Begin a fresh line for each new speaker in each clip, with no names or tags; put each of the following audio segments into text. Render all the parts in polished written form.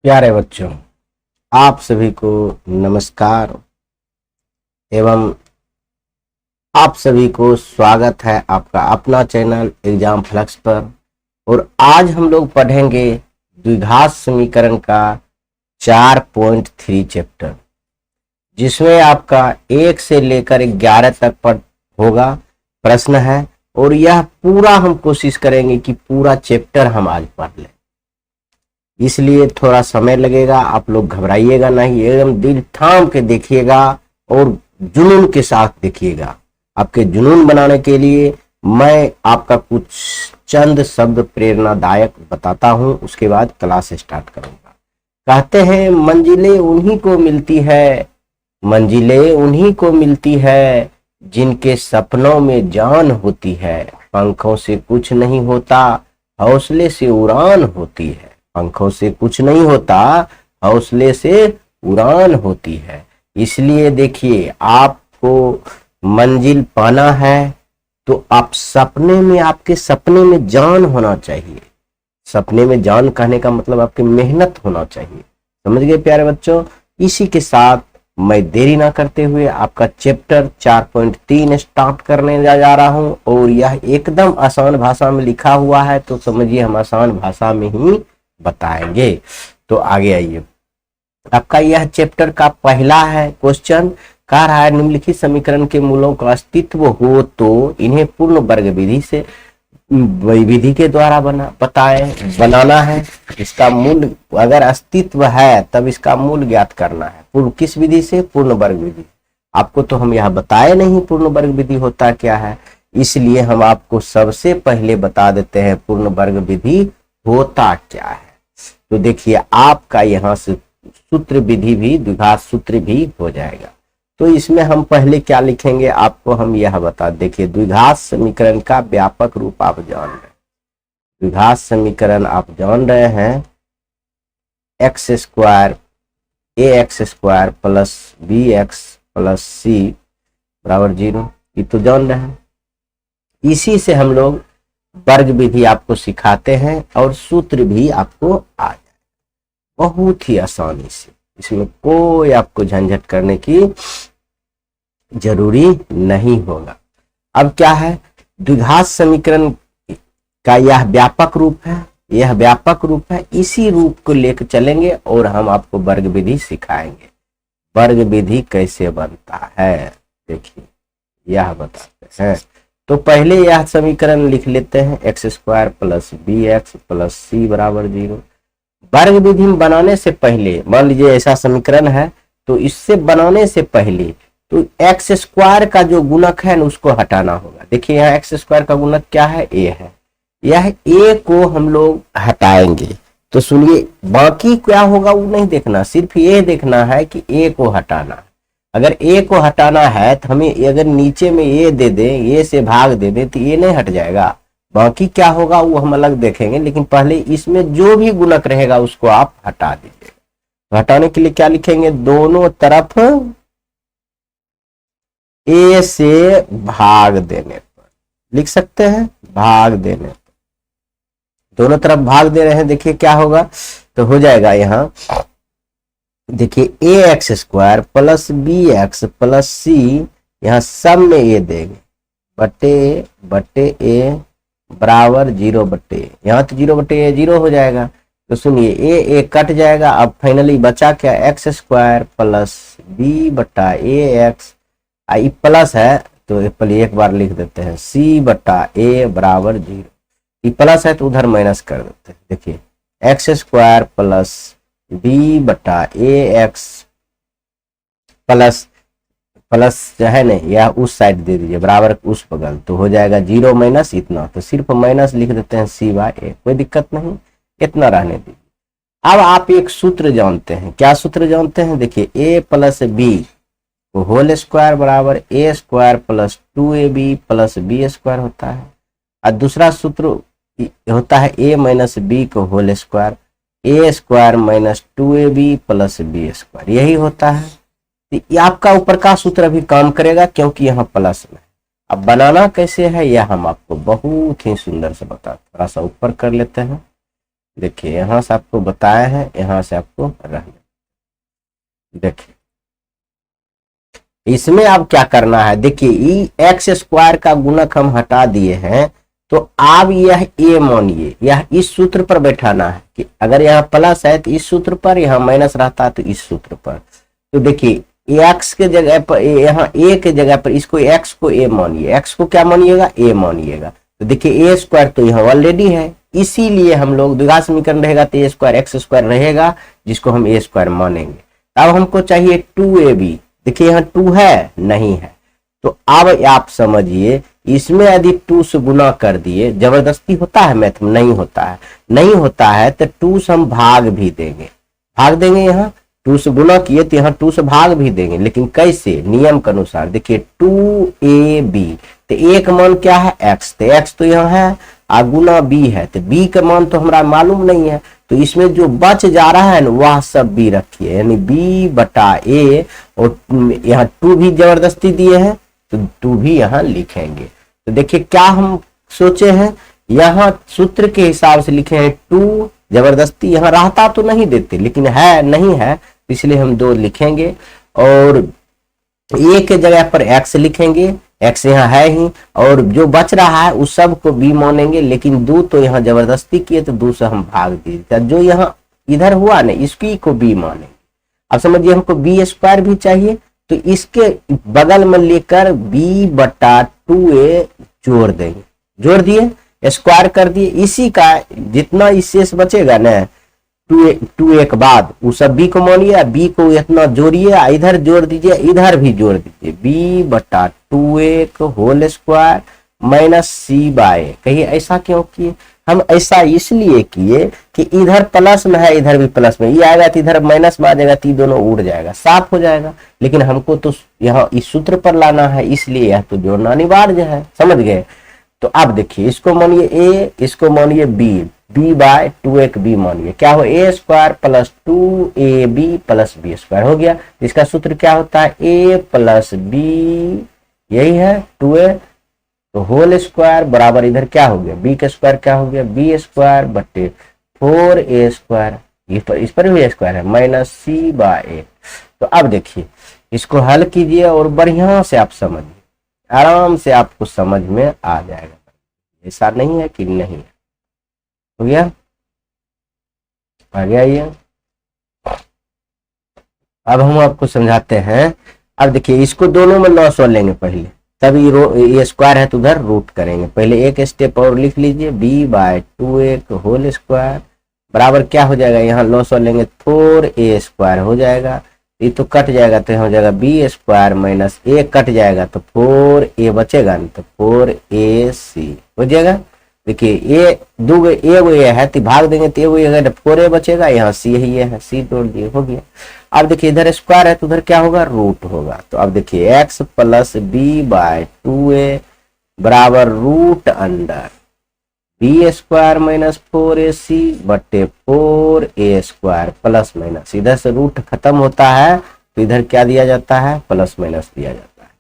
प्यारे बच्चों, आप सभी को नमस्कार एवं आप सभी को स्वागत है आपका अपना चैनल एग्जाम फ्लक्स पर। और आज हम लोग पढ़ेंगे द्विघात समीकरण का 4.3 चैप्टर, जिसमें आपका 1 से लेकर 11 तक पर होगा प्रश्न है। और यह पूरा हम कोशिश करेंगे कि पूरा चैप्टर हम आज पढ़ लें, इसलिए थोड़ा समय लगेगा। आप लोग घबराइएगा नहीं, एकदम दिल थाम के देखिएगा और जुनून के साथ देखिएगा। आपके जुनून बनाने के लिए मैं आपका कुछ चंद शब्द प्रेरणादायक बताता हूं, उसके बाद क्लास स्टार्ट करूंगा। कहते हैं मंजिलें उन्हीं को मिलती है, मंजिलें उन्हीं को मिलती है जिनके सपनों में जान होती है। पंखों से कुछ नहीं होता, हौसले से उड़ान होती है। पंखों से कुछ नहीं होता, हौसले से उड़ान होती है। इसलिए देखिए, आपको मंजिल पाना है तो आप सपने में, आपके सपने में जान होना चाहिए। सपने में जान कहने का मतलब आपकी मेहनत होना चाहिए। समझ गए प्यारे बच्चों? इसी के साथ मैं देरी ना करते हुए आपका चैप्टर 4.3 स्टार्ट करने जा रहा हूं। और यह एकदम आसान भाषा में लिखा हुआ है, तो समझिए हम आसान भाषा में ही बताएंगे। तो आगे आइए, आपका यह चैप्टर का पहला है क्वेश्चन। कह रहा है निम्नलिखित समीकरण के मूलों का अस्तित्व हो तो इन्हें पूर्ण वर्ग विधि से विधि के द्वारा बनाना है। इसका मूल, अगर अस्तित्व है तब इसका मूल ज्ञात करना है। पूर्ण किस विधि से? पूर्ण वर्ग विधि। आपको तो हम यह बताए नहीं पूर्ण वर्ग विधि होता क्या है, इसलिए हम आपको सबसे पहले बता देते हैं पूर्ण वर्ग विधि होता क्या है। तो देखिए, आपका यहाँ से सूत्र विधि भी, द्विघात सूत्र भी हो जाएगा। तो इसमें हम पहले क्या लिखेंगे आपको हम यह बता। देखिए, द्विघात समीकरण का व्यापक रूप आप जान रहे हैं। द्विघात समीकरण आप जान रहे हैं, x square ax² plus bx plus c बराबर 0, ये तो जान रहे हैं। इसी से हम लोग वर्ग विधि आपको सिखाते हैं और सूत्र भी आपको आ जाए बहुत ही आसानी से। इसमें कोई आपको झंझट करने की जरूरी नहीं होगा। अब क्या है, द्विघात समीकरण का यह व्यापक रूप है, यह व्यापक रूप है। इसी रूप को लेकर चलेंगे और हम आपको वर्ग विधि सिखाएंगे। वर्ग विधि कैसे बनता है देखिए, यह बताते हैं। तो पहले यह समीकरण लिख लेते हैं, x² plus bx plus c बराबर 0। वर्ग विधि बनाने से पहले, मान लीजिए ऐसा समीकरण है, तो इससे बनाने से पहले तो x² का जो गुणक है उसको हटाना होगा। देखिए, यहाँ x² का गुणक क्या है? a है। यह a को हम लोग हटाएंगे। तो सुनिए, बाकी क्या होगा वो नहीं देखना, सिर्फ ये देखना है कि a को हटाना है। अगर a को हटाना है तो हमें, अगर नीचे में a दे दें, a से भाग दे दें, तो a नहीं हट जाएगा। बाकी क्या होगा वो हम अलग देखेंगे, लेकिन पहले इसमें जो भी गुणक रहेगा उसको आप हटा दीजिएगा। हटाने के लिए क्या लिखेंगे? दोनों तरफ a से भाग देने पर लिख सकते हैं, भाग देने पर। दोनों तरफ भाग दे रहे हैं, देखिए क्या होगा, तो हो जाएगा यहाँ देखिए ax² plus bx plus c, यहाँ सब में a देंगे, बटे a बराबर 0/a। यहाँ तो 0/a 0 हो जाएगा। तो सुनिए, a कट जाएगा। अब फाइनली बचा क्या? x² प्लस b/ax, आई प्लस है तो एक बार लिख देते हैं, c/a बराबर 0। ये प्लस है तो उधर माइनस कर देते हैं। देखिए, x² प्लस b/ax प्लस जो है ना, यह उस साइड दे दीजिए, बराबर उस बगल, तो हो जाएगा 0 माइनस इतना, तो सिर्फ माइनस लिख देते हैं c/a, कोई दिक्कत नहीं, इतना रहने दीजिए। अब आप एक सूत्र जानते हैं। क्या सूत्र जानते हैं? देखिए, a plus b whole square बराबर a² plus 2ab plus b² होता है। और दूसरा सूत्र होता है a माइनस b को whole square, a² minus 2ab plus b², यही होता है। तो आपका ऊपर का सूत्र अभी काम करेगा क्योंकि यहाँ प्लस में। अब बनाना कैसे है यह हम आपको बहुत ही सुंदर से बता, थोड़ा सा ऊपर कर लेते हैं। देखिए यहां से आपको बताया है, यहां से आपको रहने। देखिए इसमें अब क्या करना है, देखिए ई एक्स स्क्वायर का गुणक हम हटा दिए हैं, तो अब यह ए मानिए, यह इस सूत्र पर बैठाना है कि अगर यहाँ प्लस है तो इस सूत्र पर, यहाँ माइनस रहता है तो इस सूत्र पर। तो देखिए एक्स के जगह पर, यहाँ ए के जगह पर इसको एक्स को ए मानिए, एक्स को क्या मानिएगा, ए मानिएगा। तो देखिए ए स्क्वायर तो यहाँ ऑलरेडी है, इसीलिए हम लोग द्विघात समीकरण रहेगा तो ए स्क्वायर एक्स स्क्वायर रहेगा, जिसको हम ए स्क्वायर मानेंगे। अब हमको चाहिए 2ab, देखिए यहाँ 2 है नहीं है, तो अब आप समझिए इसमें यदि 2 से गुना कर दिए, जबरदस्ती होता है मैथ में, नहीं होता है, नहीं होता है तो 2 से हम भाग भी देंगे, भाग देंगे, यहाँ 2 से गुना किए तो यहाँ 2 से भाग भी देंगे, लेकिन कैसे, नियम के अनुसार। देखिए 2ab, तो ए का मान क्या है, एक्स, तो एक्स तो यहाँ है, आ गुना बी है, तो बी का मान तो हमारा मालूम नहीं है, तो इसमें जो बच जा रहा है ना वह सब बी रखिए, यानी बी बटा ए, और यहाँ 2 भी जबरदस्ती दिए हैं तो 2 भी यहाँ लिखेंगे। तो देखिए क्या हम सोचे हैं, यहाँ सूत्र के हिसाब से लिखे हैं 2, जबरदस्ती यहाँ रहता तो नहीं देते, लेकिन है नहीं है इसलिए हम 2 लिखेंगे, और ए के जगह पर एक्स लिखेंगे, एक्स यहाँ है ही, और जो बच रहा है उस सब को बी मानेंगे, लेकिन 2 तो यहाँ जबरदस्ती किए तो 2 से हम भाग दिए, जो यहाँ इधर हुआ ना इसकी को बी मानेंगे। अब समझिए हमको बी स्क्वायर भी चाहिए, तो इसके बगल में लेकर बी बटा 2a जोड़ देंगे, जोड़ दिए, स्क्वायर कर दिए, इसी का जितना शेष बचेगा ना 2a के बाद वो सब b को मानिए, b को इतना जोड़िए, इधर जोड़ दीजिए, इधर भी जोड़ दीजिए, b बटा 2a को whole square minus c by. कहिए ऐसा क्यों किए, हम ऐसा इसलिए किए कि इधर प्लस में है, इधर भी प्लस में, ये आएगा तो इधर माइनस में आ जाएगा, तो दोनों उड़ जाएगा, साफ हो जाएगा, लेकिन हमको तो यहाँ इस सूत्र पर लाना है, इसलिए यह तो जोड़ना अनिवार्य है, समझ गए। तो अब देखिए इसको मानिए ए, इसको मानिए B, B by 2a B मानिए, क्या हो, a square plus 2ab plus B square हो गया, इसका सूत्र क्या होता है, ए प्लस बी, यही है 2a, तो होल स्क्वायर बराबर इधर क्या हो गया, बी का स्क्वायर क्या हो गया, बी स्क्वायर बटे 4a स्क्वायर, इस पर भी स्क्वायर है, माइनस c बाय ए। तो अब देखिए इसको हल कीजिए और बढ़िया से आप समझिए, आराम से आपको समझ में आ जाएगा, ऐसा नहीं है कि नहीं है। हो गया, आ गया ये। अब हम आपको समझाते हैं, अब देखिए इसको दोनों में 900 लेंगे पहले, तभी ये स्क्वायर है तो उधर रूट करेंगे, पहले एक स्टेप और लिख लीजिए, b bye 2a whole square बराबर क्या हो जाएगा, यहाँ 900 लेंगे 4a स्क्वायर हो जाएगा, ये तो कट जाएगा तो यहाँ हो जाएगा b square minus a cut जाएगा तो 4a बचेगा नहीं, तो 4ac हो जाएगा। देखिए ए दो एगो ए है तो भाग देंगे तो एगो ए 4a बचेगा, यहाँ c है, ये है c जोड़ दिए, हो गया। अब देखिए इधर स्क्वायर है तो उधर क्या होगा, रूट होगा, तो अब देखिए x plus B by 2a बराबर root under B square minus 4ac बटे 4a स्क्वायर प्लस माइनस, इधर से रूट खत्म होता है तो इधर क्या दिया जाता है, प्लस माइनस दिया जाता है।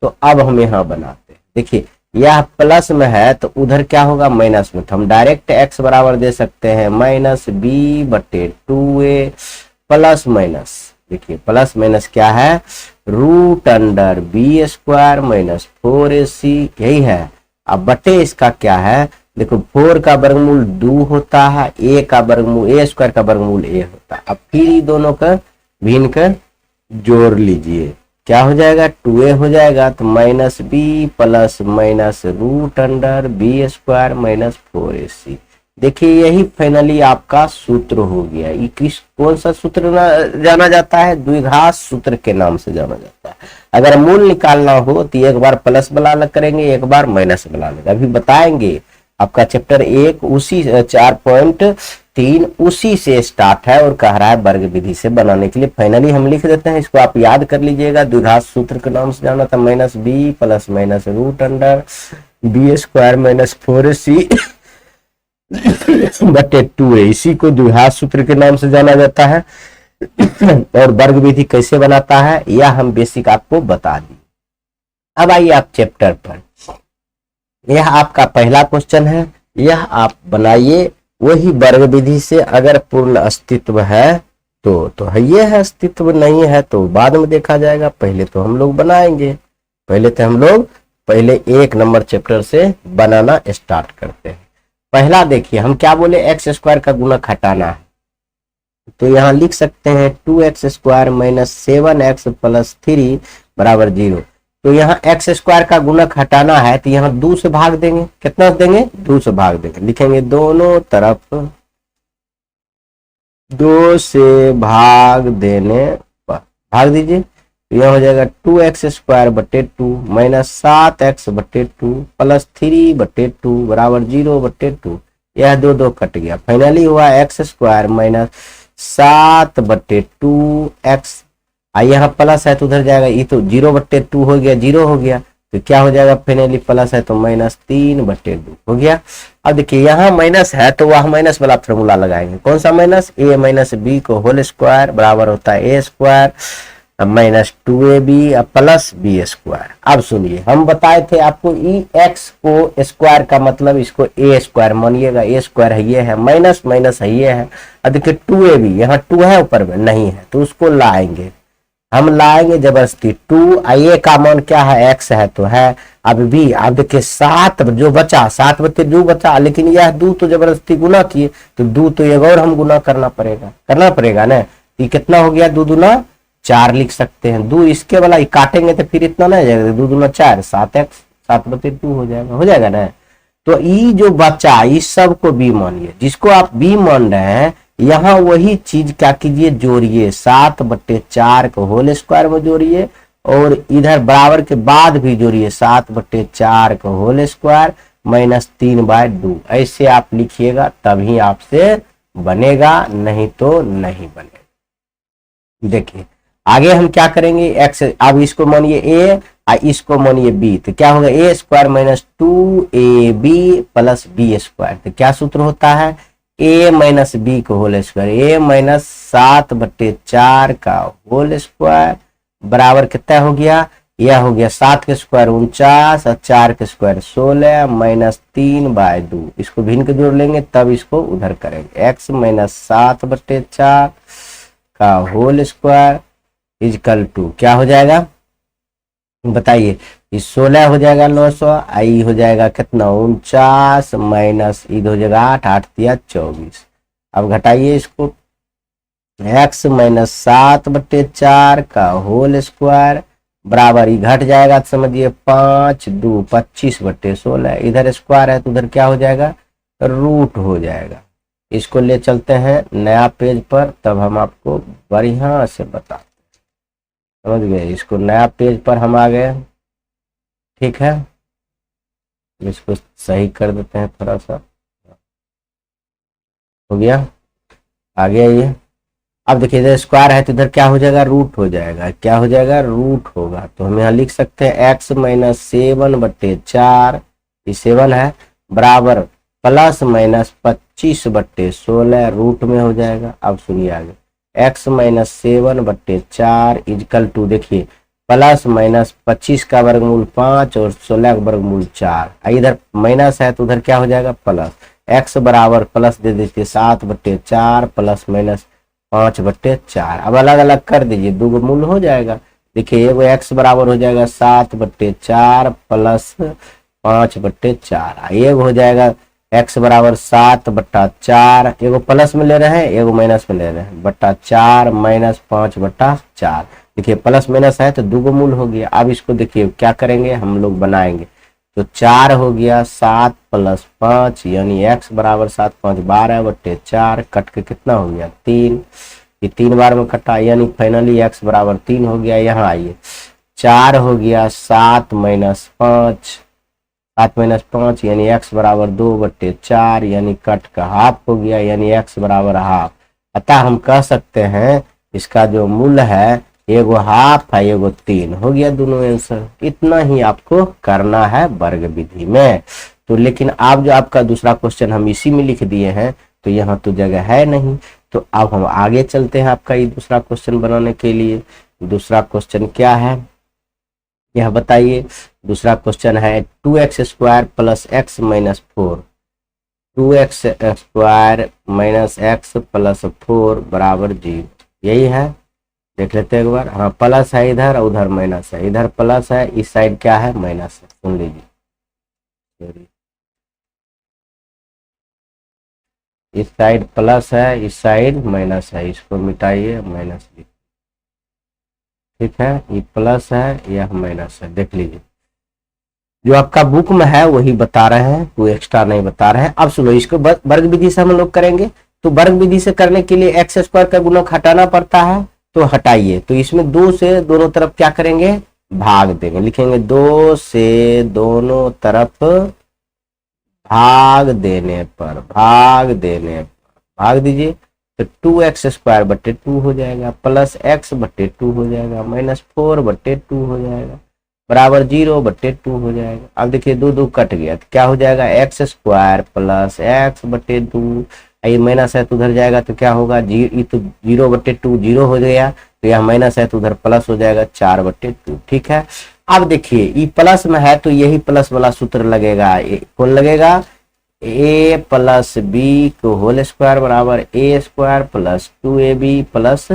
तो अब हम यहाँ बनाते हैं, देखिए यह प्लस में है तो उधर क्या होगा, माइनस में, तो हम डायरेक्ट x बराबर दे सकते हैं माइनस b बटे 2a प्लस माइनस, देखिए प्लस माइनस क्या है, root under B square minus 4ac, यही है। अब बटे इसका क्या है, देखो 4 का वर्गमूल 2 होता है, a का वर्गमूल a स्क्वायर का वर्गमूल a होता है। अब फिर ये दोनों का भिन्न कर जोड़ लीजिए, क्या हो जाएगा, 2a हो जाएगा, तो minus B plus minus root under B square minus 4ac। देखिए यही फाइनली आपका सूत्र हो गया। ये किस कौन सा सूत्र जाना जाता है, द्विघात सूत्र के नाम से जाना जाता है। अगर मूल निकालना हो तो एक बार प्लस वाला करेंगे, एक बार माइनस वाला लेंगे, अभी बताएंगे। आपका चैप्टर 1 उसी 4.3 उसी से स्टार्ट है और कह रहा है वर्ग विधि से बनाने के लिए। फाइनली हम लिख देते हैं, इसको आप याद कर लीजिएगा, द्विघात सूत्र के नाम से जाना था, minus B plus minus root under B square minus 4ac बटे 2a, इसी को द्विघात सूत्र के नाम से जाना जाता है। और वर्ग विधि कैसे बनाता है यह हम बेसिक आपको बता दी। अब आइए आप चैप्टर पर, यह आपका पहला क्वेश्चन है, यह आप बनाइए वही वर्ग विधि से अगर पूर्ण अस्तित्व है तो है, ये है, अस्तित्व नहीं है तो बाद में देखा जाएगा, पहले तो हम लोग बनाएंगे। पहले 1 नंबर चैप्टर से बनाना स्टार्ट करते हैं। पहला देखिए, हम क्या बोले, एक्स स्क्वायर का गुणक हटाना है, तो यहाँ लिख सकते हैं 2x square minus 7x plus 3 बराबर 0। तो यहाँ एक्स स्क्वायर का गुणक हटाना है तो यहाँ 2 से भाग देंगे। कितना देंगे? 2 से भाग देंगे। लिखेंगे दोनों तरफ 2 से भाग देने पर, भाग दीजिए, तो यह हो जाएगा 2x स्क्वायर बटे 2 माइनस 7x बटे 2 प्लस 3 बटे 2 बराबर 0 बटे 2। यह 2 कट गया, फाइनली हुआ एक्स स्क्वायर माइनस 7 बटे 2x। यहाँ प्लस है तो उधर जाएगा, ये तो 0 बटे 2 हो गया, 0 हो गया, तो क्या हो जाएगा, फाइनली प्लस है तो माइनस 3 बटे 2 हो गया। अब देखिए यहाँ माइनस है तो वह माइनस वाला फॉर्मूला लगाएंगे। कौन सा माइनस? a माइनस बी को होल स्क्वायर बराबर होता है a square minus 2ab plus B square. अब सुनिए, हम बताए थे आपको ई एक्स को स्क्वायर का मतलब इसको a स्क्वायर मानिएगा, a स्क्वायर है ये है, माइनस माइनस है ये है। अब देखिए 2ab, यहाँ 2 है ऊपर में नहीं है तो उसको लाएंगे, हम लाएंगे जबरदस्ती 2। a का मान क्या है? x है तो है। अब भी आप देखिए 7 जो बचा, 7 बचे 2 बचा, लेकिन यह 2 तो जबरदस्ती गुना किए तो 2 तो एक और हम गुना करना पड़ेगा ना। ये कितना हो गया? 2 दूना 4 लिख सकते हैं। 2 इसके वाला ये काटेंगे तो फिर इतना नहीं जाएगा, 2 दूना 4, 7x 7 बटे 2 हो जाएगा ना। तो ये जो बचा इस सब को b मानिए, जिसको आप b मान रहे हैं, यहाँ वही चीज क्या कीजिए, जोड़िए 7 बटे 4 को होल स्क्वायर में जोड़िए और इधर बराबर के बाद भी जोड़िए 7 बटे 4 को होल स्क्वायर माइनस 3/2। ऐसे आप लिखिएगा तभी आपसे बनेगा, नहीं तो नहीं बनेगा। देखिए आगे हम क्या करेंगे, एक्स, अब इसको मानिए a और इसको मानिए b, तो क्या होगा, a square minus 2ab plus b square. तो क्या सूत्र होता है, a माइनस बी को होल स्क्वायर, a माइनस 7 बटे 4 का होल स्क्वायर बराबर कितना हो गया, यह हो गया 7 के स्क्वायर 49 और 4 के स्क्वायर 16 माइनस 3/2। इसको भिन्न के जोड़ लेंगे तब इसको उधर करेंगे, x माइनस 7 बटे 4 का होल स्क्वायर इजकल टू क्या हो जाएगा बताइए, इस 16 हो जाएगा 900, आई हो जाएगा कितना 49 माइनस ईद हो जाएगा 8, 8 दिया 24। अब घटाइए इसको, x माइनस 7 बटे 4 का होल स्क्वायर बराबर ही घट जाएगा, समझिए 5 2 25 बटे 16। इधर स्क्वायर है तो उधर क्या हो जाएगा, रूट हो जाएगा। इसको ले चलते हैं नया पेज पर, तब हम आपको बढ़िया से बताते, समझ गए। इसको नया पेज पर हम आ गए, ठीक है, इसको सही कर देते हैं थोड़ा सा, हो गया, आ गया ये। अब देखिए इधर स्क्वायर है तो इधर क्या हो जाएगा, रूट हो जाएगा, क्या हो जाएगा, रूट होगा। तो हम यहाँ लिख सकते हैं x माइनस 7 बटे 4, ये 7 है, बराबर प्लस माइनस 25 बटे 16 रूट में हो जाएगा। अब सुनिए आगे, x माइनस 7 बटे 4 इजकल टू, देखिए प्लस माइनस 25 का वर्गमूल 5 और 16 का वर्गमूल 4। इधर माइनस है तो उधर क्या हो जाएगा प्लस, x बराबर प्लस दे दीजिए 7 बटे 4 प्लस माइनस 5 बटे 4। अब अलग अलग कर दीजिए, 2 मूल हो जाएगा। देखिए एगो x बराबर हो जाएगा 7 बटे 4 प्लस 5 बटे 4, एगो हो जाएगा x बराबर 7 बट्टा 4, एगो प्लस में ले रहे हैं एगो माइनस में ले रहे हैं, बट्टा 4 माइनस 5 बट्टा 4। देखिए प्लस माइनस है तो 2 मूल हो गया। अब इसको देखिए क्या करेंगे, हम लोग बनाएंगे, तो 4 हो गया 7 प्लस 5 यानी x बराबर 7 5 12 बट्टे 4, कट के कितना हो गया 3, ये 3 बार में कटा यानी फाइनली x बराबर 3 हो गया। यहाँ आइए 4 हो गया 7 माइनस 5, 7 माइनस 5 यानी x बराबर 2 बट्टे 4 यानी कट का हाफ हो गया, यानी x बराबर हाफ। अतः हम कह सकते हैं इसका जो मूल्य है एगो हाफ है एगो 3, हो गया दोनों आंसर। इतना ही आपको करना है वर्ग विधि में। तो लेकिन आप जो आपका दूसरा क्वेश्चन हम इसी में लिख दिए हैं तो यहाँ तो जगह है नहीं, तो अब हम आगे चलते हैं आपका ये दूसरा क्वेश्चन बनाने के लिए। दूसरा क्वेश्चन क्या है यह बताइए। दूसरा क्वेश्चन है 2x square plus x minus 4 2x² minus x plus 4 बराबर 0। यही है, देख लेते हैं एक बार। हाँ, प्लस है इधर, उधर माइनस है, इधर प्लस है, इस साइड क्या है, माइनस है। सुन लीजिए, इस साइड प्लस है, इस साइड माइनस है, इसको मिटाइए, माइनस। ठीक है, ये प्लस है, यह माइनस है, देख लीजिए। जो आपका बुक में है वही बता रहे हैं, कोई एक्स्ट्रा नहीं बता रहे हैं। अब सुनो, इसको वर्ग विधि से हम लोग करेंगे। तो वर्ग विधि से करने के लिए x² का गुणक हटाना पड़ता है, तो हटाइए। तो इसमें 2 से दोनों तरफ क्या करेंगे, भाग देंगे। लिखेंगे 2 से दोनों तरफ भाग दीजिए। तो 2x² बटे 2 हो जाएगा, प्लस x बटे 2 हो जाएगा, माइनस 4 बटे 2 हो जाएगा, बराबर 0 बटे 2 हो जाएगा। अब देखिए 2 2 कट गया, तो क्या हो जाएगा, x² प्लस x बटे 2। ये माइनस है तो उधर जाएगा तो क्या होगा, तो 0 बटे 2 0 हो गया, तो यह माइनस है तो उधर प्लस हो जाएगा, 4 बटे 2। ठीक है, अब देखिए ये प्लस में है तो यही प्लस वाला सूत्र लगेगा। कौन लगेगा, a प्लस बी को होल स्क्वायर बराबर a² plus 2ab plus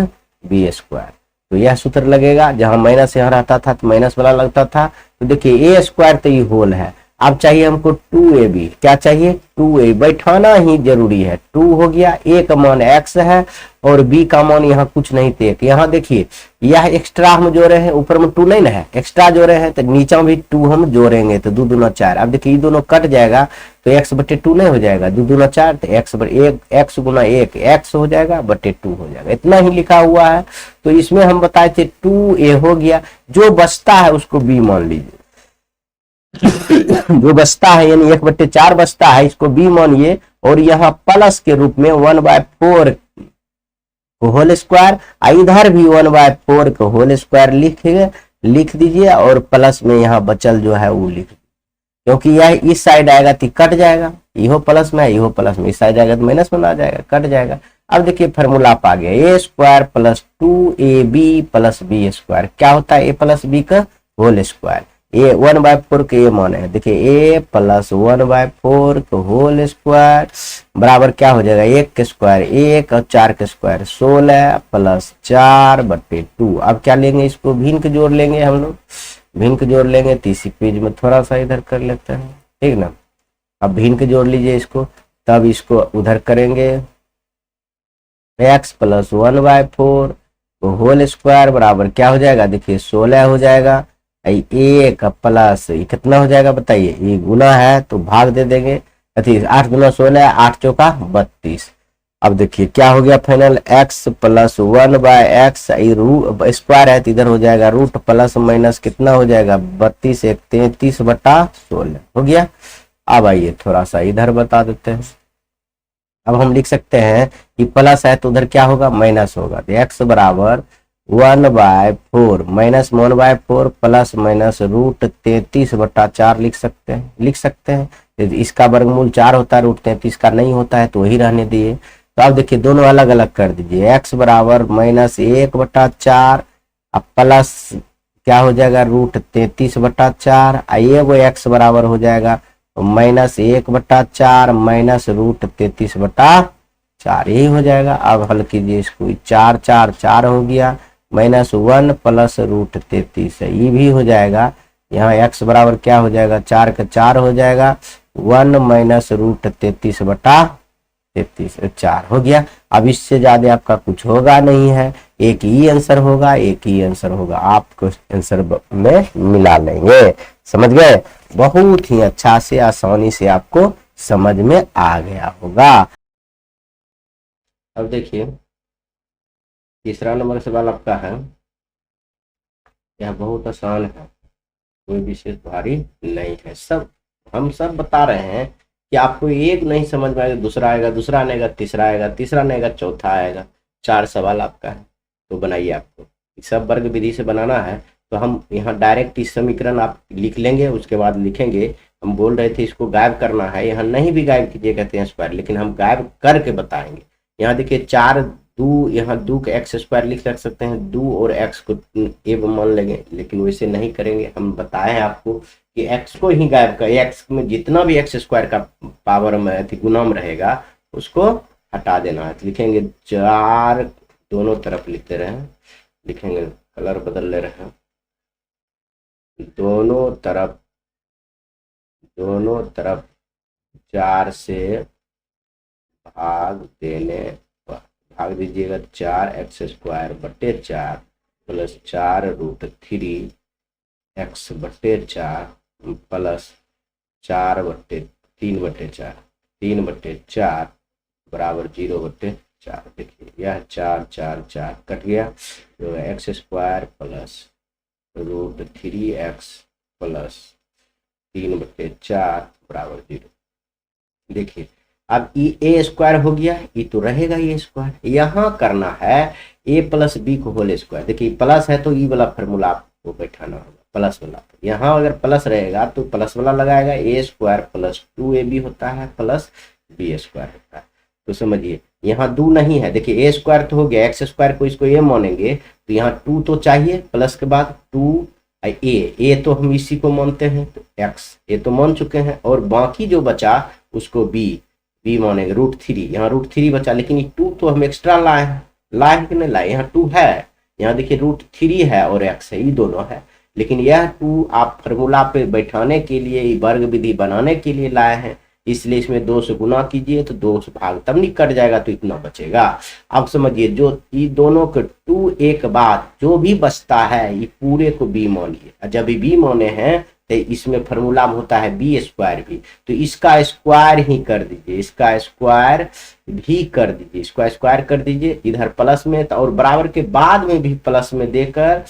b²। तो यह सूत्र लगेगा। जहां माइनस यहाँ रहता था तो माइनस वाला लगता था। तो देखिए a² तो ये होल है। अब चाहिए हमको 2ab, क्या चाहिए, 2a बैठाना ही जरूरी है। 2 हो गया, a का मान x है और b का मान यहाँ कुछ नहीं थे। यहाँ देखिए यह एक्स्ट्रा हम जोड़े हैं, ऊपर में 2 नहीं ना है, एक्स्ट्रा जोड़े हैं तो नीचे भी 2 हम जोड़ेंगे, तो 2 दूना 4। अब देखिए ये दोनों कट जाएगा तो x बटे 2 नहीं हो जाएगा, 2 दूना 4, तो x गुना 1 x हो जाएगा बटे 2 हो जाएगा। इतना ही लिखा हुआ है। तो इसमें हम बताए थे 2a हो गया, जो बचता है उसको b मान लीजिए। जो बचता है यानी 1/4 बचता है, इसको b मानिए। और यहाँ प्लस के रूप में 1/4 को होल स्क्वायर, इधर भी 1/4 को होल स्क्वायर लिख दीजिए, और प्लस में यहाँ बचल जो है वो लिख, क्योंकि यह इस साइड आएगा तो कट जाएगा, इहो प्लस में है, इहो प्लस में, इस साइड आएगा तो माइनस में आ जाएगा, कट जाएगा। अब देखिए फार्मूला आप आ गया, a² plus 2ab plus b²। क्या होता है, a प्लस b का होल स्क्वायर। ए 1/4 के ये मान है, देखिए a प्लस 1/4 का होल स्क्वायर बराबर क्या हो जाएगा, 1 के स्क्वायर 1 और 4 के स्क्वायर 16 प्लस 4 बटे 2। अब क्या लेंगे, इसको भिन्न के जोड़ लेंगे हम लोग, भिन्न के जोड़ लेंगे। तो इसी पेज में थोड़ा सा इधर कर लेते हैं, ठीक ना। अब भिन्न के जोड़ लीजिए इसको, तब इसको उधर करेंगे। x प्लस 1/4 होल स्क्वायर बराबर क्या हो जाएगा, देखिए 16 हो जाएगा। एक प्लस कितना हो जाएगा बताइए, ये गुना है तो भाग दे देंगे। 8 गुना 16, 8 चौका 32। अब देखिए क्या हो गया final, x plus 1/x root square है तो इधर हो जाएगा रूट प्लस माइनस कितना हो जाएगा, 32 1 33/16 हो गया। अब आइए थोड़ा सा इधर बता देते हैं। अब हम लिख सकते हैं कि प्लस है तो उधर क्या होगा, माइनस होगा। तो x बराबर 1/4 माइनस 1/4 प्लस माइनस रूट 33/4 लिख सकते हैं। इसका वर्गमूल 4 होता है, रूट 33 का नहीं होता है तो वही रहने दिए। तो अब देखिए दोनों अलग अलग कर दीजिए, x बराबर माइनस 1/4 अब प्लस क्या हो जाएगा रूट 33/4, ये वो x बराबर हो जाएगा माइनस 1/4 माइनस रूट 33/4, यही हो जाएगा। अब हल कीजिए इसको, 4 4 4 हो गया, माइनस 1 प्लस रूट 33 है, ये भी हो जाएगा। यहाँ x बराबर क्या हो जाएगा, 4 का 4 हो जाएगा, 1 माइनस रूट 33/33 4 हो गया। अब इससे ज्यादा आपका कुछ होगा नहीं है, एक ही आंसर होगा, एक ही आंसर होगा, आपको आंसर में मिला लेंगे। समझ गए, बहुत ही अच्छा से आसानी से आपको समझ में आ गया होगा। अब देखिए तीसरा नंबर सवाल आपका है, यह बहुत आसान है, कोई विशेष भारी नहीं है। हम सब बता रहे हैं कि आपको एक नहीं समझ में आएगा, दूसरा आएगा, दूसरा नहीं आएगा, तीसरा आएगा, तीसरा नहीं आएगा, चौथा आएगा। 4 सवाल आपका है, तो बनाइए। आपको सब वर्ग विधि से बनाना है, तो हम यहाँ डायरेक्ट इस समीकरण आप लिख लेंगे, उसके बाद लिखेंगे। हम बोल रहे थे इसको गायब करना है, यहाँ नहीं भी गायब कीजिए कहते हैं स्क्वायर, लेकिन हम गायब करके बताएंगे। यहाँ देखिए 4 2, यहाँ 2 का x² लिख सकते हैं, 2 और x को ए मान लेंगे, लेकिन वैसे नहीं करेंगे। हम बताए हैं आपको कि एक्स को ही गायब कर, एक्स में जितना भी एक्स स्क्वायर का पावर में गुणम रहेगा उसको हटा देना है। तो लिखेंगे 4, दोनों तरफ लिखते रहे, लिखेंगे कलर बदल ले रहे हैं, दोनों तरफ 4 से भाग दीजिएगा। 4x² बटे 4 प्लस 4√3 x बटे 4 प्लस 3/4 बराबर 0/4। देखिए यह 4 कट गया, तो x² प्लस √3x प्लस 3/4 बराबर 0। देखिए अब ए स्क्वायर हो गया, ये तो रहेगा ए स्क्वायर, यहाँ करना है ए प्लस बी को होल स्क्वायर। देखिए प्लस है तो ई वाला फॉर्मूला आपको बैठाना होगा, प्लस वाला। यहाँ अगर प्लस रहेगा तो प्लस वाला लगाएगा, a² प्लस 2ab होता है प्लस b² होता है। तो समझिए यहाँ 2 नहीं है, देखिए a² तो हो गया, x² को इसको a मानेंगे तो यहाँ 2 तो चाहिए, प्लस के बाद 2a तो हम इसी को मानते हैं, तो x a तो मान चुके हैं, और बाकी जो बचा उसको b मानेंगे, √3। यहाँ √3 बचा, लेकिन ये 2 तो हम एक्स्ट्रा लाए हैं कि नहीं लाए, यहाँ 2 है, यहाँ देखिए √3 है और x है, ये दोनों है, लेकिन यह 2 आप फार्मूला पे बैठाने के लिए, वर्ग विधि बनाने के लिए लाए हैं, इसलिए इसमें 2 से गुना कीजिए तो 2 से भाग तब नहीं कट जाएगा, तो इतना बचेगा। अब समझिए जो ये दोनों के 2a के बाद जो भी बचता है ये पूरे को b मानिए, जब b माने हैं तो इसमें फार्मूला में होता है b² भी, तो इसका स्क्वायर ही कर दीजिए, इसका स्क्वायर भी कर दीजिए, इसका स्क्वायर कर दीजिए इधर प्लस में, और बराबर के बाद में भी प्लस में देकर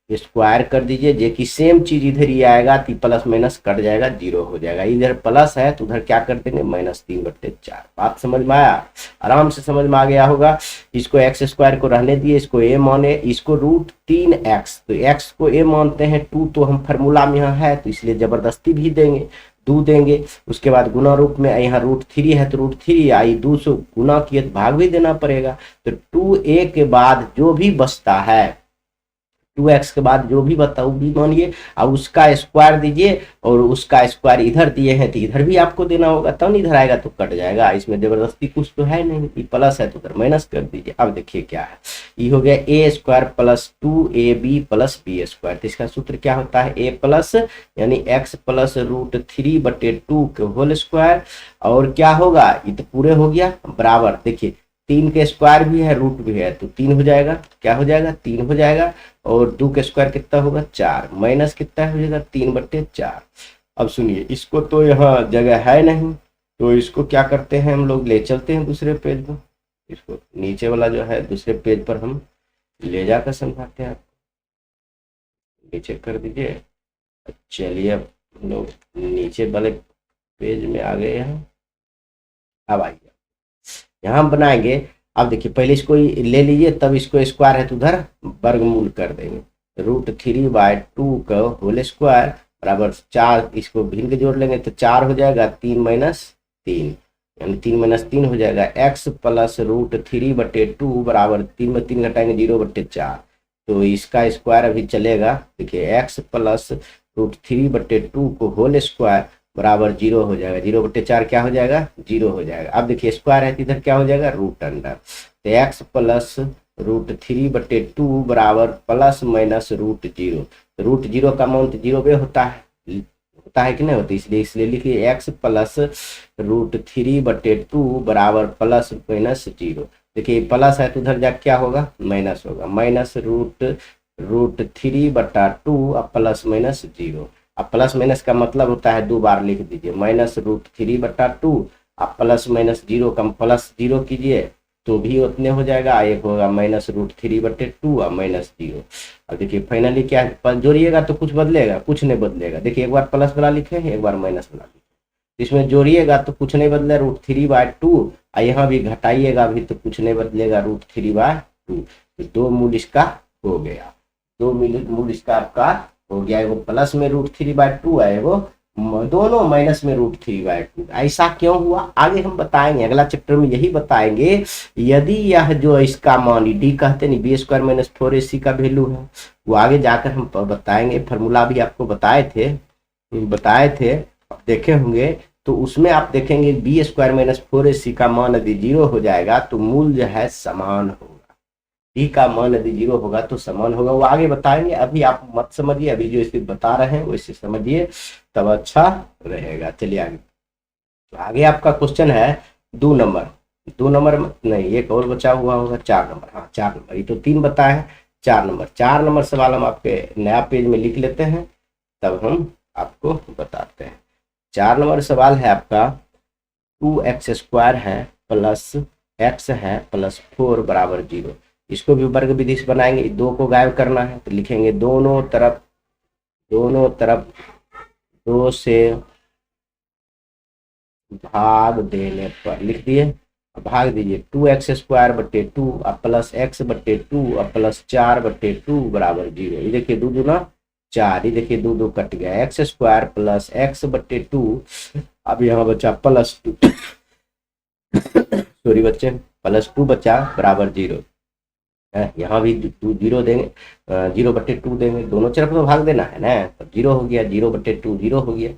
स्क्वायर कर दीजिए, जो कि सेम चीज इधर ही आएगा, तो प्लस माइनस कट जाएगा, 0 हो जाएगा। इधर प्लस है तो उधर क्या कर देंगे, -3/4। बात समझ में आया, आराम से समझ में आ गया होगा। इसको x² को रहने दिए, इसको a माने, इसको √3x, तो x को a मानते हैं, 2 तो हम फार्मूला में यहाँ है तो इसलिए जबरदस्ती भी देंगे, 2 देंगे। उसके बाद गुना रूप में यहाँ √3 है तो √3 आई, 2 से गुना किए तो भाग भी देना पड़ेगा, तो 2a के बाद जो भी बचता है, 2x के बाद जो भी बताओ भी मानिए, अब उसका स्क्वायर दीजिए, और उसका स्क्वायर इधर दिए हैं तो इधर भी आपको देना होगा, तब नहीं इधर आएगा तो कट जाएगा, इसमें जबरदस्ती कुछ तो है नहीं, ये प्लस है तो उधर माइनस कर दीजिए। अब देखिए क्या है, ये हो गया a² plus 2ab plus b², तो इसका सूत्र क्या होता है, a प्लस यानी x प्लस √3/2 के होल स्क्वायर, और क्या होगा, ये तो पूरे हो गया बराबर, देखिए 3 के स्क्वायर भी है, रूट भी है, तो 3 हो जाएगा, क्या हो जाएगा, 3 हो जाएगा, और 2 के स्क्वायर कितना होगा, 4, माइनस कितना हो जाएगा, 3/4। अब सुनिए, इसको तो यहाँ जगह है नहीं, तो इसको क्या करते हैं हम लोग, ले चलते हैं दूसरे पेज में, इसको नीचे वाला जो है दूसरे पेज पर हम ले जाकर समझाते हैं, नीचे कर दीजिए। चलिए अब हम लोग नीचे वाले पेज में आ गए हैं, अब आइए यहाँ हम बनाएंगे। अब देखिए पहले इसको ले लीजिए, तब इसको स्क्वायर है तो उधर वर्गमूल कर देंगे, √3/2 का होल स्क्वायर बराबर 4, इसको भिन्न के जोड़ लेंगे तो 4 हो जाएगा, 3 - 3 यानी 3 - 3 हो जाएगा, x प्लस √3/2 बराबर 3 में 3 घटाएंगे 0/4, तो इसका स्क्वायर अभी चलेगा। देखिए x प्लस √3/2 को होल स्क्वायर बराबर 0 हो जाएगा, 0/4 क्या हो जाएगा, 0 हो जाएगा। अब देखिए स्क्वायर है तो इधर क्या हो जाएगा, √अंडर, तो x प्लस √3/2 बराबर प्लस माइनस √0, तो √0 का मान तो 0 पे होता है कि नहीं होता, इसलिए लिखिए x प्लस √3/2 बराबर प्लस माइनस 0। देखिए प्लस है तो उधर जा क्या होगा, माइनस होगा, माइनस √3/2 प्लस माइनस 0। अब प्लस माइनस का मतलब होता है 2 बार लिख दीजिए, माइनस √3/2 आप प्लस माइनस 0 का प्लस 0 कीजिए तो भी उतने हो जाएगा, एक होगा माइनस √3/2 और माइनस 0। अब देखिए फाइनली क्या है, जोड़िएगा तो कुछ बदलेगा, कुछ नहीं बदलेगा। देखिए एक बार प्लस वाला लिखे, एक बार माइनस वाला लिखे, इसमें जोड़िएगा तो कुछ नहीं बदले, √3/2, और यहाँ भी घटाइएगा भी तो कुछ नहीं बदलेगा, √3/2। तो 2 मूल इसका हो गया, 2 मूल इसका आपका हो गया, एगो प्लस में √3/2 है, एगो दोनों माइनस में √3/2। ऐसा क्यों हुआ आगे हम बताएंगे, अगला चैप्टर में यही बताएंगे। यदि यह जो इसका मान डी कहते नहीं, b² - 4ac का वैल्यू है, वो आगे जाकर हम बताएंगे, फार्मूला भी आपको बताए थे, बताए थे, आप देखे होंगे, तो उसमें आप देखेंगे बी स्क्वायर माइनस 4ac का मान यदि 0 हो जाएगा तो मूल जो है समान होगा। डी का मान यदि 0 होगा तो समान होगा, वो आगे बताएंगे, अभी आप मत समझिए, अभी जो इसे बता रहे हैं वैसे समझिए तब अच्छा रहेगा। चलिए आगे, तो आगे आपका क्वेश्चन है 2 नंबर, 2 नंबर नहीं, एक और बचा हुआ होगा 4 नंबर, हाँ 4 नंबर, ये तो 3 बताए हैं, 4 नंबर, 4 नंबर सवाल हम आपके नया पेज में लिख लेते हैं, तब हम आपको बताते हैं। 4 नंबर सवाल है आपका 2x² है प्लस x है प्लस 4 बराबर 0। इसको भी वर्ग विधि से बनाएंगे, 2 को गायब करना है तो लिखेंगे दोनों तरफ 2 से भाग देने पर, लिख दिए, भाग दीजिए 2x² बटे 2 प्लस x बटे 2 प्लस 4 बटे 2 बराबर 0। ये देखिए 2 दूना 4, ये देखिए 2 2 कट गया, x² प्लस x बटे 2, अब यहाँ बचा प्लस 2 सॉरी बच्चे, प्लस 2 बचा बराबर 0 है, यहाँ भी 2 0 देंगे, 0 बटे 2 देंगे, दोनों तरफ तो भाग देना है ना, तो 0 हो गया, 0 बटे 2 0 हो गया।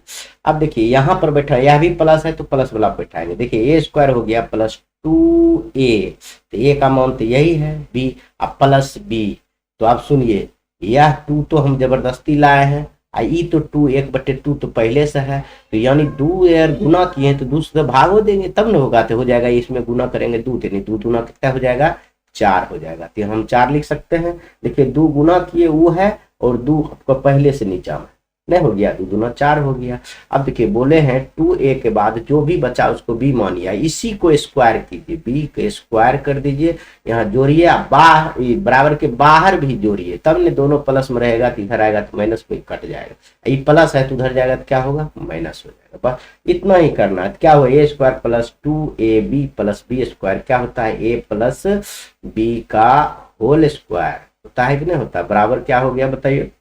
अब देखिए यहाँ पर बैठा, यह भी प्लस है तो प्लस वाला बैठाएंगे, देखिए a² हो गया प्लस 2a, तो a का मान तो यही है b, अब प्लस b, तो आप सुनिए यह 2 तो हम जबरदस्ती लाए हैं, ई तो 2 1 बटे 2 तो पहले से है, तो यानी 2 यार गुना किए तो 2 से भाग हो देंगे तब न होगा, तो हो जाएगा इसमें गुना करेंगे 2, यानी 2 दूना कितना हो जाएगा 4 हो जाएगा, तो हम 4 लिख सकते हैं। देखिए 2 गुना किए वो है और 2 आपका पहले से नीचा में नहीं हो गया, 2 दूना 4 हो गया। अब देखिए बोले हैं 2a के बाद जो भी बचा उसको b मानिए, इसी को स्क्वायर कीजिए, b को स्क्वायर कर दीजिए, यहाँ जोड़िए, बराबर के बाहर भी जोड़िए, तब ने दोनों प्लस में रहेगा, तो इधर आएगा तो माइनस में कट जाएगा, ये प्लस है तो उधर जाएगा तो क्या होगा माइनस हो जाएगा, बस इतना ही करना है। क्या हुआ a² plus 2ab plus b² क्या होता है a प्लस b का होल स्क्वायर होता है कि नहीं होता, बराबर क्या हो गया बताइए,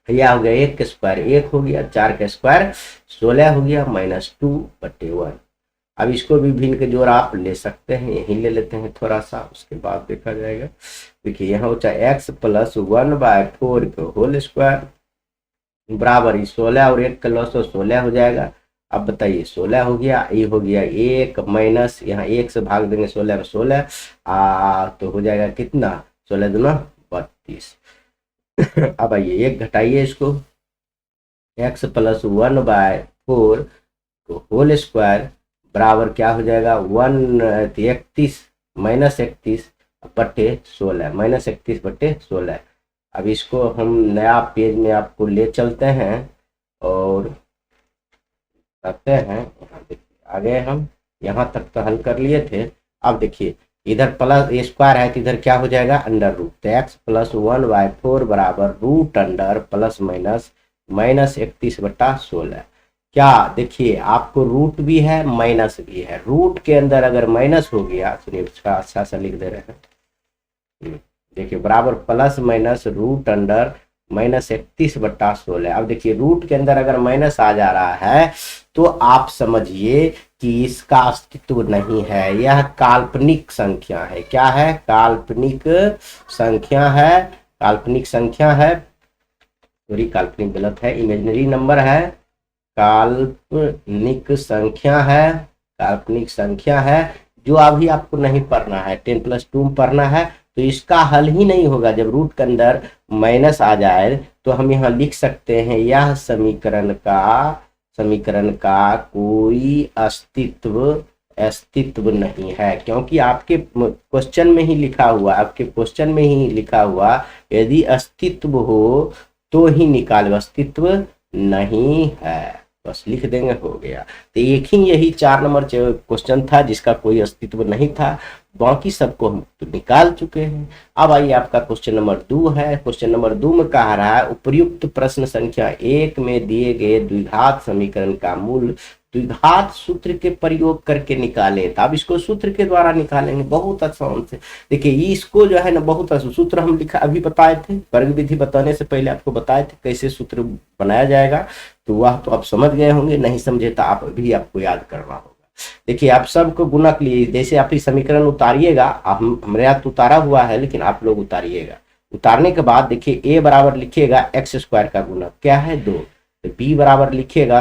यह हो गया 1 का स्क्वायर 1 हो गया, 4 का स्क्वायर 16 हो गया, -2 बटे 1। अब इसको भी भिन्न के जोड़ आप ले सकते हैं, यही ले लेते हैं थोड़ा सा, उसके बाद देखा जाएगा। देखिए यहाँ बचा x प्लस 1/4 का होल स्क्वायर बराबर 16 और 1 का लॉस तो 16 हो जाएगा। अब बताइए 16 हो गया, ये हो गया 1 माइनस, यहाँ 1 से भाग देंगे 16 में 16 तो हो जाएगा कितना 16 दूना 32। अब आइए 1 घटाइए इसको, x प्लस 1/4 होल स्क्वायर बराबर क्या हो जाएगा 31 माइनस 31 बटे 16, माइनस 31 बटे 16। अब इसको हम नया पेज में आपको ले चलते हैं और करते हैं, आगे हम यहाँ तक तो हल कर लिए थे। अब देखिए इधर प्लस स्क्वायर है तो इधर क्या हो जाएगा अंडर रूट, तो x प्लस 1/4 बराबर रूट अंडर प्लस माइनस -31/16। क्या देखिए आपको रूट भी है माइनस भी है, रूट के अंदर अगर माइनस हो गया, सुनिए अच्छा सा लिख दे रहे हैं, देखिए बराबर प्लस माइनस रूट अंडर -31/16। अब देखिए रूट के अंदर अगर माइनस आ जा रहा है तो आप समझिए कि इसका अस्तित्व नहीं है, यह काल्पनिक संख्या है। क्या है काल्पनिक संख्या है, काल्पनिक संख्या है, सॉरी काल्पनिक गलत है, इमेजिनरी नंबर है, काल्पनिक संख्या है, काल्पनिक संख्या है, जो अभी आपको नहीं पढ़ना है, 10+2 में पढ़ना है, तो इसका हल ही नहीं होगा जब रूट के अंदर माइनस आ जाए। तो हम यहाँ लिख सकते हैं यह समीकरण का कोई अस्तित्व नहीं है, क्योंकि आपके क्वेश्चन में ही लिखा हुआ, यदि अस्तित्व हो तो ही निकालो, अस्तित्व नहीं है, बस लिख देंगे हो गया। तो एक ही यही 4 नंबर क्वेश्चन था जिसका कोई अस्तित्व नहीं था, बाकी सबको हम तो निकाल चुके हैं। अब आइए आपका क्वेश्चन नंबर 2 है। क्वेश्चन नंबर 2 में कहा रहा है उपयुक्त प्रश्न संख्या 1 में दिए गए द्विघात समीकरण का मूल द्विघात सूत्र के प्रयोग करके निकाले। तो अब इसको सूत्र के द्वारा निकालेंगे बहुत आसान से। देखिए इसको जो है ना बहुत आसान सूत्र हम लिखा अभी बताए थे, वर्ग विधि बताने से पहले आपको बताए थे कैसे सूत्र बनाया जाएगा, तो वह तो आप समझ गए होंगे, नहीं समझे तो आप भी आपको याद करना होगा। देखिए आप सबको गुना के लिए जैसे आप ये समीकरण उतारिएगा, हमारे यहाँ तो उतारा हुआ है लेकिन आप लोग उतारिएगा। उतारने के बाद देखिए a बराबर लिखिएगा x² का गुना क्या है 2, तो b बराबर लिखिएगा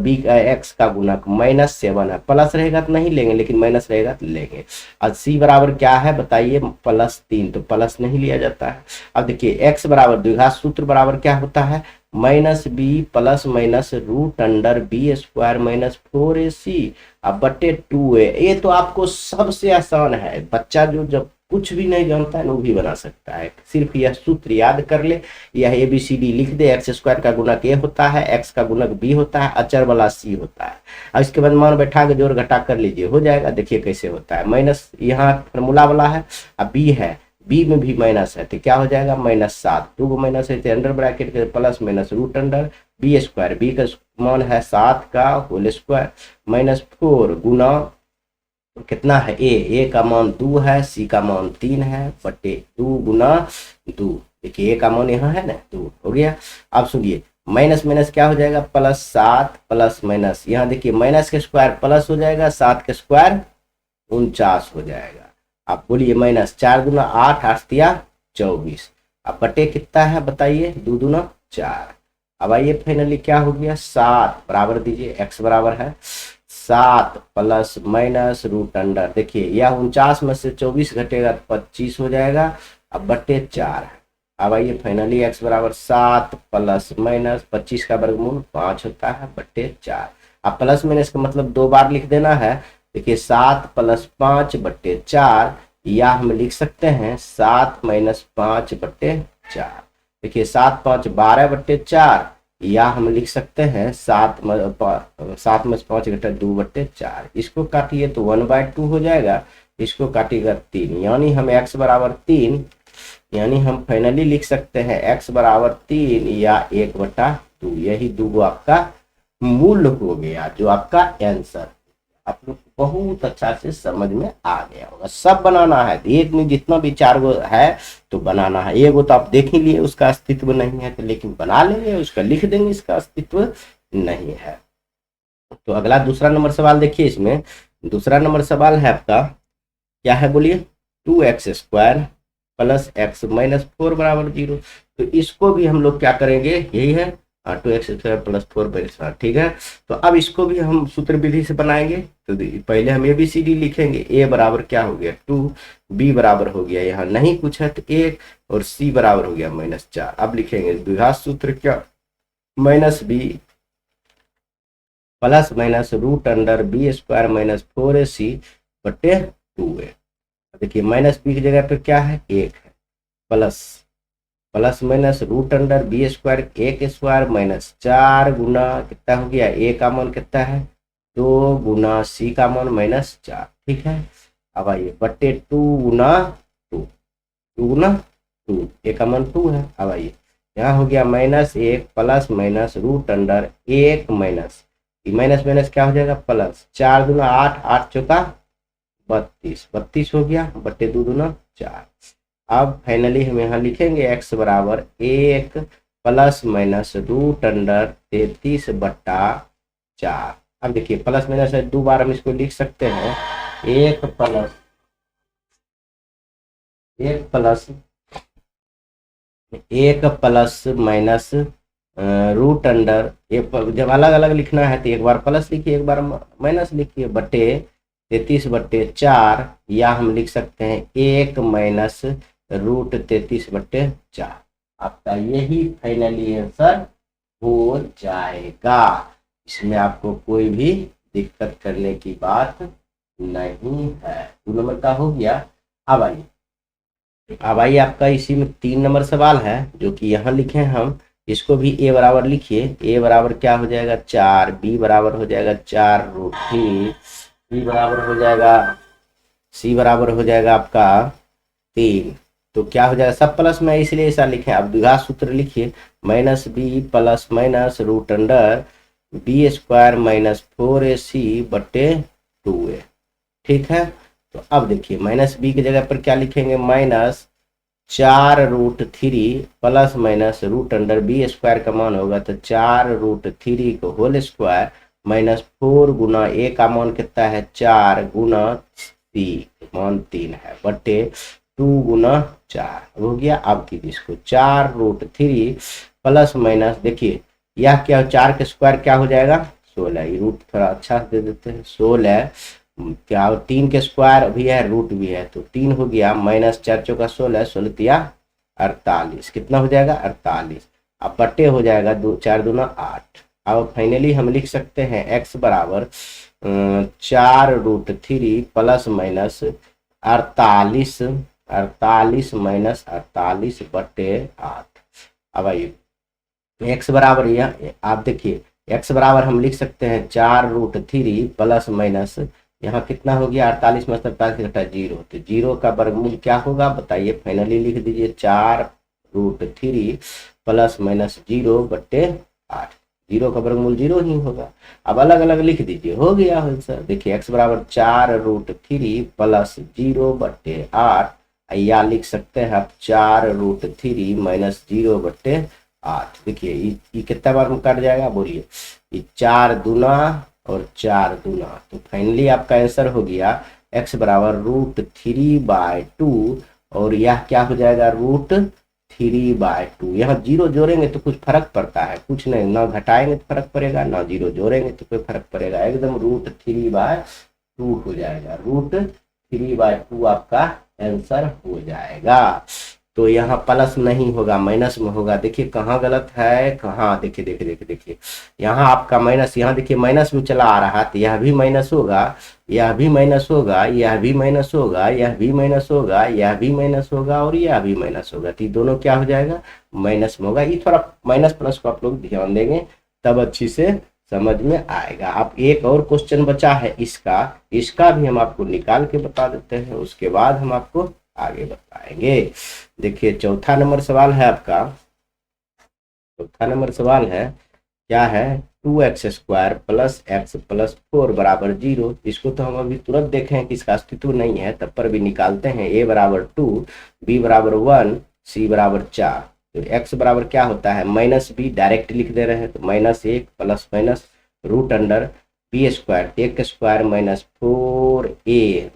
b का x का गुणक -7 है, प्लस रहेगा तो नहीं लेंगे, लेकिन माइनस रहेगा तो लेंगे। और c बराबर क्या है बताइए, +3, तो प्लस नहीं लिया जाता है। अब देखिए x बराबर द्विघात सूत्र बराबर क्या होता है, -b plus minus root under B square -4ac अब बटे 2a। ये तो आपको सबसे आसान है, बच्चा जो जब कुछ भी नहीं जानता है वो भी बना सकता है, सिर्फ यह सूत्र याद कर ले, यह ABCD लिख दे। एक्स स्क्वायर का गुणक a होता है, x का गुणक b होता है, अचर वाला c होता है। अब इसके बाद मान बैठा के जोड़ घटा कर लीजिए, हो जाएगा। देखिए कैसे होता है, माइनस यहाँ फॉर्मूला वाला है, अब b है, b में भी माइनस है तो क्या हो जाएगा -7, 2 को माइनस है तो अंडर ब्रैकेट के plus minus root under B square, B का मान है 7 का होल स्क्वायर -4 गुना कितना है ए का मान 2 है, सी का मान 3 है, बटे 2 गुना 2। देखिए ए का मान यहाँ है ना 2 हो गया। अब सुनिए माइनस माइनस क्या हो जाएगा, +7 प्लस माइनस, यहाँ देखिए माइनस के स्क्वायर प्लस हो जाएगा, 7 के स्क्वायर 49 हो जाएगा। आप बोलिए -4 गुना 8, 8 दिया 24, अब बटे कितना है बताइए, 2 दूना 4। अब आइए फाइनली क्या हो गया, 7 बराबर दीजिए, x बराबर है 7 प्लस माइनस रूट अंडर, देखिए यह 49 में से 24 घटेगा तो 25 हो जाएगा, अब बटे 4 है। अब आइए फाइनली x बराबर 7 प्लस माइनस 25 का वर्गमूल 5 होता है, बटे 4। अब प्लस माइनस का मतलब 2 बार लिख देना है। देखिए 7 प्लस 5 बटे 4, या हम लिख सकते हैं 7 माइनस 5 बटे 4। देखिए 7 5 12 बटे 4, या हम लिख सकते हैं 7 में 5 घटा 2 बटे 4। इसको काटिए तो 1/2 हो जाएगा, इसको काटिएगा 3, यानी हम x बराबर 3, यानी हम फाइनली लिख सकते हैं x बराबर 3 या 1/2। यही दो आपका मूल्य हो गया, जो आपका आंसर आप लोग बहुत अच्छा से समझ में आ गया होगा। सब बनाना है, एक में जितना भी 4 गो है तो बनाना है, एगो तो आप देख ही लिए उसका अस्तित्व नहीं है तो, लेकिन बना लेंगे उसका लिख देंगे इसका अस्तित्व नहीं है। तो अगला दूसरा नंबर सवाल देखिए, इसमें दूसरा नंबर सवाल है आपका क्या है बोलिए, 2x² प्लस x -4 बराबर 0। तो इसको भी हम लोग क्या करेंगे, यही है 2x² प्लस 4, ठीक है। तो अब इसको भी हम सूत्र विधि से बनाएंगे। तो पहले हम ABCD लिखेंगे, a बराबर क्या हो गया 2, b बराबर हो गया यहाँ नहीं कुछ है तो 1, और c बराबर हो गया -4। अब लिखेंगे द्विघात सूत्र क्या, -b plus minus root under B square -4ac बटे 2a। देखिए -b की जगह पे क्या है 1 है, plus minus root under B square 1 square -4 गुना कितना हो गया, a का मान कितना है 2 गुना c का मान -4, ठीक है। अब आइए बटे 2 गुना 2, a का मान 2 है। अब आइए यहाँ हो गया -1 plus minus root under 1 minus minus क्या हो जाएगा प्लस, 4 दूना 8, 8 चौका 32 हो गया, बटे 2 दूना 4। अब फाइनली हम यहाँ लिखेंगे x बराबर 1 प्लस माइनस रूट अंडर 33 बट्टा 4। अब देखिए प्लस माइनस है, 2 बार हम इसको लिख सकते हैं, 1 प्लस माइनस रूट अंडर, जब अलग अलग लिखना है तो एक बार प्लस लिखिए एक बार माइनस लिखिए, बटे 33 बटे 4, या हम लिख सकते हैं 1 माइनस रूट 33 बटे 4। आपका यही फाइनली आंसर हो जाएगा, इसमें आपको कोई भी दिक्कत करने की बात नहीं है। 2 नंबर का हो गया। अब आइए आपका इसी में 3 नंबर सवाल है जो कि यहाँ लिखे हैं हम, इसको भी a बराबर लिखिए, a बराबर क्या हो जाएगा 4, b बराबर हो जाएगा 4√3, c बराबर हो जाएगा आपका 3। तो क्या हो जाएगा, सब प्लस में इसलिए ऐसा लिखे। अब द्विघात सूत्र लिखिए, -b plus minus root under B square -4ac बटे 2a, ठीक है। तो अब देखिए -b की जगह पर क्या लिखेंगे, -4√3 plus minus root under B square का मान होगा तो 4√3 को होल स्क्वायर -4 गुना a का मान कितना है 4 गुना c मान 3 है, बटे 2 गुना 4 हो गया। अब कीजिए इसको 4√3 प्लस माइनस, देखिए यह क्या, 4 का स्क्वायर क्या हो जाएगा 16, ये रूट थोड़ा अच्छा दे देते हैं 16 क्या, 3 के स्क्वायर भी है रूट भी है, तो 3 हो गया माइनस 4 चौका 16, 16 तिया 48, कितना हो जाएगा 48। अब बट्टे हो जाएगा 2 4 दूना 8। अब फाइनली हम लिख सकते हैं x बराबर 4√3 प्लस माइनस 48, 48 माइनस 48 बट्टे 8। अब आइए x बराबर, यह आप देखिए x बराबर हम लिख सकते हैं 4√3 प्लस माइनस, यहाँ कितना हो गया 48 में 47 घटा 0, तो 0 का वर्गमूल क्या होगा बताइए, फाइनली लिख दीजिए 4√3 प्लस माइनस 0 बट्टे 8, 0 का वर्गमूल 0 ही होगा। अब अलग अलग लिख दीजिए, हो गया आंसर। देखिए x बराबर 4√3 प्लस 0 बट्टे 8, या लिख सकते हैं आप 4√3 माइनस 0 बट्टे 8। देखिए ये कितना बार में कट जाएगा बोलिए, ये 4 दूना और 4 दूना, तो फाइनली आपका आंसर हो गया x बराबर √3/2, और यह क्या हो जाएगा √3/2। यहाँ 0 जोड़ेंगे तो कुछ फर्क पड़ता है, कुछ नहीं, ना घटाएंगे तो फर्क पड़ेगा, ना 0 जोड़ेंगे तो कोई फर्क पड़ेगा, एकदम √3/2 हो जाएगा, √3/2 आपका आंसर हो जाएगा। तो यहाँ प्लस नहीं होगा, माइनस में होगा। देखिए कहाँ गलत है, कहाँ, देखिए देखिए देखिए देखिए, यहाँ आपका माइनस, यहाँ देखिए माइनस में चला आ रहा है, तो यह भी माइनस होगा, यह भी माइनस होगा, यह भी माइनस होगा, यह भी माइनस होगा, यह भी माइनस होगा, और यह भी माइनस होगा, तो ये दोनों क्या हो जाएगा माइनस में होगा। ये थोड़ा माइनस प्लस को आप लोग ध्यान देंगे तब अच्छी से समझ में आएगा। आप एक और क्वेश्चन बचा है इसका, इसका भी हम आपको निकाल के बता देते हैं, उसके बाद हम आपको आगे बताएंगे। देखिए चौथा नंबर सवाल है आपका, चौथा नंबर सवाल है क्या है, 2x² प्लस x प्लस 4 बराबर 0। इसको तो हम अभी तुरंत देखें कि इसका अस्तित्व नहीं है, तब पर भी निकालते हैं। a बराबर 2, b बराबर 1, c बराबर 4। तो x बराबर क्या होता है -b, डायरेक्ट लिख दे रहे हैं, तो -1 plus minus √b² 1² minus 4ac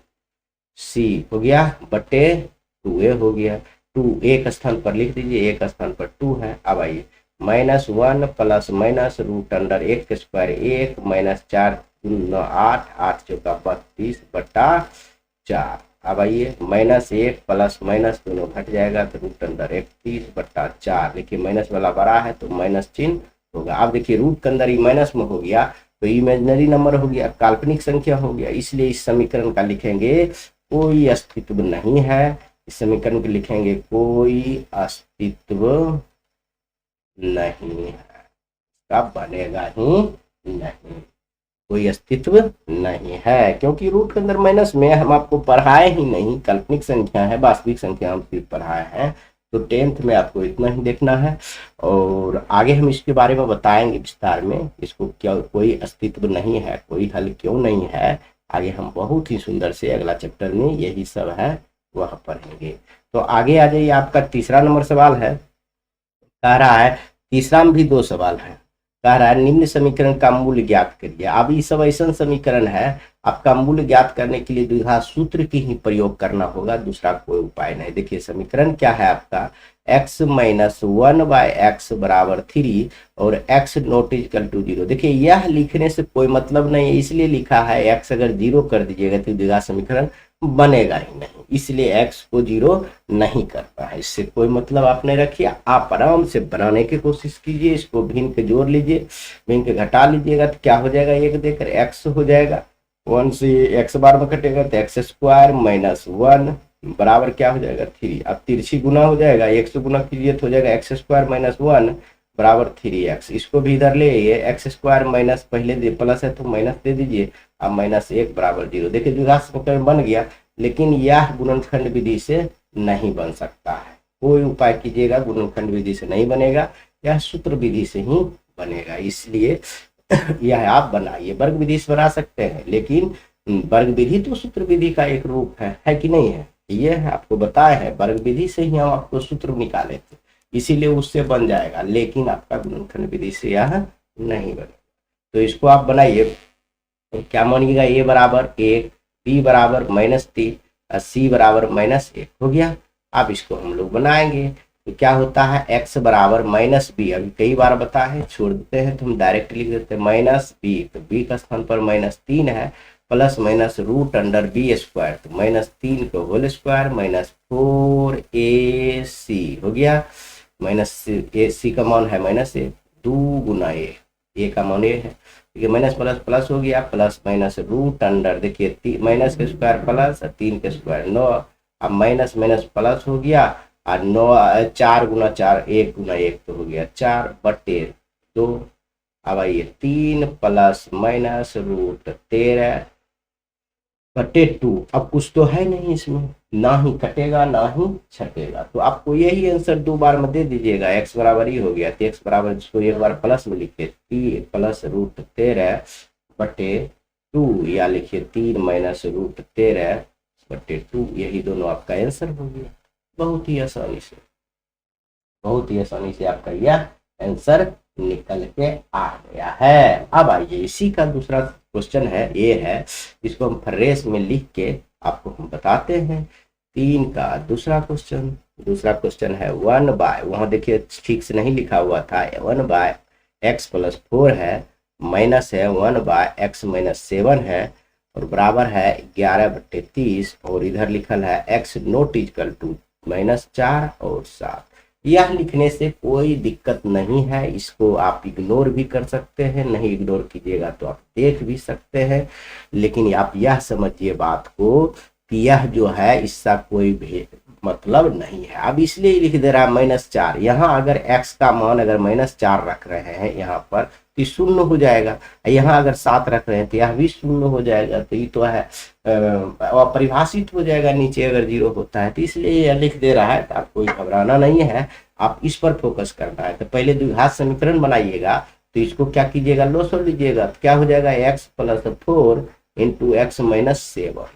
हो गया बटे 2a हो गया। 2 एक स्थान पर लिख दीजिए, एक स्थान पर 2 है। अब आइए -1 प्लस माइनस √1² 1 माइनस 4 8 8 चौका 32 बटा 4। अब आइए -1 प्लस माइनस दोनों घट जाएगा, तो √31 बटा 4। देखिए माइनस वाला बड़ा है तो माइनस चिन्ह होगा। अब देखिए रूट के अंदर ही माइनस में हो गया, तो इमेजिनरी नंबर हो गया, काल्पनिक संख्या हो गया, इसलिए इस समीकरण का लिखेंगे कोई अस्तित्व नहीं है। इस समीकरण को लिखेंगे कोई अस्तित्व नहीं है, इसका बनेगा ही नहीं, कोई अस्तित्व नहीं है, क्योंकि रूट के अंदर माइनस में हम आपको पढ़ाए ही नहीं, काल्पनिक संख्या है, वास्तविक संख्या हम सिर्फ पढ़ाए हैं। तो 10th में आपको इतना ही देखना है, और आगे हम इसके बारे में बताएंगे विस्तार में, इसको क्या कोई अस्तित्व नहीं है, कोई हल क्यों नहीं है, आगे हम बहुत ही सुंदर से अगला चैप्टर में यही सब है वह पढ़ेंगे। तो आगे आ जाइए, आपका तीसरा नंबर सवाल है, कह रहा है तीसरा में भी 2 सवाल है, कह रहा है निम्न समीकरण का मूल्य ज्ञात करिए। अब ये सब ऐसा समीकरण है, आपका मूल्य ज्ञात करने के लिए द्विघात सूत्र की ही प्रयोग करना होगा, दूसरा कोई उपाय नहीं। देखिए समीकरण क्या है आपका, x - 1/x बराबर 3 और x नॉट इक्वल टू 0। देखिए यह लिखने से कोई मतलब नहीं है, इसलिए लिखा है x अगर 0 कर दीजिएगा तो द्विघात समीकरण बनेगा ही नहीं, इसलिए x को 0 नहीं करना है, इससे कोई मतलब आप नहीं रखिए, आप आराम से बनाने की कोशिश कीजिए। इसको भिन्न के जोड़ लीजिए, भिन्न के घटा लीजिएगा तो क्या हो जाएगा, एक देकर x हो जाएगा, 1 से x बार में कटेगा तो x² माइनस 1 बराबर क्या हो जाएगा 3। अब तिरछी गुना हो जाएगा, 1 से गुना कीजिए तो हो जाएगा x² माइनस 1 बराबर 3x। इसको भी इधर ले आइए, x² माइनस पहले दे प्लस है तो माइनस दे दीजिए, अब -1 बराबर 0। देखिए द्विघात समीकरण बन गया, लेकिन यह गुणनखंड विधि से नहीं बन सकता है, कोई उपाय कीजिएगा गुणनखंड विधि से नहीं बनेगा, यह सूत्र विधि से ही बनेगा, इसलिए यह आप बनाइए। वर्ग विधि से बना सकते हैं, लेकिन वर्ग विधि तो सूत्र विधि का एक रूप है कि नहीं है, ये है आपको बताया है, वर्ग विधि से ही हम आपको सूत्र निकाले थे, इसीलिए उससे बन जाएगा, लेकिन आपका गुणनखंड विधि से यह नहीं बनेगा। तो इसको आप बनाइए, तो क्या मानिएगा, a बराबर 1, b बराबर -3 और c बराबर -1 हो गया। अब इसको हम लोग बनाएंगे, तो क्या होता है x बराबर माइनस बी। अभी कई बार बता है, छोड़ देते हैं तो हम डायरेक्ट लिख देते हैं माइनस बी, तो b का स्थान पर -3 है, plus minus root under B square, तो -3 का होल स्क्वायर माइनस 4ac हो गया। माइनस ए सी का मान है -a, 2 गुना ए का मान ए है, ठीक है। माइनस प्लस प्लस हो गया, प्लस माइनस रूट अंडर, देखिए माइनस के स्क्वायर प्लस 3 के स्क्वायर 9, अब माइनस माइनस प्लस हो गया, और 9 4 गुना 4 1 गुना 1 तो हो गया 4 बटे 2। अब आइए 3 प्लस माइनस रूट 13 बटे 2। अब कुछ तो है नहीं इसमें, ना ही कटेगा ना ही छटेगा, तो आपको यही आंसर 2 बार में दे दीजिएगा। x बराबर ही हो गया, तो x बराबर इसको एक बार प्लस में लिखिए 3 प्लस रूट 13 बटे 2, या लिखिए 3 माइनस रूट 13 बटे 2, यही दोनों आपका आंसर हो गया। बहुत ही आसानी से, बहुत ही आसानी से आपका यह आंसर निकल के आ गया है। अब आइए इसी का दूसरा क्वेश्चन है, ये है, इसको हम फ्रेश में लिख के आपको हम बताते हैं। 3 का दूसरा क्वेश्चन, दूसरा क्वेश्चन है 1 बाय, वहां देखिए ठीक से नहीं लिखा हुआ था, 1 बाय एक्स प्लस 4 है, माइनस है 1 बाय एक्स माइनस 7 है, और बराबर है 11 बटे 30, और इधर लिखल है x नॉट इक्वल टू -4 और 7। यह लिखने से कोई दिक्कत नहीं है, इसको आप इग्नोर भी कर सकते हैं, नहीं इग्नोर कीजिएगा तो आप देख भी सकते हैं, लेकिन आप यह समझिए बात को कि यह जो है इसका कोई भी मतलब नहीं है। अब इसलिए लिख दे रहा है -4, यहाँ अगर x का मान अगर -4 रख रहे हैं यहाँ पर तो शून्य हो जाएगा, यहाँ अगर 7 रख रहे हैं तो यह भी शून्य हो जाएगा, तो ये तो है अपरिभाषित हो जाएगा नीचे अगर 0 होता है, तो इसलिए यह लिख दे रहा है। तो आपको घबराना नहीं है, आप इस पर फोकस करना है। तो पहले द्विघात समीकरण बनाइएगा, तो इसको क्या कीजिएगा, लॉसर लीजिएगा, तो क्या हो जाएगा x plus 4 into x minus 7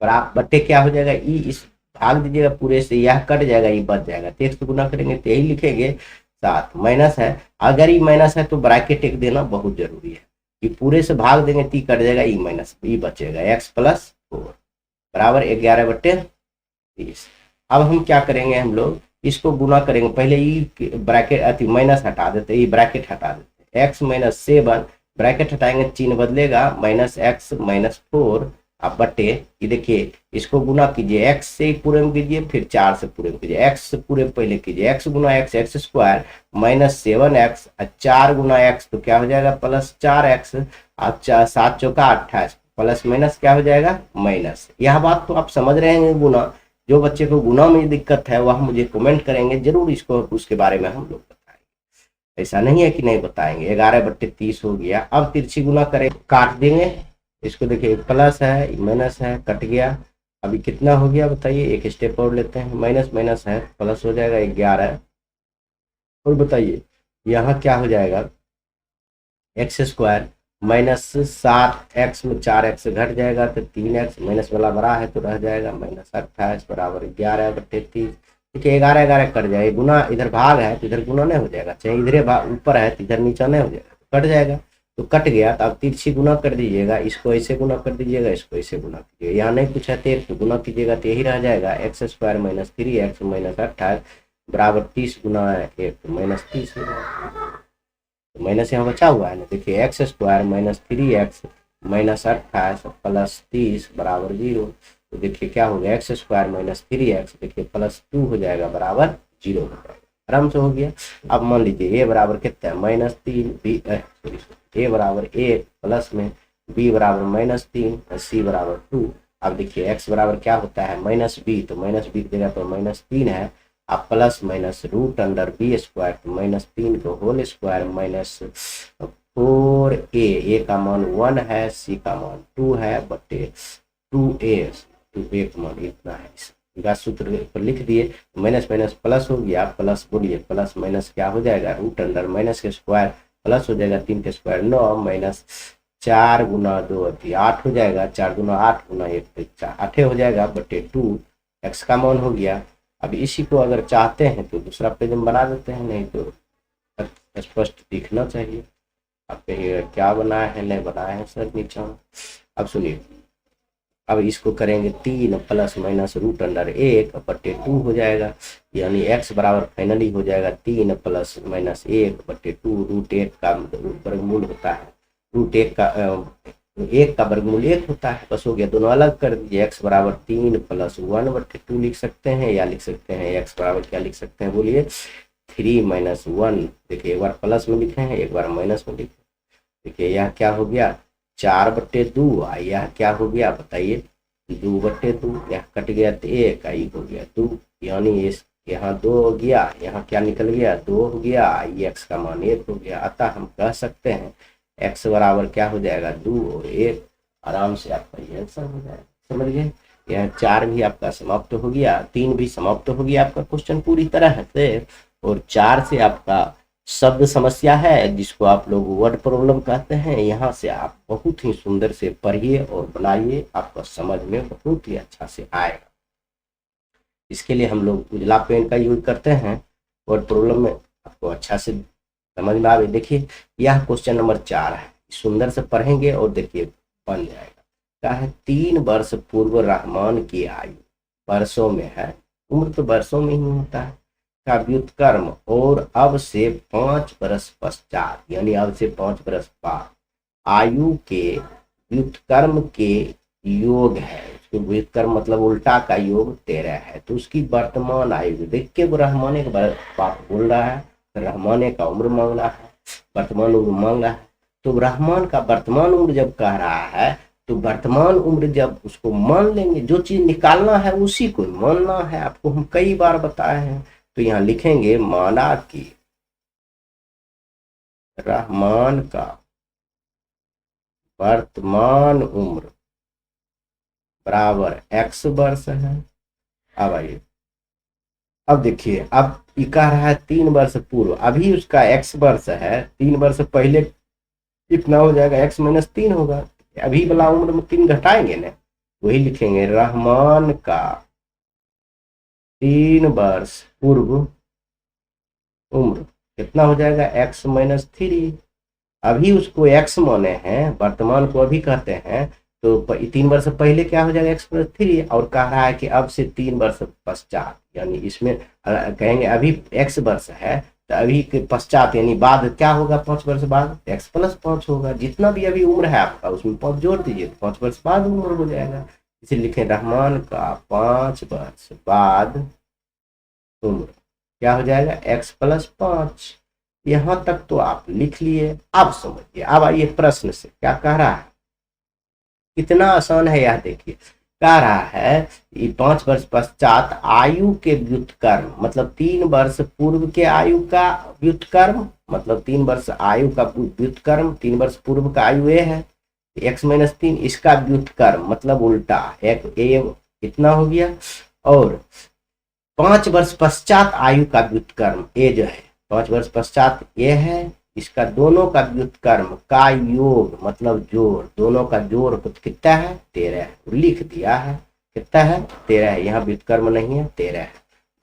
बराबर बट्टे क्या हो जाएगा ई, इस भाग दीजिएगा पूरे से, यह कट जाएगा, ये बच जाएगा, तो x गुना करेंगे तो यही लिखेंगे 7, माइनस है, अगर ये माइनस है तो ब्रैकेट एक देना बहुत जरूरी है, कि पूरे से भाग देंगे तो कट जाएगा, ई माइनस ई बचेगा, x प्लस 4 बराबर 11 बटे 30। अब हम क्या करेंगे, हम लोग इसको गुना करेंगे, पहले ई ब्रैकेट अति माइनस हटा देते, ये ब्रैकेट हटा देते, x माइनस 7 ब्रैकेट हटाएंगे चिन्ह बदलेगा, माइनस एक्स माइनस 4 अब बटे, ये देखिए इसको गुना कीजिए, x से पूरे में कीजिए, फिर 4 से पूरे में कीजिए, x से पूरे पहले कीजिए, x गुना x x square minus 7x, 4 गुना x तो क्या हो जाएगा प्लस 4x, अब 7 चौका 28, प्लस माइनस क्या हो जाएगा माइनस। यह बात तो आप समझ रहे हैं गुना, जो बच्चे को गुना में दिक्कत है वह मुझे कमेंट करेंगे, जरूर इसको उसके बारे में हम लोग बताएंगे, ऐसा नहीं है कि नहीं बताएंगे। 11 बट्टे 30 हो गया, अब तिरछी गुना करें, काट देंगे इसको, देखिए प्लस है माइनस है, कट गया, अभी कितना हो गया बताइए, एक स्टेप और लेते हैं, माइनस माइनस है प्लस हो जाएगा 11, और बताइए यहाँ क्या हो जाएगा, एक्स स्क्वायर माइनस 7x में 4x घट जाएगा तो 3x, माइनस वाला बड़ा है तो रह जाएगा -28 बराबर 11 बटे 30, ठीक है। 11 11 कट जाएगा, गुना इधर भाग है तो इधर गुना नहीं हो जाएगा, चाहे इधर ऊपर है तो इधर नीचा नहीं हो जाएगा, कट जाएगा, तो कट गया, तो अब तिरछी गुना कर दीजिएगा, इसको ऐसे गुना कर दीजिएगा, इसको ऐसे गुना कीजिएगा, यहाँ नहीं पूछा तो गुना कीजिएगा तो यही रह जाएगा, x square minus 3x minus 28 बराबर 30 गुना 1 माइनस 30 हो जाएगा, तो माइनस यहाँ बचा हुआ है ना, देखिए x square minus 3x minus 28 plus 30 बराबर 0, तो देखिए क्या हो गया, एक्स स्क्वायर माइनस 3x देखिए प्लस 2 हो जाएगा बराबर 0 हो जाएगा, आराम से हो गया। अब मान लीजिए ए बराबर कितना है -3, बी ए बराबर 1 प्लस में बी बराबर -3 और सी बराबर 2। अब देखिए एक्स बराबर क्या होता है -b, तो -b की जगह पर -3 है, अब plus minus root under B square, तो -3 को होल स्क्वायर माइनस 4a, ए का मान 1 है, सी का मान 2 है बटे 2a, 2a का मान इतना है, इसका सूत्र पर लिख दिए, माइनस माइनस प्लस हो गया, प्लस बोलिए प्लस माइनस क्या हो जाएगा, रूट अंडर माइनस के स्क्वायर प्लस हो जाएगा 3 के स्क्वायर 9 माइनस 4 गुना 2 8 हो जाएगा, 4 गुना 8 गुना 1 8 हो जाएगा बटे 2, एक्स का मान हो गया। अब इसी को अगर चाहते हैं तो दूसरा पेज में बना देते हैं, नहीं तो स्पष्ट दिखना चाहिए, आप कहिएगा क्या बनाया है, नहीं बनाया है सर नीचे। अब सुनिए, अब इसको करेंगे 3 प्लस माइनस रूट अंडर 1 बटे 2 हो जाएगा, यानी x बराबर फाइनली हो जाएगा 3 प्लस माइनस 1/2 √1 का वर्गमूल होता है। √1 का 1 का वर्गमूल 1 होता है। बस हो गया, दोनों अलग कर दीजिए। x बराबर 3 प्लस 1/2 लिख सकते हैं, या लिख सकते हैं x बराबर क्या लिख सकते हैं बोलिए, 3 माइनस 1। देखिए एक बार प्लस में लिखे हैं, एक बार माइनस में लिखे। देखिए यह क्या हो गया 4/2, यह क्या हो गया बताइए 2/2। यह कट गया तो 1, आई हो गया 2, यानी इस यहाँ 2 हो गया, यहाँ क्या निकल गया 2 हो गया, x का मान 1 हो गया। अतः हम कह सकते हैं x बराबर क्या हो जाएगा 2 और 1। आराम से आपका ये आंसर हो जाएगा, समझ गए। यह 4 भी आपका समाप्त हो गया, 3 भी समाप्त हो गया आपका क्वेश्चन पूरी तरह से। और 4 से आपका शब्द समस्या है, जिसको आप लोग वर्ड प्रॉब्लम कहते हैं। यहाँ से आप बहुत ही सुंदर से पढ़िए और बनाइए, आपको समझ में बहुत ही अच्छा से आएगा। इसके लिए हम लोग उजला पेन का यूज करते हैं। वर्ड प्रॉब्लम में आपको अच्छा से समझ में आवे। देखिए यह क्वेश्चन नंबर 4 है, सुंदर से पढ़ेंगे और देखिए बन जाएगा। क्या है 3 वर्ष पूर्व रहमान की आयु, वर्षों में है, उम्र तो वर्षों में ही होता है, का व्युत्क्रम और अब से 5 वर्ष पश्चात, यानी अब से 5 वर्ष बाद आयु के व्युत्क्रम के योग है। उसके व्युत्क्रम मतलब उल्टा का योग 13 है। तो उसकी वर्तमान आयु देख के वो रहमाने का बात बोल रहा है, रहमाने का उम्र मांग रहा है, वर्तमान उम्र मांग रहा है। तो रहमान का वर्तमान उम्र जब कह रहा है, तो वर्तमान उम्र जब उसको मान लेंगे, जो चीज निकालना है उसी को मानना है, आपको हम कई बार बताए हैं। तो यहाँ लिखेंगे माना कि रहमान का वर्तमान उम्र बराबर x वर्ष है। अब आइए, अब देखिए, अब ये कह रहा है 3 वर्ष पूर्व, अभी उसका x वर्ष है, 3 वर्ष पहले कितना हो जाएगा, x माइनस 3 होगा। अभी वाला उम्र में 3 घटाएंगे ना, वही लिखेंगे रहमान का 3 वर्ष पूर्व उम्र कितना हो जाएगा x माइनस 3। अभी उसको x माने हैं, वर्तमान को अभी कहते हैं, तो 3 वर्ष पहले क्या हो जाएगा x प्लस 3, और कह रहा है कि अब से 3 वर्ष पश्चात, यानी इसमें कहेंगे अभी x वर्ष है, तो अभी के पश्चात यानी बाद क्या होगा, 5 वर्ष बाद x प्लस 5 होगा। जितना भी अभी उम्र है आपका उसमें 5 जोड़ दीजिए, तो 5 वर्ष बाद उम्र हो जाएगा। इसे लिखे रहमान का 5 वर्ष बाद उम्र क्या हो जाएगा x प्लस 5। यहां तक तो आप लिख लिए। अब समझिए, अब आइए प्रश्न से क्या कह रहा है, कितना आसान है यह देखिए। कह रहा है ये 5 वर्ष पश्चात आयु के व्युत्क्रम, मतलब 3 वर्ष पूर्व के आयु का व्युत्क्रम, मतलब 3 वर्ष आयु का व्युत्क्रम, 3 वर्ष पूर्व का आयु ये है x माइनस 3, इसका व्युत्क्रम मतलब उल्टा एक ए इतना हो गया, और 5 वर्ष पश्चात आयु का व्युत्क्रम ए जो है 5 वर्ष पश्चात ये है, इसका दोनों का व्युत्क्रम का योग मतलब जोड़, दोनों का जोड़ कितना है 13, लिख दिया है कितना है 13 है, यहाँ व्युत्क्रम नहीं है 13 है।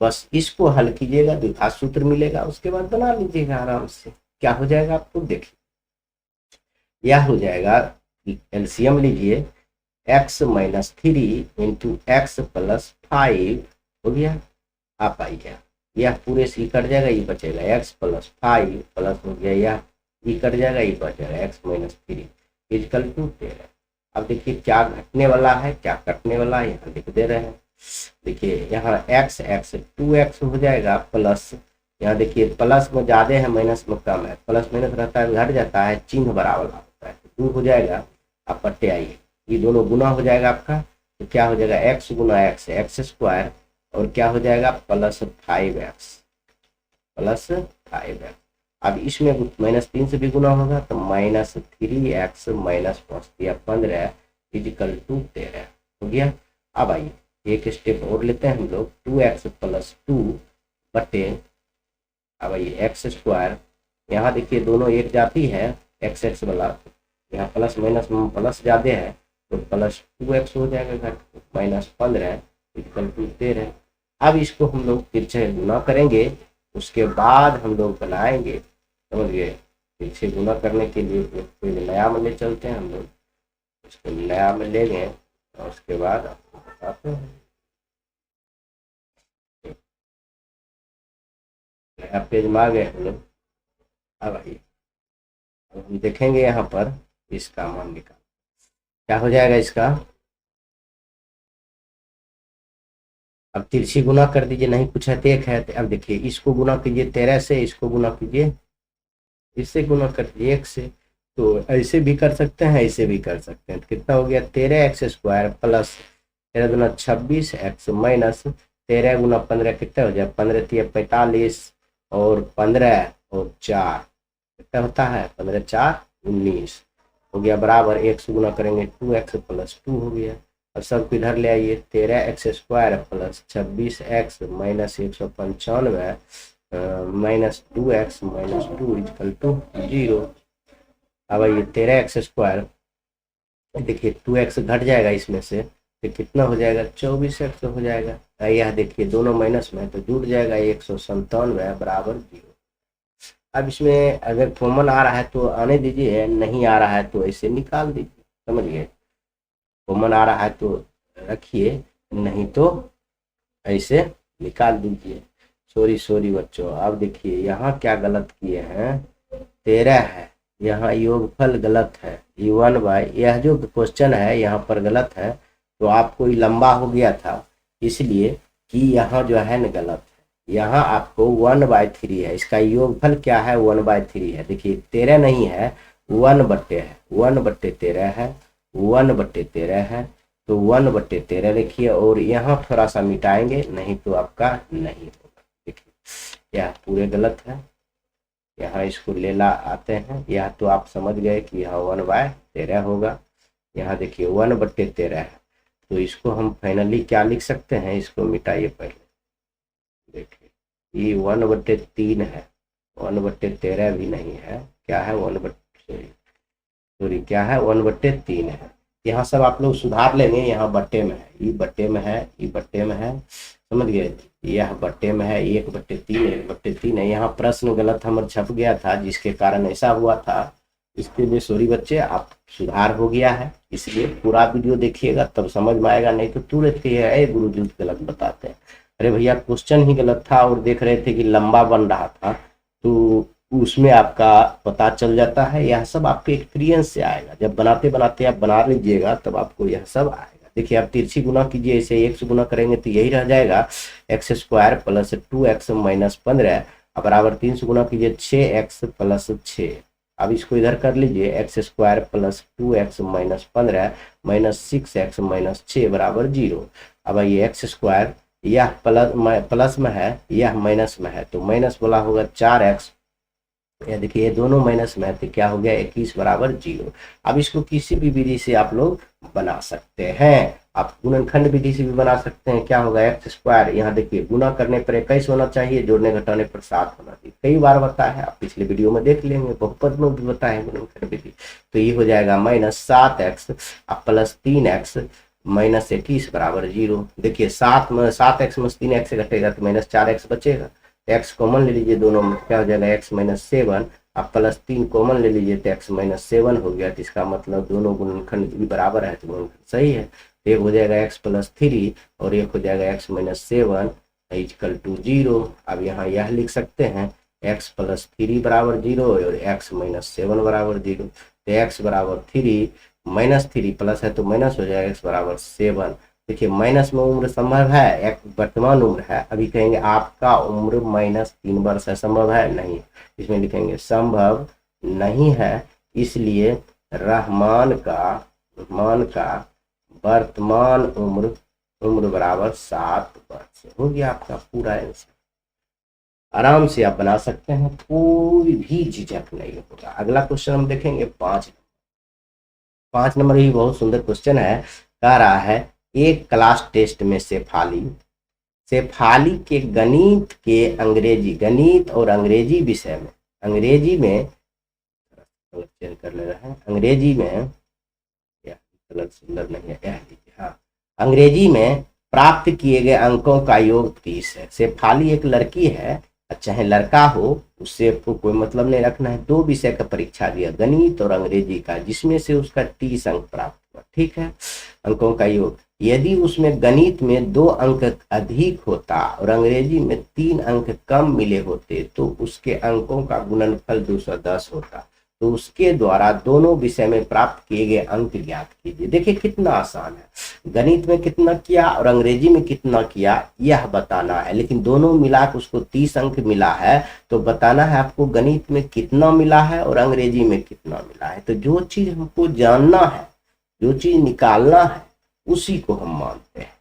बस इसको हल कीजिएगा, द्विघात सूत्र मिलेगा, उसके बाद बना लीजिएगा आराम से। क्या हो जाएगा आपको देखिए, यह हो जाएगा एलसीएम लीजिए, x minus 3 into x plus 5 हो गया। आप आइए, यह पूरे से कट जाएगा, ये बचेगा x प्लस 5 प्लस हो गया, यह ये कट जाएगा, ये बचेगा x माइनस 3 इक्वल टू 13। अब देखिए क्या घटने वाला है क्या कटने वाला है, यहाँ लिख दे रहे हैं। देखिए यहाँ x 2x हो जाएगा, प्लस यहाँ देखिए प्लस में ज्यादा है माइनस में कम है, प्लस माइनस रहता है घट जाता है, चिन्ह बराबर होता है, 2 हो जाएगा। आप पट्टे आइए, ये दोनों गुना हो जाएगा आपका, तो क्या हो जाएगा x गुना x स्क्वायर, और क्या हो जाएगा प्लस 5x प्लस 5x। अब इसमें माइनस 3 से भी गुना होगा, तो minus 3x minus 15 is equal to 13 हो गया। अब आइए एक स्टेप और लेते हैं हम लोग, 2x प्लस 2 बटे, अब आइए एक्स स्क्वायर, यहाँ देखिए दोनों एक जाती है x वाला, यहाँ प्लस माइनस में प्लस ज्यादा है, तो प्लस 2x हो जाएगा घट, माइनस 15 इक्वल टू 13। अब इसको हम लोग फिर से गुना करेंगे, उसके बाद हम लोग बनाएंगे, समझ गए। फिर से गुना करने के लिए कोई नया में ले चलते हैं हम लोग, उसको नया में ले गए और उसके बाद आपको बताते हैं। अब पेज में आ गए हम लोग। अब आइए, अब हम देखेंगे यहाँ पर इसका मान निकाल, क्या हो जाएगा इसका। अब तिरछी गुना कर दीजिए, नहीं कुछ है तो एक है, तो अब देखिए इसको गुना कीजिए 13 से, इसको गुना कीजिए, इससे गुना कर दीजिए 1 से। तो ऐसे भी कर सकते हैं, ऐसे भी कर सकते हैं। तो कितना हो गया 13x² प्लस 13 × 26 x माइनस 13 × 15 कितना हो जाए 15 × 45 और 15 और 4 कितना होता है 15 × 4 19 हो गया, बराबर 1 से गुना करेंगे 2x + 2 हो गया। अब सबको इधर ले आइए, 13x² plus 26x minus 195 minus 2x minus 2 = 0। अब आइए 13x², देखिए 2x घट जाएगा इसमें से, तो कितना हो जाएगा 24x हो जाएगा। यह देखिए दोनों माइनस में तो जुड़ जाएगा 197 बराबर 0। अब इसमें अगर कॉमन आ रहा है तो आने दीजिए, नहीं आ रहा है तो ऐसे निकाल दीजिए, समझिए। कॉमन आ रहा है तो रखिए, नहीं तो ऐसे निकाल दीजिए। सॉरी बच्चों, अब देखिए यहाँ क्या गलत किए हैं, 13 है, यहाँ योगफल गलत है, यह जो क्वेश्चन है यहाँ पर गलत है। तो आपको ये लंबा हो गया था इसलिए कि यहाँ जो है न गलत है, यहाँ आपको 1/3 है, इसका योगफल क्या है 1/3 है। देखिए 13 नहीं है, 1/13 है, 1/13 है, तो 1/13 लिखिए और यहाँ थोड़ा सा मिटाएंगे, नहीं तो आपका नहीं होगा। देखिए यह पूरे गलत है, यहाँ इसको ले ला आते हैं, यह तो आप समझ गए कि यहाँ 1/13 होगा। यहाँ देखिए 1/13 है, तो इसको हम फाइनली क्या लिख सकते हैं, इसको मिटाइए पहले। देखिए ये 1/3 है, 1/13 भी नहीं है, क्या है 1/3 है। यहाँ सब आप लोग सुधार लेंगे, यहाँ बट्टे में है, ये बट्टे में है, ये बट्टे में है, समझ गए। यह बट्टे में है 1/3 है। यहाँ प्रश्न गलत हमारा छप गया था, जिसके कारण ऐसा हुआ था, इसके लिए सॉरी बच्चे, आप सुधार हो गया है, इसलिए पूरा वीडियो देखिएगा तब समझ में आएगा, नहीं तो तुरंत के गुरुजी गलत बताते हैं। अरे भैया क्वेश्चन ही गलत था और देख रहे थे कि लंबा बन रहा था, तो उसमें आपका पता चल जाता है। यह सब आपके एक्सपीरियंस से आएगा, जब बनाते बनाते आप बना लीजिएगा तब आपको यह सब आएगा। देखिए आप तिरछी गुना कीजिए, इसे 1 से गुना करेंगे तो यही रह जाएगा x² प्लस 2x माइनस 15 बराबर 3 से गुना कीजिए 6x प्लस 6। अब इसको इधर कर लीजिए, x² plus 2x minus 15 minus 6x minus 6 बराबर 0। अब ये x², यह प्लस में है, यह माइनस में है, तो माइनस वाला होगा 4x, यह देखिए ये दोनों माइनस में है, तो क्या हो गया 21 बराबर 0। अब इसको किसी भी विधि से आप लोग बना सकते हैं, आप गुणनखंड विधि से भी बना सकते हैं। क्या होगा x², यहाँ देखिए गुना करने पर 21 होना चाहिए, जोड़ने घटाने पर 7 होना चाहिए, कई बार बताया है, आप पिछले वीडियो में देख लेंगे, बहुपद में भी बताया है गुणनखंड विधि। तो ये हो जाएगा minus 7x plus 3x minus 21 बराबर 0। देखिए 7x में 3x घटेगा तो माइनस 4x बचेगा, x कॉमन ले लीजिए, दोनों में क्या हो जाएगा x माइनस 7, आप प्लस 3 कॉमन ले लीजिए तो x माइनस 7 हो गया। तो इसका मतलब दोनों गुणनखंड भी बराबर है, तो गुणनखंड सही है। एक हो जाएगा x प्लस 3 और एक हो जाएगा x माइनस 7 = 0। अब यहाँ यह लिख सकते हैं x प्लस 3 बराबर 0 और x माइनस 7 बराबर 0। तो x बराबर 3 माइनस 3 प्लस है तो माइनस हो जाएगा, x बराबर 7। देखिए माइनस में उम्र संभव है, एक वर्तमान उम्र है, अभी कहेंगे आपका उम्र -3 वर्ष है, संभव है नहीं, इसमें लिखेंगे संभव नहीं है, इसलिए रहमान का वर्तमान उम्र बराबर 7 वर्ष। हो गया आपका पूरा आंसर, आराम से आप बना सकते हैं, कोई भी झिझक नहीं होगा। अगला क्वेश्चन हम देखेंगे 5 नंबर। ही बहुत सुंदर क्वेश्चन है, कह रहा है एक क्लास टेस्ट में शेफाली के गणित और अंग्रेजी विषय में, अंग्रेजी में चेंज कर ले रहे हैं, अंग्रेजी में कलर सुंदर नहीं है, यह लीजिए, हाँ, अंग्रेजी में प्राप्त किए गए अंकों का योग 30 है। शेफाली एक लड़की है, चाहे लड़का हो, उससे आपको कोई मतलब नहीं रखना है। 2 विषय का परीक्षा दिया, गणित और अंग्रेजी का, जिसमें से उसका 30 अंक प्राप्त हुआ, ठीक है, अंकों का योग। यदि उसमें गणित में 2 अंक अधिक होता और अंग्रेजी में 3 अंक कम मिले होते तो उसके अंकों का गुणनफल 210 होता। तो उसके द्वारा दोनों विषय में प्राप्त किए गए अंक ज्ञात कीजिए। देखिए कितना आसान है, गणित में कितना किया और अंग्रेजी में कितना किया यह बताना है, लेकिन दोनों मिलाकर उसको 30 अंक मिला है। तो बताना है आपको गणित में कितना मिला है और अंग्रेजी में कितना मिला है। तो जो चीज हमको जानना है, जो चीज निकालना है, उसी को हम मानते हैं।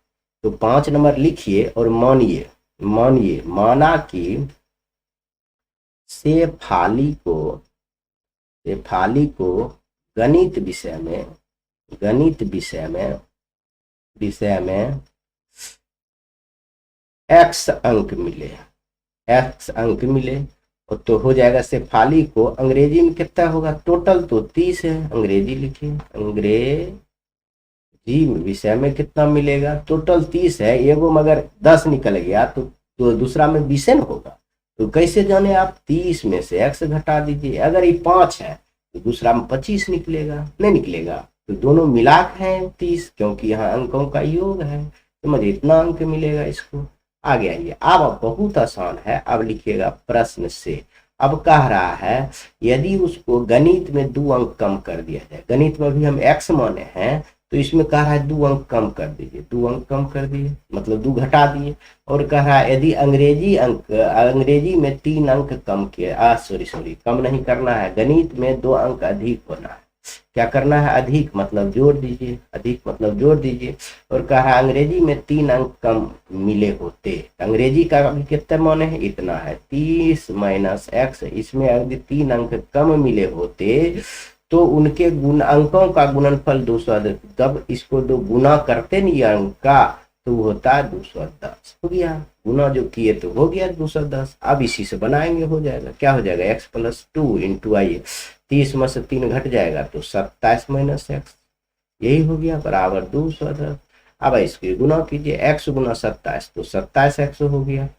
तो 5 नंबर लिखिए और मानिए, माना कि शेफाली को गणित विषय में x अंक मिले और तो हो जाएगा। शेफाली को अंग्रेजी में कितना होगा, टोटल तो 30 है, अंग्रेजी लिखिए, अंग्रेजी विषय में कितना मिलेगा, टोटल 30 है, एगो मगर 10 निकल गया तो दूसरा में 20 न होगा। तो कैसे जाने आप, 30 में से x घटा दीजिए, अगर ये 5 है तो दूसरा में 25 निकलेगा, नहीं निकलेगा, तो दोनों मिला के हैं 30, क्योंकि यहाँ अंकों का योग है, तो मुझे इतना अंक मिलेगा। इसको आगे आइए, अब बहुत आसान है, अब लिखिएगा प्रश्न से। अब कह रहा है यदि उसको गणित में 2 अंक कम कर दिया जाए, गणित में भी हम x माने हैं, तो इसमें कह रहा है 2 अंक कम कर दीजिए, 2 अंक कम कर दिए मतलब 2 घटा दिए। और कह रहा है यदि अंग्रेजी में 3 अंक कम किए, सॉरी कम नहीं करना है, गणित में 2 अंक अधिक होना है। क्या करना है, अधिक मतलब जोड़ दीजिए, अधिक मतलब जोड़ दीजिए। और कहा अंग्रेजी में 3 अंक कम मिले होते, अंग्रेजी का अभी कितना माने है, इतना है 30 माइनस x, इसमें अगर 3 अंक कम मिले होते तो उनके अंकों का गुणनफल 210, जब इसको 2 गुना करते नहीं अंक का तो होता है 210, हो गया गुना जो किए तो हो गया 210। अब इसी से बनाएंगे, हो जाएगा, क्या हो जाएगा, x + 2 इंटू आइए 30 में से 3 घट जाएगा तो 27 माइनस x, यही हो गया बराबर 210। अब इसके गुना कीजिए, x गुना 27 तो 27x हो गया,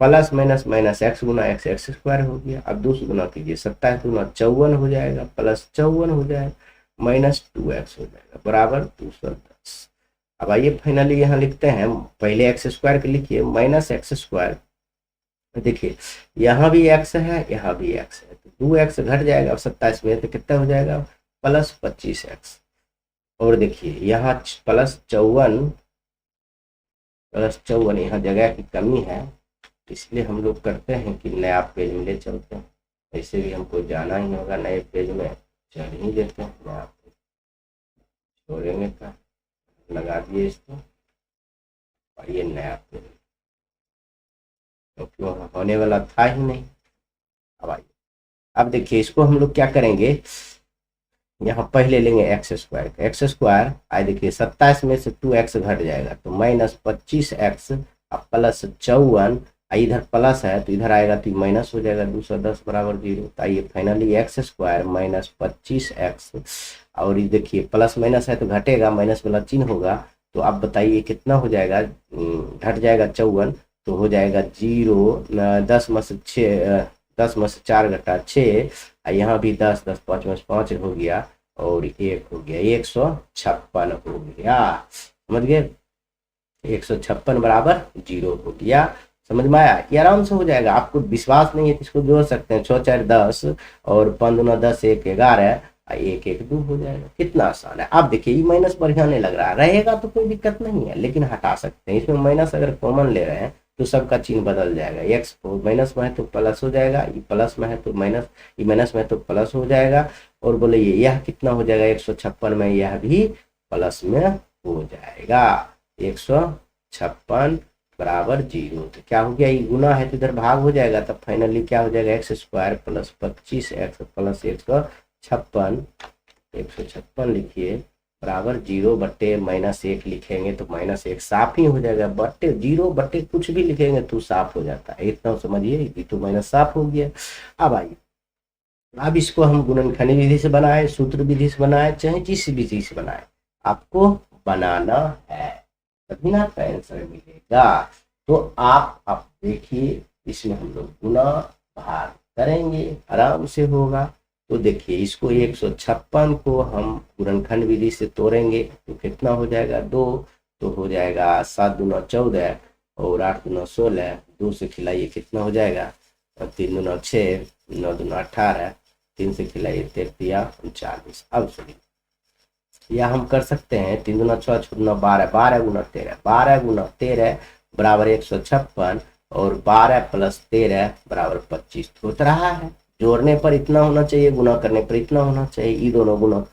प्लस माइनस माइनस x गुना x स्क्वायर हो गया। अब 2 से गुना कीजिए, 27 गुना 54 हो जाएगा, प्लस 54 हो जाएगा, माइनस 2x हो जाएगा बराबर 210। अब आइए फाइनली यहाँ लिखते हैं, पहले x स्क्वायर के लिखिए, माइनस x स्क्वायर, देखिए यहाँ भी x है, यहाँ भी x है, तो 2x घट जाएगा, अब 27 में तो कितना हो जाएगा, प्लस 25x। और देखिए यहाँ प्लस 54 यहाँ जगह की कमी है, इसलिए हम लोग करते हैं कि नया पेज में ले चलते हैं, ऐसे भी हमको जाना ही होगा, नए पेज में चल ही देते हैं, नया पेज छोड़ेंगे का लगा दिए इसको, और ये नया पेज क्योंकि तो होने वाला था ही नहीं। अब आइए, अब देखिए इसको हम लोग क्या करेंगे, यहाँ पहले लेंगे एक्स स्क्वायर, आए देखिए 27 में से 2x घट जाएगा तो माइनस 25x, अब प्लस 54, इधर प्लस है तो इधर आएगा तो माइनस हो जाएगा, 210 बराबर 0। तो आइए finally x square minus 25x, और ये देखिए प्लस माइनस है तो घटेगा, माइनस वाला चिन्ह होगा, तो आप बताइए कितना हो जाएगा, घट जाएगा 54 तो हो जाएगा 0, 10 में से 4 घटा 6, यहाँ भी 10 5 में 5 हो गया और 1 हो गया, 156 हो गया, समझ गए, 156 बराबर 0 हो गया, समझ में आया। ये आराम से हो जाएगा, आपको विश्वास नहीं है तो इसको जोड़ सकते हैं, 6 4 10 और 5 दूना 10, 1 11, 1 1 2 हो जाएगा, कितना आसान है। आप देखिए ये माइनस बढ़िया नहीं लग रहा, रहेगा तो कोई दिक्कत नहीं है, लेकिन हटा सकते हैं, इसमें माइनस अगर कॉमन ले रहे हैं तो सबका चिन्ह बदल जाएगा, x माइनस में है तो प्लस हो जाएगा, ये प्लस में है तो माइनस, ये माइनस में है तो प्लस हो जाएगा, और बोले यह कितना हो जाएगा, 156 में यह भी प्लस में हो जाएगा, 156 बराबर 0। तो क्या हो गया, ये गुना है तो इधर भाग हो जाएगा, तब फाइनली क्या हो जाएगा, x square plus 25x plus 156 लिखिए बराबर 0/-1 लिखेंगे तो -1 साफ ही हो जाएगा, बट्टे 0 कुछ भी लिखेंगे तो साफ हो जाता है, इतना समझिए, ये तो माइनस साफ हो गया। अब आइए, अब इसको हम गुणनखंड विधि से बनाए, सूत्र विधि से बनाए, चाहे जिस विधि से बनाए, आपको बनाना है तभी ना आंसर मिलेगा। तो आप देखिए इसमें हम लोग गुना भाग करेंगे, आराम से होगा, तो देखिए इसको 156 को हम गुणनखंड विधि से तोड़ेंगे तो कितना हो जाएगा 2, तो हो जाएगा 7 दूना 14 और 8 दूना 16, 2 से खिलाइए कितना हो जाएगा 3 दूना 6, 9 दूना 18, 3 से खिलाइए 33 39। अब सुनिए या हम कर सकते हैं 3 दूना 6, 6 दूना 12, 12 गुना 13, 12 गुना 13 बराबर 156 और 12 प्लस 13 बराबर 25 होता रहा है। जोड़ने पर इतना होना चाहिए, गुना करने पर इतना होना चाहिए, ये दोनों गुना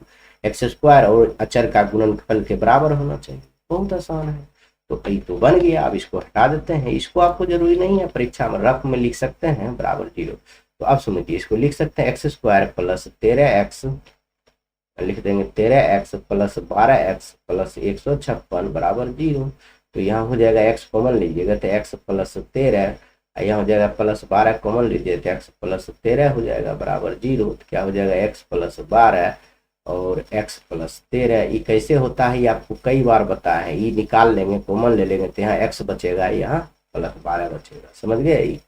एक्स स्क्वायर और अचर का गुणनफल के बराबर होना चाहिए। बहुत आसान है। तो कई तो बन गया। अब इसको हटा देते हैं, इसको आपको जरूरी नहीं है, परीक्षा में रफ में लिख सकते हैं बराबर 0। तो अब समझिए इसको लिख सकते हैं एक्स स्क्वायर प्लस 13x, लिख देंगे 13x प्लस 12x प्लस 156 बराबर 0। तो यहाँ हो जाएगा x कॉमन लीजिएगा तो x प्लस 13, यहाँ हो जाएगा प्लस 12 कॉमन लीजिए तो x प्लस 13 हो जाएगा बराबर 0। तो क्या हो जाएगा x प्लस 12 और x प्लस 13। ये कैसे होता है ये आपको कई बार बताया है। ये निकाल लेंगे, कॉमन ले लेंगे तो यहाँ x बचेगा, यहाँ प्लस 12 बचेगा। समझ गए?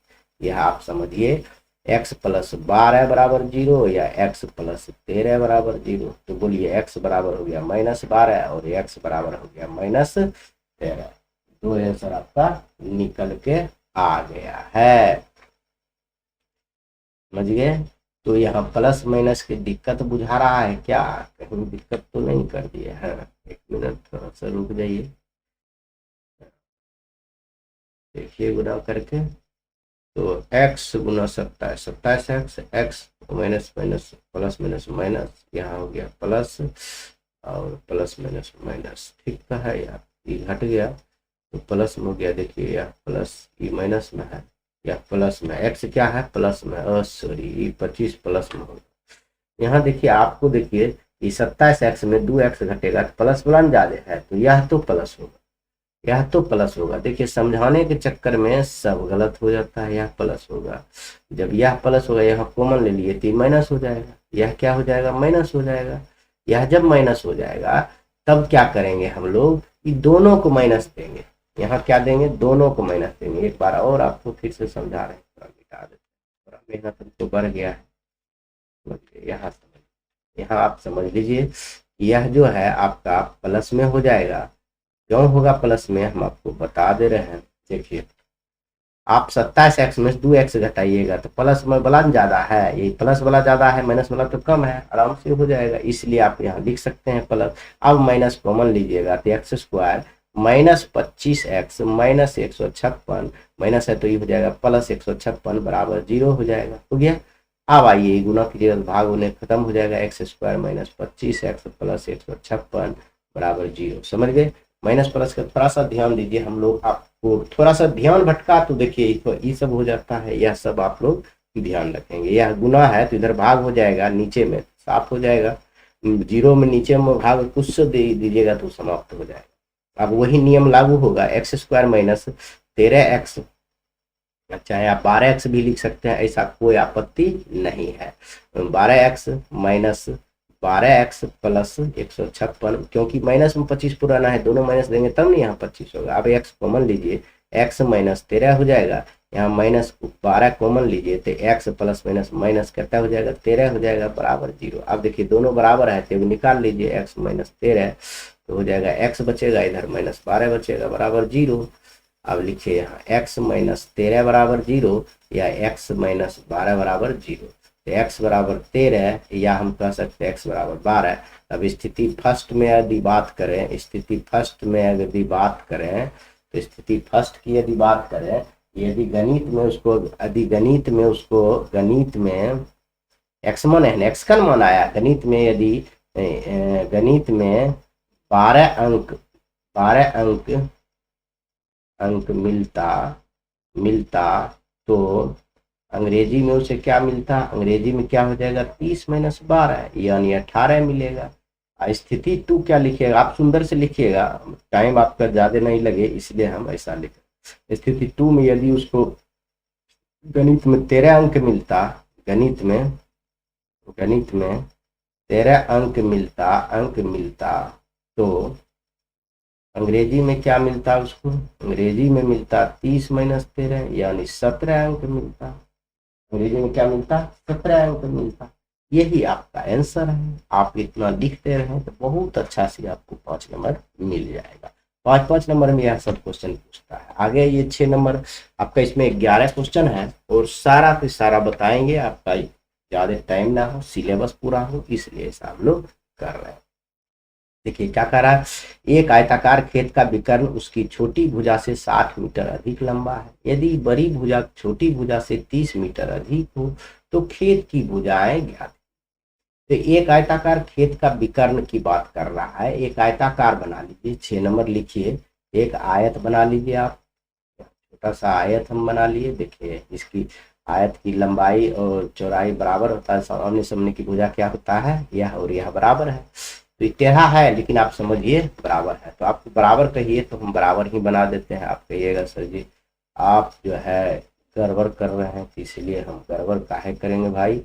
यह आप समझिए x प्लस 12 बराबर 0 या x प्लस 13 बराबर 0। तो बोलिए x बराबर हो गया -12 और x बराबर हो गया -13। दो आंसर आपका निकल के आ गया है। समझ गए? तो यहाँ प्लस माइनस की दिक्कत बुझा रहा है क्या? कहीं दिक्कत तो नहीं कर दिए हैं? एक मिनट थोड़ा सा रुक जाइए, देखिए गुना करके। तो x गुना 27, 27x, x minus minus plus minus minus, यहाँ हो गया प्लस और प्लस माइनस माइनस। ठीक तो है यार, ये घट गया तो प्लस में हो गया। देखिए यह प्लस, ये माइनस में है, या प्लस में। x क्या है? प्लस में, सॉरी ये 25 प्लस में होगा। यहाँ देखिए आपको, देखिए ये 27x में 2x घटेगा तो प्लस वाला ज्यादा है तो यह तो प्लस होगा, यह तो प्लस होगा। देखिए समझाने के चक्कर में सब गलत हो जाता है। यह प्लस होगा, जब यह प्लस होगा यहाँ कॉमन ले लिए तो माइनस हो जाएगा, यह क्या हो जाएगा? माइनस हो जाएगा। यह जब माइनस हो जाएगा तब क्या करेंगे हम लोग? ये दोनों को माइनस देंगे। यहाँ क्या देंगे? दोनों को माइनस देंगे। एक बार और आपको फिर से समझा रहे हैं, थोड़ा मिटा देते हैं, थोड़ा मेहनत तो बढ़ गया है। यहाँ आप समझ लीजिए, यह जो है आपका प्लस में हो जाएगा। क्यों होगा प्लस में? हम आपको बता दे रहे हैं। देखिए आप 27x में 2x घटाइएगा तो प्लस में वाला ज्यादा है, ये प्लस वाला ज्यादा है, माइनस वाला तो कम है, आराम से हो जाएगा। इसलिए आप यहाँ लिख सकते हैं प्लस। अब माइनस कॉमन लीजिएगा तो x square minus 25x minus 156, minus है तो ये हो जाएगा प्लस 156 बराबर 0 हो जाएगा। हो गया। अब आइए गुना कीजिएगा, भाग होने खत्म हो जाएगा। X square minus 25x plus 156 बराबर 0। समझ गए? माइनस प्लस का थोड़ा सा ध्यान दीजिए, हम लोग आपको थोड़ा सा ध्यान भटका तो देखिए ये सब हो जाता है। यह सब आप लोग ध्यान रखेंगे। यह गुना है तो इधर भाग हो जाएगा, नीचे में साफ हो जाएगा। 0 में नीचे में भाग कुछ से दे दीजिएगा तो समाप्त हो जाएगा। अब वही नियम लागू होगा। एक्स स्क्वायर माइनस 13x, चाहे आप 12x भी लिख सकते हैं, ऐसा कोई आपत्ति नहीं है। 12x माइनस 12x प्लस 156, क्योंकि माइनस में 25 पुराना है, दोनों माइनस देंगे तब नहीं यहाँ 25 होगा। अब x कॉमन लीजिए, x माइनस 13 हो जाएगा, यहाँ माइनस 12 कॉमन लीजिए तो x प्लस माइनस माइनस कितना हो जाएगा? 13 हो जाएगा बराबर 0। अब देखिए दोनों बराबर है तो निकाल लीजिए, x माइनस 13 तो हो जाएगा x बचेगा, इधर माइनस 12 बचेगा बराबर 0। अब लिखिए यहाँ x माइनस 13 बराबर 0 या x माइनस 12 बराबर 0। तो x बराबर 13 या हम कह सकते हैं x बराबर 12। अब स्थिति फर्स्ट में यदि बात करें, स्थिति फर्स्ट में यदि बात करें तो स्थिति फर्स्ट की यदि बात करें, यदि गणित में उसको, यदि गणित में x मान है, x का मान आया गणित में, यदि गणित में 12 अंक मिलता तो अंग्रेजी में उसे क्या मिलता? अंग्रेजी में क्या हो जाएगा? 30 माइनस 12 यानी 18 मिलेगा। स्थिति 2 क्या लिखिएगा? आप सुंदर से लिखिएगा, टाइम आपका ज्यादा नहीं लगे इसलिए हम ऐसा लिख। स्थिति 2 में यदि उसको गणित में 13 अंक मिलता, गणित में 13 अंक मिलता तो अंग्रेजी में क्या मिलता उसको? अंग्रेजी में मिलता 30 माइनस 13 यानी 17 अंक मिलता। अंग्रेजी में क्या मिलता? 17 अंक मिलता। यही आपका आंसर है। आप इतना लिखते रहें तो बहुत अच्छा से आपको 5 नंबर मिल जाएगा। 5-5 नंबर में यह सब क्वेश्चन पूछता है। आगे ये 6 नंबर आपका, इसमें 11 क्वेश्चन है और सारा के सारा बताएंगे। आपका ज़्यादा टाइम ना हो, सिलेबस पूरा हो, इसलिए ऐसा हम लोग कर रहे हैं। देखिए क्या कह रहा है, एक आयताकार खेत का विकर्ण उसकी छोटी भुजा से 60 मीटर अधिक लंबा है। यदि बड़ी भुजा छोटी भुजा से 30 मीटर अधिक हो तो खेत की भुजाएं ज्ञात। तो एक आयताकार खेत का विकर्ण की बात कर रहा है। एक आयताकार बना लीजिए, 6 नंबर लिखिए। एक आयत बना लीजिए आप, छोटा सा आयत हम बना लिए। देखिए इसकी आयत की लंबाई और चौड़ाई बराबर होता है। सामने सामने की भुजा क्या होता है, यह और यह बराबर है। तो ये टेढ़ा है लेकिन आप समझिए बराबर है, तो आपको बराबर कहिए तो हम बराबर ही बना देते हैं। आप कहिएगा सर जी आप जो है गड़बड़ कर रहे हैं, तो इसलिए हम गड़बड़ काहे करेंगे भाई।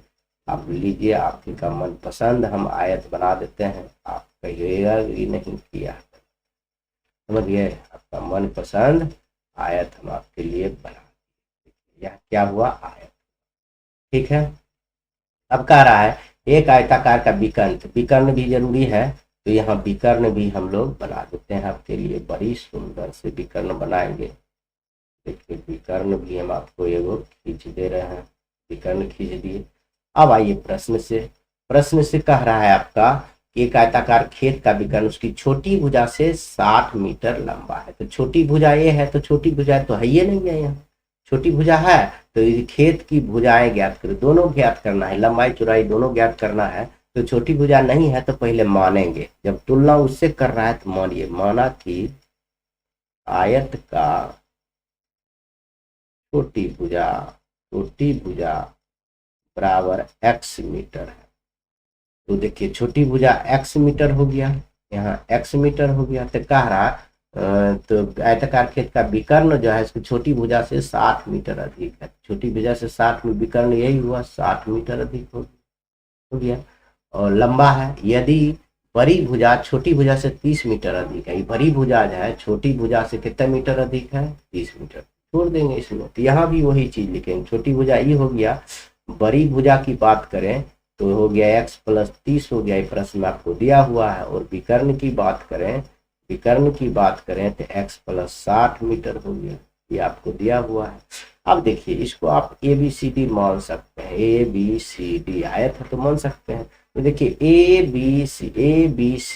आप लीजिए, आपकी का मन पसंद हम आयत बना देते हैं। आप कहिएगा कि नहीं किया, समझिए आपका मन पसंद आयत हम आपके लिए बना। यह क्या हुआ, आयत। ठीक है। अब कह रहा है एक आयताकार का विकर्ण, तो विकर्ण भी जरूरी है, तो यहाँ विकर्ण भी हम लोग बना देते हैं आपके लिए। बड़ी सुंदर से विकर्ण बनाएंगे। देखिए विकर्ण भी हम आपको एगो खींच दे रहे हैं, विकर्ण खींच दिए। अब आइए प्रश्न से। प्रश्न से कह रहा है आपका एक आयताकार खेत का विकर्ण उसकी छोटी भुजा से 60 मीटर लंबा है। तो छोटी भुजा ये है, तो छोटी भुजा तो है ये नहीं है, यहाँ छोटी भुजा है। तो ये खेत की भुजाएं ज्ञात करो, दोनों ज्ञात करना है, लंबाई चौड़ाई दोनों ज्ञात करना है। तो छोटी भुजा नहीं है तो पहले मानेंगे, जब तुलना उससे कर रहा है तो मानिए। माना कि आयत का छोटी भुजा बराबर x मीटर है। तो देखिए छोटी भुजा x मीटर हो गया, यहाँ x मीटर हो गया। तो कह रहा तो आयताकार खेत का विकर्ण जो है इसकी छोटी भुजा से 60 मीटर अधिक है। छोटी भुजा से 60 में विकर्ण यही हुआ, 60 मीटर अधिक हो गया। और लंबा है। यदि बड़ी भुजा छोटी भुजा से 30 मीटर अधिक है, बड़ी भुजा जो है छोटी भुजा से कितने मीटर अधिक है, 30 मीटर। छोड़ देंगे इसमें, तो यहाँ भी वही चीज लिखेंगे। छोटी भुजा ये हो गया, बड़ी भुजा की बात करें तो हो गया x + 30 हो गया, ये प्रश्न में आपको दिया हुआ है। और विकर्ण की बात करें, विकर्ण की बात करें तो x + 60 मीटर हो गया, ये आपको दिया हुआ है। अब देखिए इसको आप ABCD मान सकते हैं, ABCD आयत है तो मान सकते हैं। तो देखिए ABC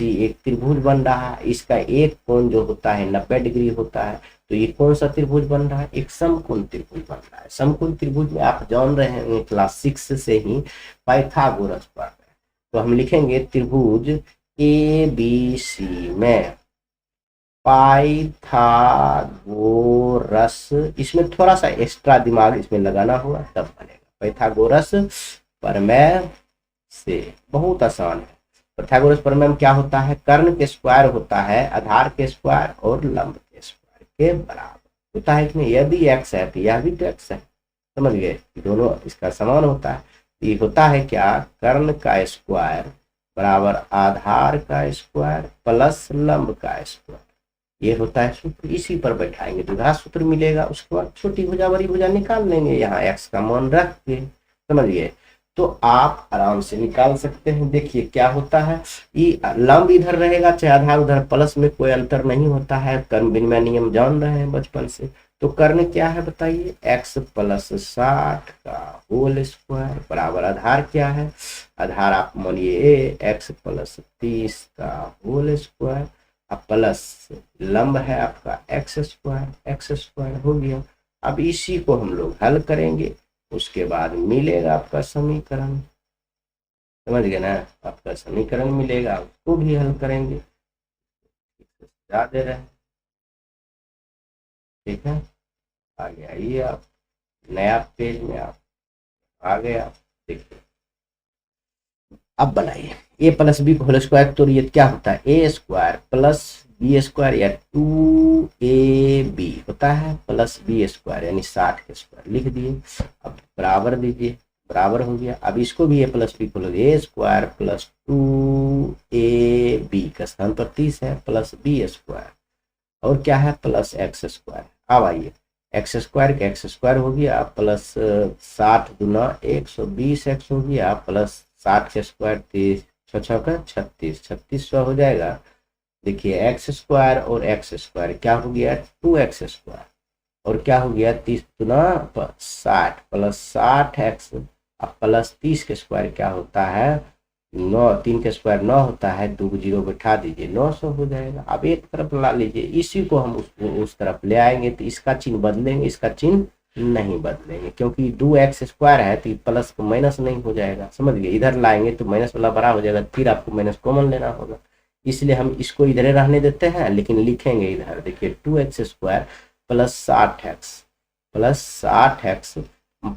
एक त्रिभुज बन रहा है। इसका एक कोण जो होता है 90 डिग्री होता है। तो ये कौन सा त्रिभुज बन रहा है, एक समकोण त्रिभुज बन रहा है। समकोण त्रिभुज में आप जान रहे हैं क्लास 6 से ही पाइथागोरस पढ़ रहे हैं। तो हम लिखेंगे त्रिभुज ABC में पाइथागोरस, इसमें थोड़ा सा एक्स्ट्रा दिमाग इसमें लगाना हुआ तब बनेगा। पाइथागोरस प्रमेय से बहुत आसान है। पाइथागोरस प्रमेय में क्या होता है, कर्ण के स्क्वायर होता है आधार के स्क्वायर और लंब के स्क्वायर के बराबर होता है कि नहीं। यदि x है तो यह भी तो x है, समझ गए, दोनों इसका समान होता है। ये होता है क्या, कर्ण का स्क्वायर बराबर आधार का स्क्वायर प्लस लंब का स्क्वायर, ये होता है सूत्र। इसी पर बैठाएंगे द्विघात सूत्र मिलेगा। उसके बाद छोटी भुजा बड़ी भुजा निकाल लेंगे, यहाँ x का मान रख के, समझिए। तो आप आराम से निकाल सकते हैं। देखिए क्या होता है, ये लंब इधर रहेगा चाहे आधार उधर, प्लस में कोई अंतर नहीं होता है। कर्ण विनिमय नियम जान रहे हैं बचपन से। तो कर्ण क्या है बताइए, x + 60 का होल स्क्वायर बराबर आधार क्या है, आधार आप मानिए x + 30 का होल स्क्वायर, अब प्लस लंब है आपका x स्क्वायर हो गया। अब इसी को हम लोग हल करेंगे, उसके बाद मिलेगा आपका समीकरण, समझ गए ना। आपका समीकरण मिलेगा, उसको भी हल करेंगे। समझा दे रहे हैं, ठीक है। आगे आइए आप, नया पेज में आप आ गए। आप देखिए अब बनाइए a + b होल स्क्वायर। तो ये क्या होता है, a² + b² या 2ab होता है प्लस b² यानी 60 के स्क्वायर लिख दिए। अब बराबर दीजिए, बराबर हो गया। अब इसको भी a + b खोलोगे, a² + 2ab का स्थान पर 30 है प्लस b² और क्या है प्लस x²। अब आइए x² का x² हो गया प्लस 60 × 120x हो गया प्लस 60 के स्क्वायर 30 छः का 36, 3600 हो जाएगा। देखिए एक्स स्क्वायर और एक्स स्क्वायर क्या हो गया 2x स्क्वायर, और क्या हो गया 30 गुना 60 प्लस 60x अब प्लस 30 के स्क्वायर क्या होता है 9, 3 के स्क्वायर 9 होता है, 2 को 0 बैठा दीजिए 900 हो जाएगा। अब एक तरफ ला लीजिए, इसी को हम उस तरफ ले आएंगे तो इसका चिन्ह बदलेंगे, इसका चिन्ह नहीं बदलेंगे क्योंकि 2x स्क्वायर है तो प्लस को माइनस नहीं हो जाएगा, समझ गए। इधर लाएंगे तो माइनस वाला बड़ा हो जाएगा, फिर आपको माइनस कॉमन लेना होगा, इसलिए हम इसको इधर रहने देते हैं, लेकिन लिखेंगे इधर। देखिए 2x square plus 60x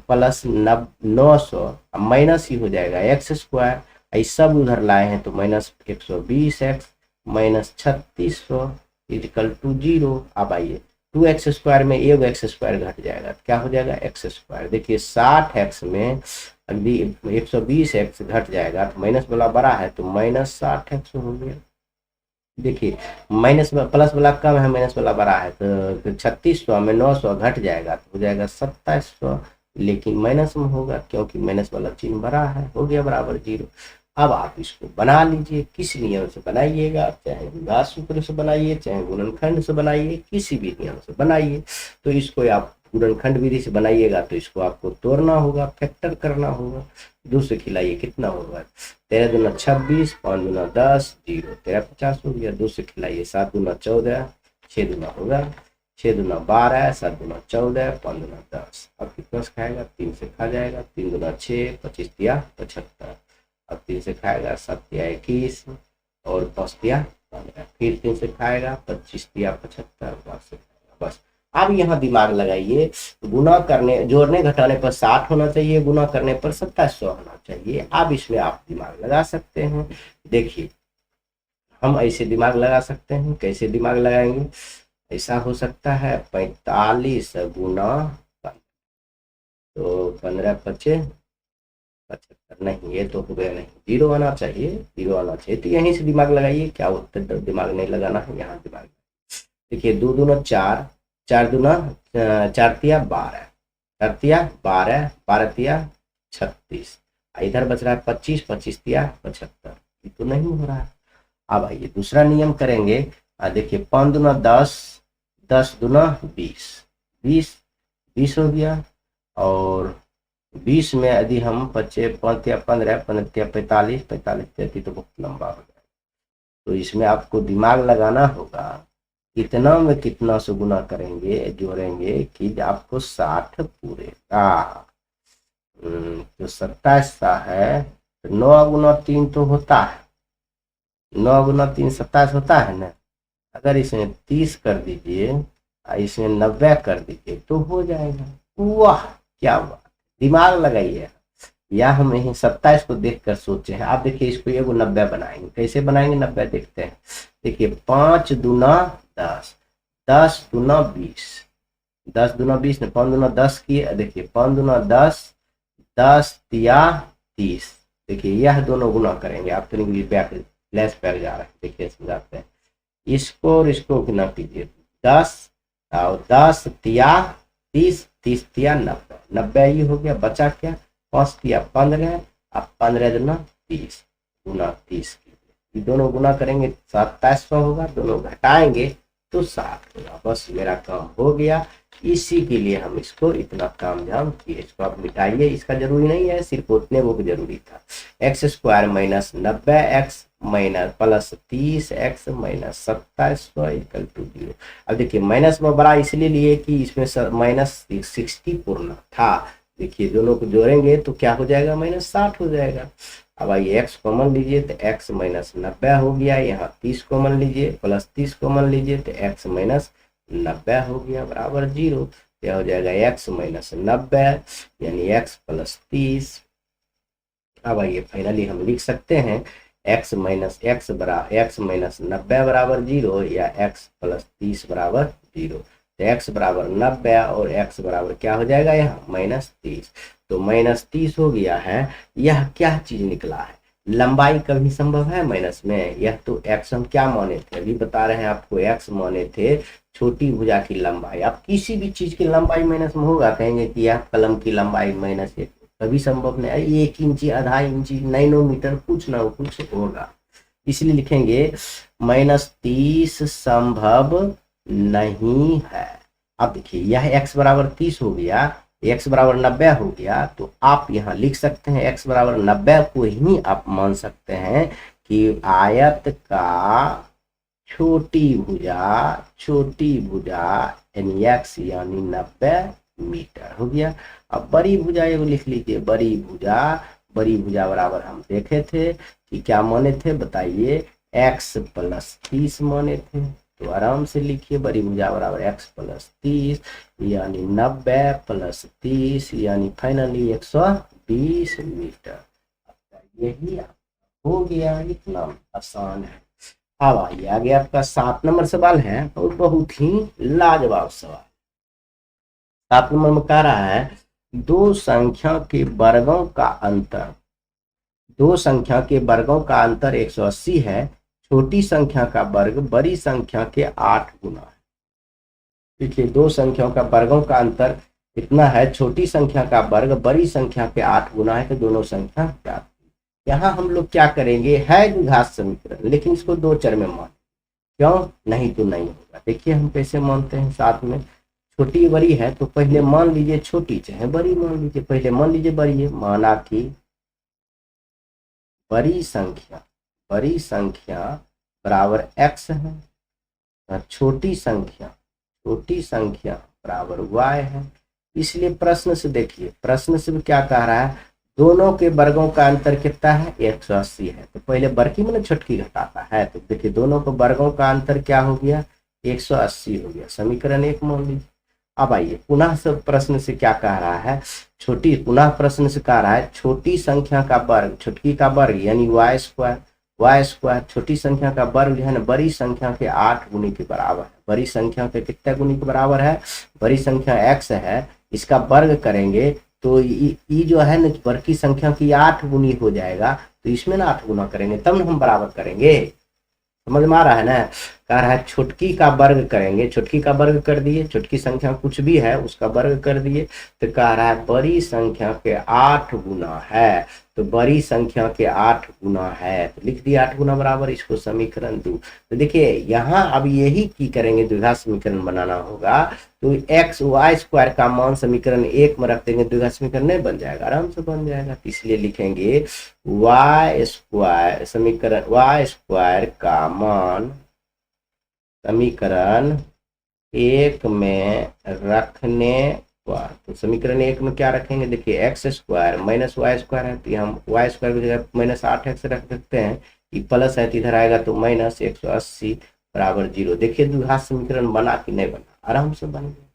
plus 900 minus ही हो जाएगा एक्स स्क्वायर, सब उधर लाए हैं तो minus 120x minus 3600 equal to 0। अब आइए 2x स्क्वायर में एक एक्स स्क्वायर घट जाएगा, क्या हो जाएगा एक्स स्क्वायर। देखिए 60x में अभी 120x घट जाएगा तो माइनस वाला बड़ा है तो माइनस 60x हो गया। देखिए माइनस प्लस वाला कम है, माइनस वाला बड़ा है तो 3600 में 900 घट जाएगा तो हो जाएगा 2700, लेकिन माइनस में होगा क्योंकि माइनस वाला चिन्ह बड़ा है, हो गया बराबर 0। अब आप इसको बना लीजिए, किस नियम से बनाइएगा, चाहे विभाज्य सूत्र से बनाइए चाहे गुणनखंड से बनाइए, किसी भी नियम से बनाइए। तो इसको आप गुणनखंड विधि से बनाइएगा तो इसको आपको तोड़ना होगा, फैक्टर करना होगा। 2 से खिलाइए कितना होगा 13 दूना 26 5 दूना 10 0 13 50 हो गया। 2 से खिलाइए 7 दूना 14 6 दूना होगा 6 दूना 12 7 दूना 14 5 दूना 10। अब कितना से खाएगा 3 से खा जाएगा, 3 दूना 6 25 तिया 75। अब 3 से खाएगा 7 तिया 21 और 5 तिया 15, फिर 3 से खाएगा 25 तिया 75 5 से खाएगा। बस अब यहाँ दिमाग लगाइए, गुना करने जोड़ने घटाने पर 60 होना चाहिए, गुना करने पर 2700 होना चाहिए। अब इसमें आप दिमाग लगा सकते हैं। देखिए हम ऐसे दिमाग लगा सकते हैं, कैसे दिमाग लगाएंगे, ऐसा हो सकता है 45 गुना 15, तो 15 25 75, नहीं ये तो हो गया, नहीं 0 आना चाहिए, 0 आना चाहिए। तो यहीं से दिमाग लगाइए, क्या उत्तर दिमाग नहीं लगाना है, यहाँ दिमाग। देखिए 2 दूना 4 4 दूना 4 तिया 12 4 तिया 12 12 तिया 36, इधर बच रहा है 25 25 तिया 75, ये तो नहीं हो रहा है। अब आइए दूसरा नियम करेंगे। देखिए 5 दूना 10 10 दूना 20 20 20 हो गया, और 20 में यदि हम 5 तिया 15 15 तिया 45 45 33 तो बहुत लंबा हो जाएगा। तो इसमें आपको दिमाग लगाना होगा, कितना में कितना से गुना करेंगे जोड़ेंगे कि आपको 60 पूरेगा। तो 27 है तो 9 गुना 3 तो होता है, 9 गुना 3 27 होता है ना। अगर इसमें 30 कर दीजिए, इसमें 90 कर दीजिए तो हो जाएगा। वाह क्या बात, दिमाग लगाइए। या हम यही 27 को देखकर सोचे हैं। आप देखिए इसको ये 90 बनाएंगे, कैसे बनाएंगे 90 देखते हैं। देखिए 5 दूना 10 10 दूना 20 10 दूना 20 ने 5 दूना 10 किए। देखिए 5 दूना 10 10 तिया 30। देखिए यह दोनों गुना करेंगे, आप तो बैक लेस पैर जा रहे हैं। देखिए समझाते हैं, इसको और इसको गुना कीजिए 10 और 10 तिया 30 30 तिया 90 90 ही हो गया। बचा क्या 5 तिया 15, अब 15 दूना 30 गुना 30 कीजिए, दोनों गुना करेंगे 2700 होगा, दोनों घटाएंगे तो 60 होगा। बस मेरा काम हो गया, इसी के लिए हम इसको इतना काम धाम किए। इसको आप मिटाइए, इसका जरूरी नहीं है, सिर्फ उतने वो जरूरी था। X square minus 90x minus plus 30x minus 2700 equal to 0। अब देखिए माइनस में बड़ा इसलिए लिए कि इसमें माइनस 60 पूर्ण था। देखिए दोनों को जोड़ेंगे तो क्या हो जाएगा माइनस 60 हो जाएगा। अब आइए x कॉमन लीजिए तो x माइनस 90 हो गया, यहाँ 30 कॉमन लीजिए प्लस 30 कॉमन लीजिए तो x माइनस 90 हो गया बराबर 0। क्या हो जाएगा x माइनस 90 यानी x प्लस 30। अब आइए फाइनली हम लिख सकते हैं x माइनस 90 बराबर 0 या x प्लस 30 बराबर 0। तो x बराबर 90 और x बराबर क्या हो जाएगा यहाँ माइनस 30। तो माइनस 30 हो गया है। यह क्या चीज निकला है, लंबाई कभी संभव है माइनस में। यह तो x हम क्या माने थे, अभी बता रहे हैं आपको, x माने थे छोटी भुजा की लंबाई। आप किसी भी चीज की लंबाई माइनस में होगा, कहेंगे कि यह कलम की लंबाई माइनस 1, कभी संभव नहीं है। 1 इंची, आधा इंची, नैनोमीटर, कुछ ना हो, कुछ होगा। इसलिए लिखेंगे -30 संभव नहीं है। अब देखिए यह x बराबर 30 हो गया, x बराबर 90 हो गया, तो आप यहाँ लिख सकते हैं x बराबर 90 को ही आप मान सकते हैं कि आयत का छोटी भुजा यानी x यानी 90 मीटर हो गया। अब बड़ी भुजा एगो लिख लीजिए, बड़ी भुजा बराबर हम देखे थे कि क्या माने थे बताइए, x + 30 माने थे। तो आराम से लिखिए बड़ी भुजा बराबर x + 30 यानी 90 + 30 यानी फाइनली 120 मीटर। यही हो गया, इतना आसान है। अब आइए आगे आपका 7 नंबर सवाल है और बहुत ही लाजवाब सवाल। 7 नंबर में कह रहा है दो संख्या के वर्गों का अंतर 180 है। छोटी संख्या का वर्ग बड़ी संख्या के 8 गुना है। देखिए दो संख्याओं का वर्गों का अंतर कितना है, छोटी संख्या का वर्ग बड़ी संख्या के 8 गुना है, तो दोनों संख्या क्या। यहाँ हम लोग क्या करेंगे, है द्विघात समीकरण, लेकिन इसको दो चर में मान, क्यों, नहीं तो नहीं होगा। देखिए हम कैसे मानते हैं, साथ में छोटी बड़ी है तो पहले मान लीजिए छोटी, चाहे बड़ी मान लीजिए, पहले मान लीजिए बड़ी है, माना कि बड़ी संख्या बराबर x है और छोटी संख्या बराबर y है। इसलिए प्रश्न से देखिए, प्रश्न से क्या कह रहा है, दोनों के वर्गों का अंतर कितना है, 180 है। तो पहले बड़की में छोटकी घटाता है, तो देखिए दोनों के वर्गों का अंतर क्या हो गया, 180 हो गया। समीकरण 1 मान लीजिए। अब आइए पुनः सब प्रश्न से क्या कह रहा है, पुनः प्रश्न से कह रहा है छोटी संख्या का वर्ग, छोटकी का वर्ग यानी y स्क्वायर, छोटी संख्या का वर्ग है ना बड़ी संख्या के 8 गुनी के बराबर है। बड़ी संख्या के कितने गुनी के बराबर है, बड़ी संख्या x है, इसका वर्ग करेंगे तो ये जो है ना बड़ी संख्या की 8 गुनी हो जाएगा, तो इसमें ना 8 गुना करेंगे तब ना हम बराबर करेंगे। समझ में आ रहा है ना, कह रहा है छोटकी का वर्ग करेंगे, छोटकी का वर्ग कर दिए, छोटकी संख्या कुछ भी है उसका वर्ग कर दिए, तो कह रहा है बड़ी संख्या के 8 गुना है, तो बड़ी संख्या के 8 गुना है, तो लिख दिया 8 गुना बराबर, इसको समीकरण 2। तो देखिए यहाँ अब यही की करेंगे, द्विघात समीकरण बनाना होगा, तो x y स्क्वायर का मान समीकरण 1 में रख देंगे, द्विघात समीकरण नहीं बन जाएगा, आराम से बन जाएगा। इसलिए लिखेंगे y स्क्वायर, समीकरण y स्क्वायर का मान समीकरण 1 में रखने पर, तो समीकरण 1 में क्या रखेंगे, देखिए x square minus y square है, तो हम y स्क्वायर की जगह -8x रख सकते हैं, ये प्लस है तो इधर आएगा तो -180 बराबर 0। देखिए द्विघात समीकरण बना कि नहीं बना, आराम से बन गया,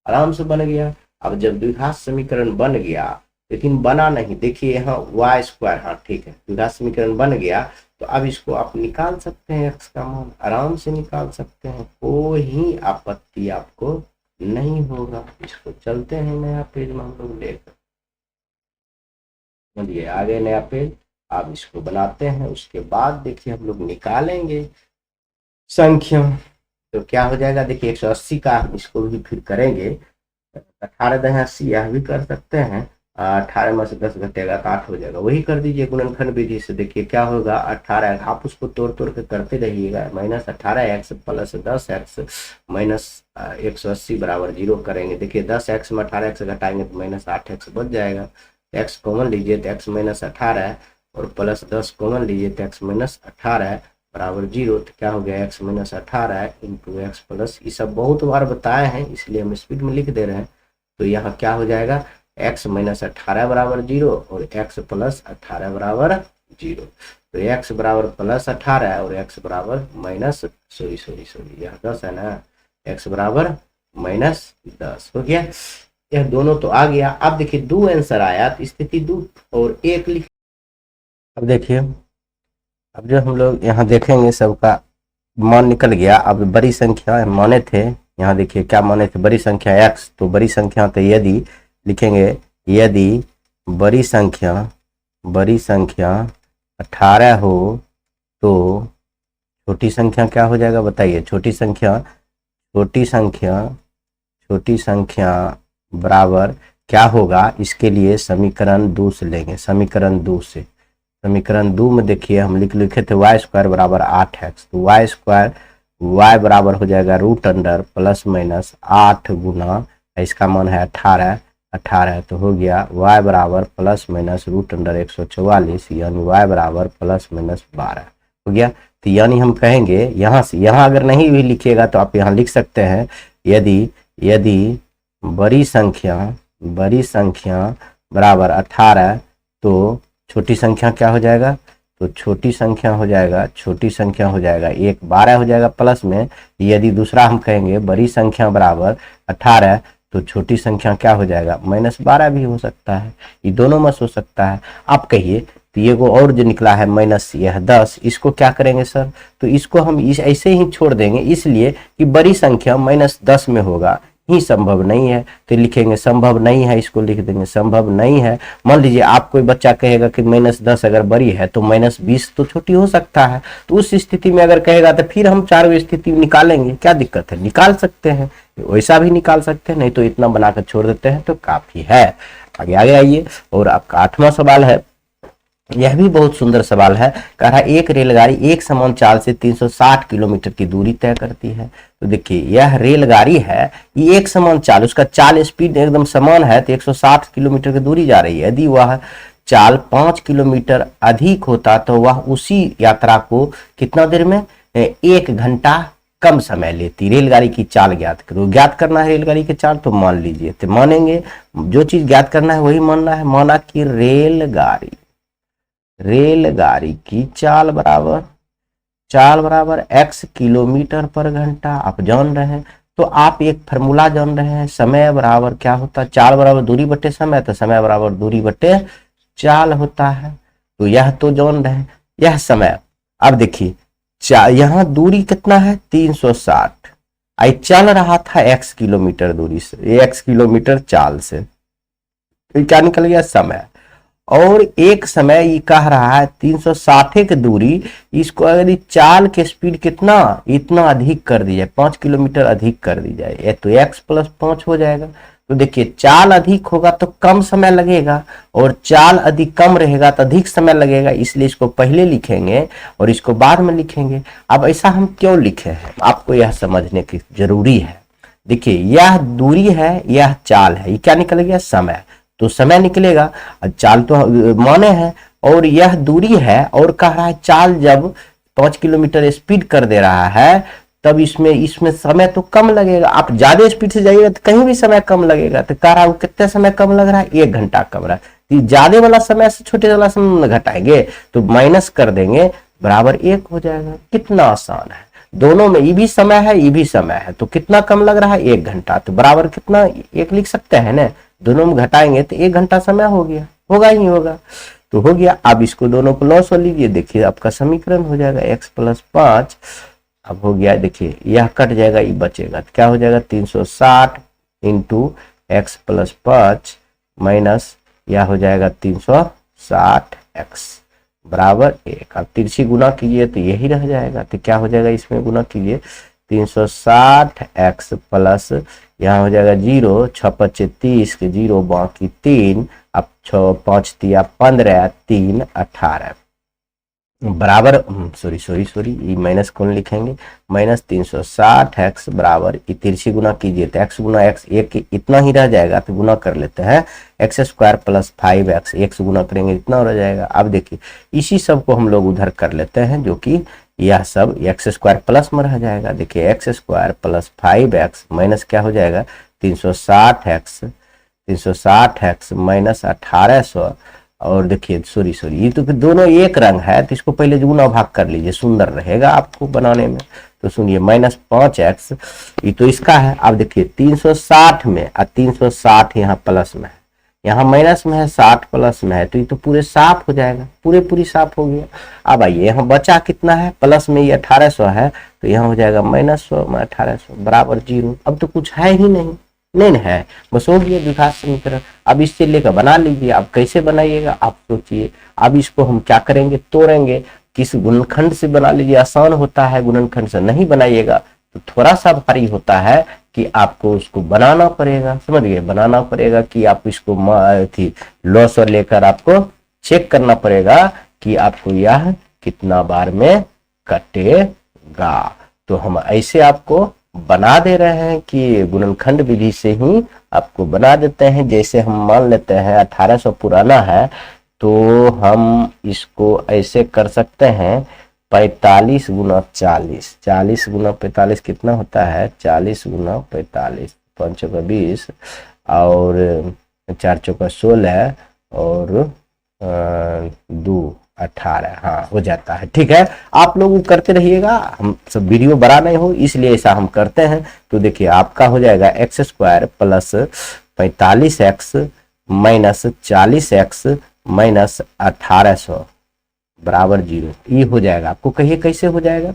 आराम से बन गया। अब जब द्विघात समीकरण बन गया, लेकिन बना नहीं, देखिए यहाँ y स्क्वायर, हाँ ठीक है द्विघात समीकरण बन गया, तो अब इसको आप निकाल सकते हैं, x का मान आराम से निकाल सकते हैं, कोई आपत्ति आपको नहीं होगा। इसको चलते हैं नया पेज में हम लोग लेकर, चलिए आगे नया पेज, आप इसको बनाते हैं, उसके बाद देखिए हम लोग निकालेंगे संख्या, तो क्या हो जाएगा, देखिए 180 का इसको भी फिर करेंगे, 18×80 यह भी कर सकते हैं, 18 में से 10 घटेगा तो 8 हो जाएगा, वही कर दीजिए गुणनखंड विधि से। देखिए क्या होगा, 18 आप उसको तोड़ के करते रहिएगा, -18x + 10x -180 बराबर 0 करेंगे। देखिए 10x में 18x घटाएंगे तो -8x बच जाएगा, x कॉमन लीजिए तो x -18 और +10 कॉमन लीजिए तो x -18 बराबर 0, तो क्या हो गया x -18 इंटू x प्लस, ये सब बहुत बार बताए हैं इसलिए हम स्पीड में लिख दे रहे हैं। तो यहाँ क्या हो जाएगा, x -18 बराबर 0 और x + 18 बराबर 0, तो x बराबर +18 और x बराबर यह 10 है ना, x बराबर -10 हो गया। यह दोनों तो आ गया। अब देखिए 2 आंसर आया, तो स्थिति 2 और 1 लिख। अब देखिए, अब जो हम लोग यहाँ देखेंगे सबका मान निकल गया। अब बड़ी संख्या माने थे, यहाँ देखिए क्या माने थे, बड़ी संख्या x, तो बड़ी संख्या तो यदि लिखेंगे, यदि बड़ी संख्या 18 हो तो छोटी संख्या क्या हो जाएगा बताइए, छोटी संख्या बराबर क्या होगा, इसके लिए समीकरण 2 से लेंगे। समीकरण 2 से, समीकरण 2 में देखिए हम लिखे थे वाई स्क्वायर बराबर 8x, तो वाई स्क्वायर वाई बराबर हो जाएगा रूट अंडर प्लस माइनस 8 गुना, इसका मान है 18 तो हो गया y बराबर प्लस माइनस रूट अंडर 144, यानी y बराबर प्लस माइनस 12 हो गया। तो यानी हम कहेंगे यहाँ से, यहाँ अगर नहीं भी लिखिएगा तो आप यहाँ लिख सकते हैं, यदि बड़ी संख्या बराबर 18 तो छोटी संख्या क्या हो जाएगा, तो छोटी संख्या हो जाएगा 1 12 हो जाएगा प्लस में। यदि दूसरा हम कहेंगे बड़ी संख्या बराबर 18 तो छोटी संख्या क्या हो जाएगा, -12 भी हो सकता है, ये दोनों में हो सकता है। आप कहिए तो ये को और जो निकला है माइनस यह 10, इसको क्या करेंगे सर, तो इसको हम ऐसे ही छोड़ देंगे, इसलिए कि बड़ी संख्या -10 में होगा ही संभव नहीं है, तो लिखेंगे संभव नहीं है, इसको लिख देंगे संभव नहीं है। मान लीजिए आप कोई बच्चा कहेगा कि -10 अगर बड़ी है तो -20 तो छोटी हो सकता है, तो उस स्थिति में अगर कहेगा तो फिर हम चारों स्थिति निकालेंगे, क्या दिक्कत है, निकाल सकते हैं, वैसा भी निकाल सकते हैं, नहीं तो इतना बनाकर छोड़ देते हैं तो काफी है। आगे आइए, और आपका 8वां सवाल है, यह भी बहुत सुंदर सवाल है। कह रहा है एक रेलगाड़ी एक समान चाल से 360 किलोमीटर की दूरी तय करती है। तो देखिए यह रेलगाड़ी है, ये एक समान चाल, उसका चाल स्पीड एकदम समान है, तो 160 किलोमीटर की दूरी जा रही है। यदि वह चाल 5 किलोमीटर अधिक होता तो वह उसी यात्रा को कितना देर में, 1 घंटा कम समय लेती। रेलगाड़ी की चाल ज्ञात करो, ज्ञात करना है रेलगाड़ी की चाल, तो मान लीजिए, तो मानेंगे जो चीज ज्ञात करना है वही मानना है। माना कि रेलगाड़ी की चाल बराबर x किलोमीटर पर घंटा आप जान रहे हैं, तो आप एक फार्मूला जान रहे हैं, समय बराबर क्या होता है, चाल बराबर दूरी बटे समय, तो समय बराबर दूरी बटे चाल होता है। तो यह तो जान रहे हैं, यह समय। अब देखिए यहाँ दूरी कितना है 360, आई चल रहा था x किलोमीटर दूरी से, x किलोमीटर चाल से, तो क्या निकल गया समय। और एक समय ये कह रहा है 360 की दूरी, इसको अगर चाल के स्पीड कितना इतना अधिक कर दी जाए, 5 किलोमीटर अधिक कर दी जाए, तो x + 5 हो जाएगा। तो देखिए चाल अधिक होगा तो कम समय लगेगा, और चाल अधिक कम रहेगा तो अधिक समय लगेगा, इसलिए इसको पहले लिखेंगे और इसको बाद में लिखेंगे। अब ऐसा हम क्यों लिखे हैं, आपको यह समझने की जरूरी है। देखिए यह दूरी है, यह चाल है, ये क्या निकल गया समय, तो समय निकलेगा, चाल तो माने हैं, और यह दूरी है, और कह रहा है चाल जब 5 किलोमीटर स्पीड कर दे रहा है तब इसमें समय तो कम लगेगा। आप ज्यादा स्पीड से जाइएगा तो कहीं भी समय कम लगेगा, तो कह रहा है कितना समय कम लग रहा है, 1 घंटा कम रहा है। ज्यादा वाला समय से छोटे वाला समय घटाएंगे तो माइनस कर देंगे, बराबर 1 हो जाएगा। कितना आसान है, दोनों में ये भी समय है ये भी समय है, तो कितना कम लग रहा है 1 घंटा, तो बराबर कितना 1 लिख सकते हैं ना, दोनों में घटाएंगे तो 1 घंटा समय हो गया, होगा ही होगा, तो हो गया। अब इसको दोनों को लॉस हो लीजिए, देखिए आपका समीकरण हो जाएगा x + 5। अब हो गया, देखिए यह कट जाएगा, ये बचेगा, तो क्या हो जाएगा 360 × x + 5 माइनस यह हो जाएगा 360x बराबर 1। अब तिरछी गुना कीजिए तो यही रह जाएगा, तो क्या हो जाएगा, इसमें गुना कीजिए 360x प्लस यहाँ हो जाएगा 0, 6 × 5 = 30 के 0 बाकी 3, अब 6 × 5 = 15, 3 = 18 बराबर सॉरी ये माइनस कौन लिखेंगे, -360x बराबर तिरछी गुना कीजिए तो x गुना x एक इतना ही रह जाएगा, तो गुना कर लेते हैं x² + 5x, x गुना करेंगे इतना रह जाएगा। अब देखिए इसी सब को हम लोग उधर कर लेते हैं, जो कि यह सब x² प्लस में रह जाएगा। देखिए x² + 5x माइनस क्या हो जाएगा 360x माइनस 1800, और देखिए सॉरी ये तो दोनों एक रंग है, तो इसको पहले गुना भाग कर लीजिए, सुंदर रहेगा आपको बनाने में। तो सुनिए -5x ये तो इसका है। अब देखिए 360 में और 360 यहाँ प्लस में है, यहाँ माइनस में है, 60 प्लस में है, तो ये तो पूरे साफ हो जाएगा, पूरी साफ हो गया। अब आइए यहाँ बचा कितना है, प्लस में ये 1800 है, तो यहाँ हो जाएगा -100 में 1800 बराबर 0। अब तो कुछ है ही नहीं है, बस हो गया द्विघात समीकरण। अब इससे लेकर बना लीजिए, आप कैसे बनाइएगा आप सोचिए। अब इसको हम क्या करेंगे, तोड़ेंगे, किस गुणनखंड से बना लीजिए, आसान होता है, गुणनखंड से नहीं बनाइएगा तो थोड़ा सा भारी होता है, कि आपको उसको बनाना पड़ेगा, समझ गए, बनाना पड़ेगा कि आप इसको लॉस और लेकर आपको चेक करना पड़ेगा कि आपको यह कितना बार में कटेगा। तो हम ऐसे आपको बना दे रहे हैं कि गुणनखंड विधि से ही आपको बना देते हैं। जैसे हम मान लेते हैं 1800 पुराना है तो हम इसको ऐसे कर सकते हैं 45 गुना 40, 40 गुना 45 कितना होता है, 40 गुना 45, 5 चौका 20 और 4 चौका 16 और 2 18, हाँ हो जाता है। ठीक है, आप लोग करते रहिएगा, हम सब वीडियो बड़ा नहीं हो इसलिए ऐसा हम करते हैं। तो देखिए आपका हो जाएगा x square plus 45x minus 40x minus 1800 बराबर 0, ये हो जाएगा। आपको कहिए कैसे हो जाएगा,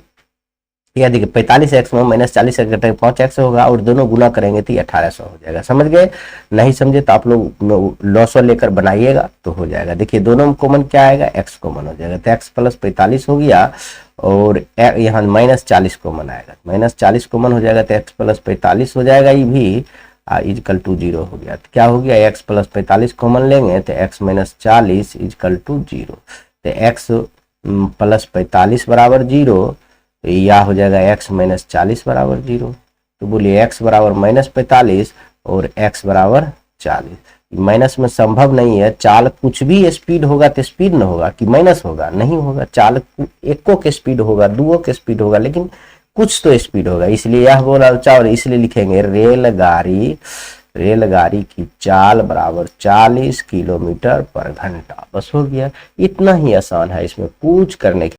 यह देखिए 45x में माइनस 40x घटाएंगे 5x होगा और दोनों गुना करेंगे तो 1800 हो जाएगा। समझ गए, नहीं समझे तो आप लोग लॉस लेकर बनाइएगा तो हो जाएगा। देखिए दोनों में कॉमन क्या आएगा, x कॉमन हो जाएगा तो x प्लस 45 हो गया और यहाँ माइनस 40 कॉमन आएगा, माइनस 40 कॉमन हो जाएगा तो x प्लस 45 हो जाएगा, ये भी इजकल टू 0 हो गया। तो क्या हो गया, x प्लस 45 कॉमन लेंगे तो x माइनस 40 इजकल टू 0, तो x प्लस 45 बराबर 0, या हो जाएगा x माइनस 40 बराबर 0। तो बोलिए x बराबर माइनस 45 और x बराबर 40। माइनस में संभव नहीं है, चाल कुछ भी स्पीड होगा तो स्पीड न होगा कि माइनस होगा, नहीं होगा। चाल एको के स्पीड होगा, दुओ के स्पीड होगा, लेकिन कुछ तो स्पीड होगा, इसलिए यह बोला चाल, इसलिए लिखेंगे रेलगाड़ी की चाल बराबर 40 किलोमीटर पर घंटा। बस हो गया, इतना ही आसान है इसमें कुछ करने की।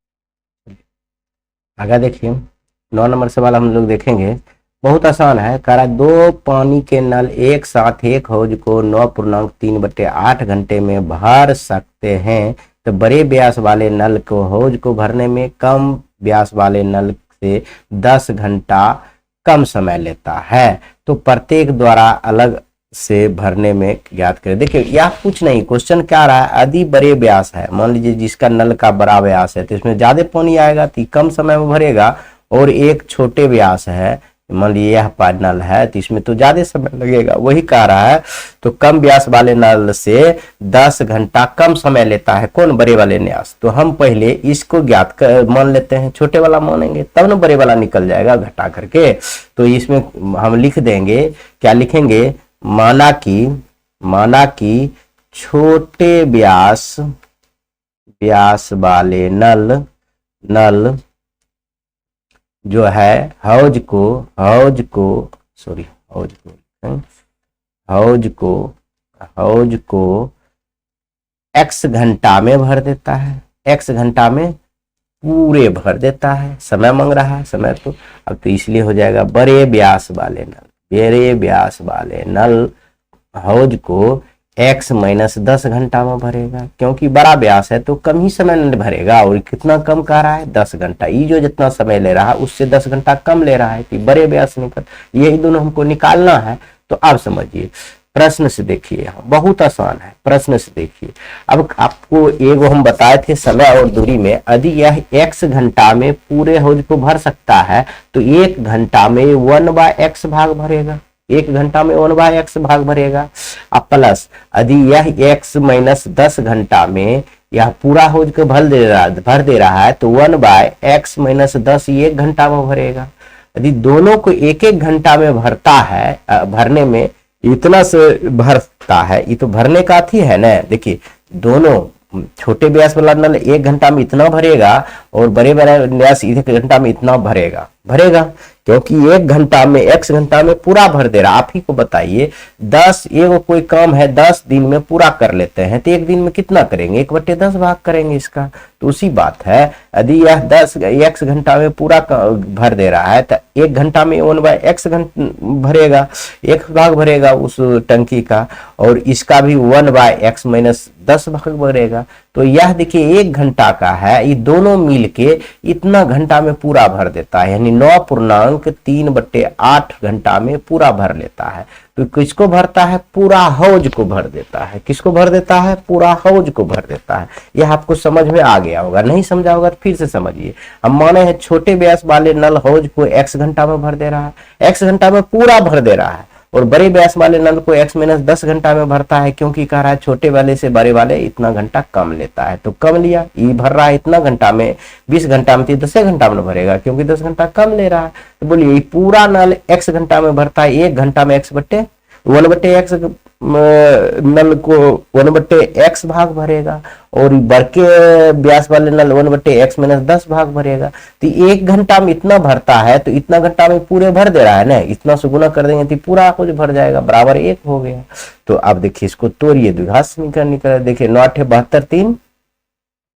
आगे देखिए 9 नंबर सवाल हम लोग देखेंगे, बहुत आसान है। कह रहा 2 पानी के नल एक साथ एक हौज को 9.3/8 घंटे में भर सकते हैं, तो बड़े व्यास वाले नल को हौज को भरने में कम व्यास वाले नल से 10 घंटा कम समय लेता है, तो प्रत्येक द्वारा अलग से भरने में ज्ञात करें। देखिए यह कुछ नहीं, क्वेश्चन क्या रहा है, यदि बड़े व्यास है, मान लीजिए जिसका नल का बड़ा व्यास है तो इसमें ज्यादा पानी आएगा तो कम समय में भरेगा, और एक छोटे व्यास है, मान लीजिए यह नल है तो इसमें तो ज्यादा समय लगेगा, वही कह रहा है। तो कम व्यास वाले नल से 10 घंटा कम समय लेता है, कौन, बड़े वाले न्यास। तो हम पहले इसको ज्ञात कर मान लेते हैं, छोटे वाला मानेंगे तब ना बड़े वाला निकल जाएगा घटा करके। तो इसमें हम लिख देंगे, क्या लिखेंगे, माना कि छोटे व्यास वाले नल जो है हौज को x घंटा में भर देता है, x घंटा में पूरे भर देता है। समय मांग रहा है, समय तो अब तो इसलिए हो जाएगा बड़े व्यास वाले नल हौज को x माइनस 10 घंटा में भरेगा, क्योंकि बड़ा व्यास है तो कम ही समय में भरेगा, और कितना कम कह रहा है, 10 घंटा। ये जो जितना समय ले रहा है उससे 10 घंटा कम ले रहा है, कि बड़े व्यास निकल, यही दोनों हमको निकालना है। तो अब समझिए, प्रश्न से देखिए, यहाँ बहुत आसान है, प्रश्न से देखिए। अब आपको एक हम बताए थे समय और दूरी में, यदि यह x घंटा में पूरे हौज को भर सकता है तो 1 घंटा में 1/x भाग भरेगा, 1 घंटा में 1/x भाग भरेगा। अब प्लस यदि यह x माइनस 10 घंटा में यह पूरा हौज को भर दे रहा है तो 1/x माइनस 10 1 घंटा में भरेगा। यदि दोनों को 1-1 घंटा में भरता है, भरने में इतना से भरता है, ये तो भरने का थी है ना। देखिए दोनों छोटे व्यास वाला नल 1 घंटा में इतना भरेगा और बड़े व्यास 1 घंटा में इतना भरेगा, क्योंकि 1 घंटा में x घंटा में पूरा भर दे रहा। आप ही को बताइए, 10 एगो कोई काम है 10 दिन में पूरा कर लेते हैं तो 1 दिन में कितना करेंगे, 1/10 भाग करेंगे इसका। तो उसी बात है, यदि यह 10 x घंटा में पूरा भर दे रहा है तो 1 घंटा में 1/x भरेगा, 1 भाग भरेगा उस टंकी का, और इसका भी 1/x माइनस 10 भाग भरेगा। तो यह देखिए 1 घंटा का है, ये दोनों मिल के इतना घंटा में पूरा भर देता है, यानी 9.3/8 घंटा में पूरा भर लेता है। तो किसको भरता है? पूरा हौज को भर देता है। किसको भर देता है? पूरा हौज को भर देता है। यह आपको समझ में आ गया होगा, नहीं समझा होगा तो फिर से समझिए। हम माने हैं छोटे व्यास वाले नल हौज को x घंटा में भर दे रहा है, x घंटा में पूरा भर दे रहा है, और बड़े व्यास वाले नल को x - 10 घंटा में भरता है, क्योंकि कह रहा है छोटे वाले से बड़े वाले इतना घंटा कम लेता है, तो कम लिया। ई भर रहा है इतना घंटा में, 20 घंटा में, तो 10 घंटा में भरेगा, क्योंकि 10 घंटा कम ले रहा है। तो बोलिए पूरा नल x घंटा में भरता है, 1 घंटा में x बट्टे 1/x नल को 1/x भाग भरेगा, और बड़के व्यास वाले नल 1/x - 10 भाग भरेगा। तो 1 घंटा में इतना भरता है, तो इतना घंटा में पूरे भर दे रहा है ना, इतना से गुना कर देंगे तो पूरा कुछ भर जाएगा, बराबर 1 हो गया। तो अब देखिए इसको तोड़िए, द्विघात समीकरण निकल, देखिए 9 × 72 3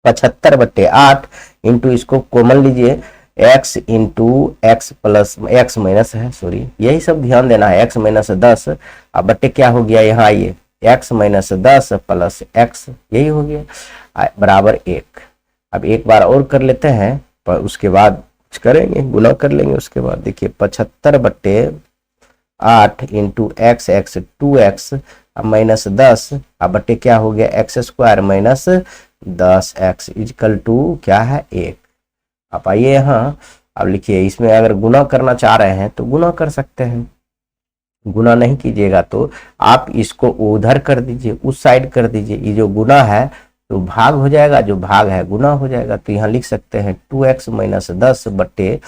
75/8 इंटू इसको कॉमन लीजिए, x into x plus x minus है, सॉरी यही सब ध्यान देना है, x - 10 अब बट्टे क्या हो गया यहाँ आइए, x - 10 प्लस x, यही हो गया बराबर 1। अब एक बार और कर लेते हैं, पर उसके बाद कुछ करेंगे, गुना कर लेंगे। उसके बाद देखिए 75/8 इंटू एक्स 2x माइनस 10 अब बट्टे क्या हो गया, x² minus 10x equal to क्या है 1। आप आइए यहाँ, अब लिखिए, इसमें अगर गुना करना चाह रहे हैं तो गुना कर सकते हैं, गुना नहीं कीजिएगा तो आप इसको उधर कर दीजिए, उस साइड कर दीजिए। ये जो गुना है तो भाग हो जाएगा, जो भाग है गुना हो जाएगा। तो यहाँ लिख सकते हैं 2x - 10 बट्टे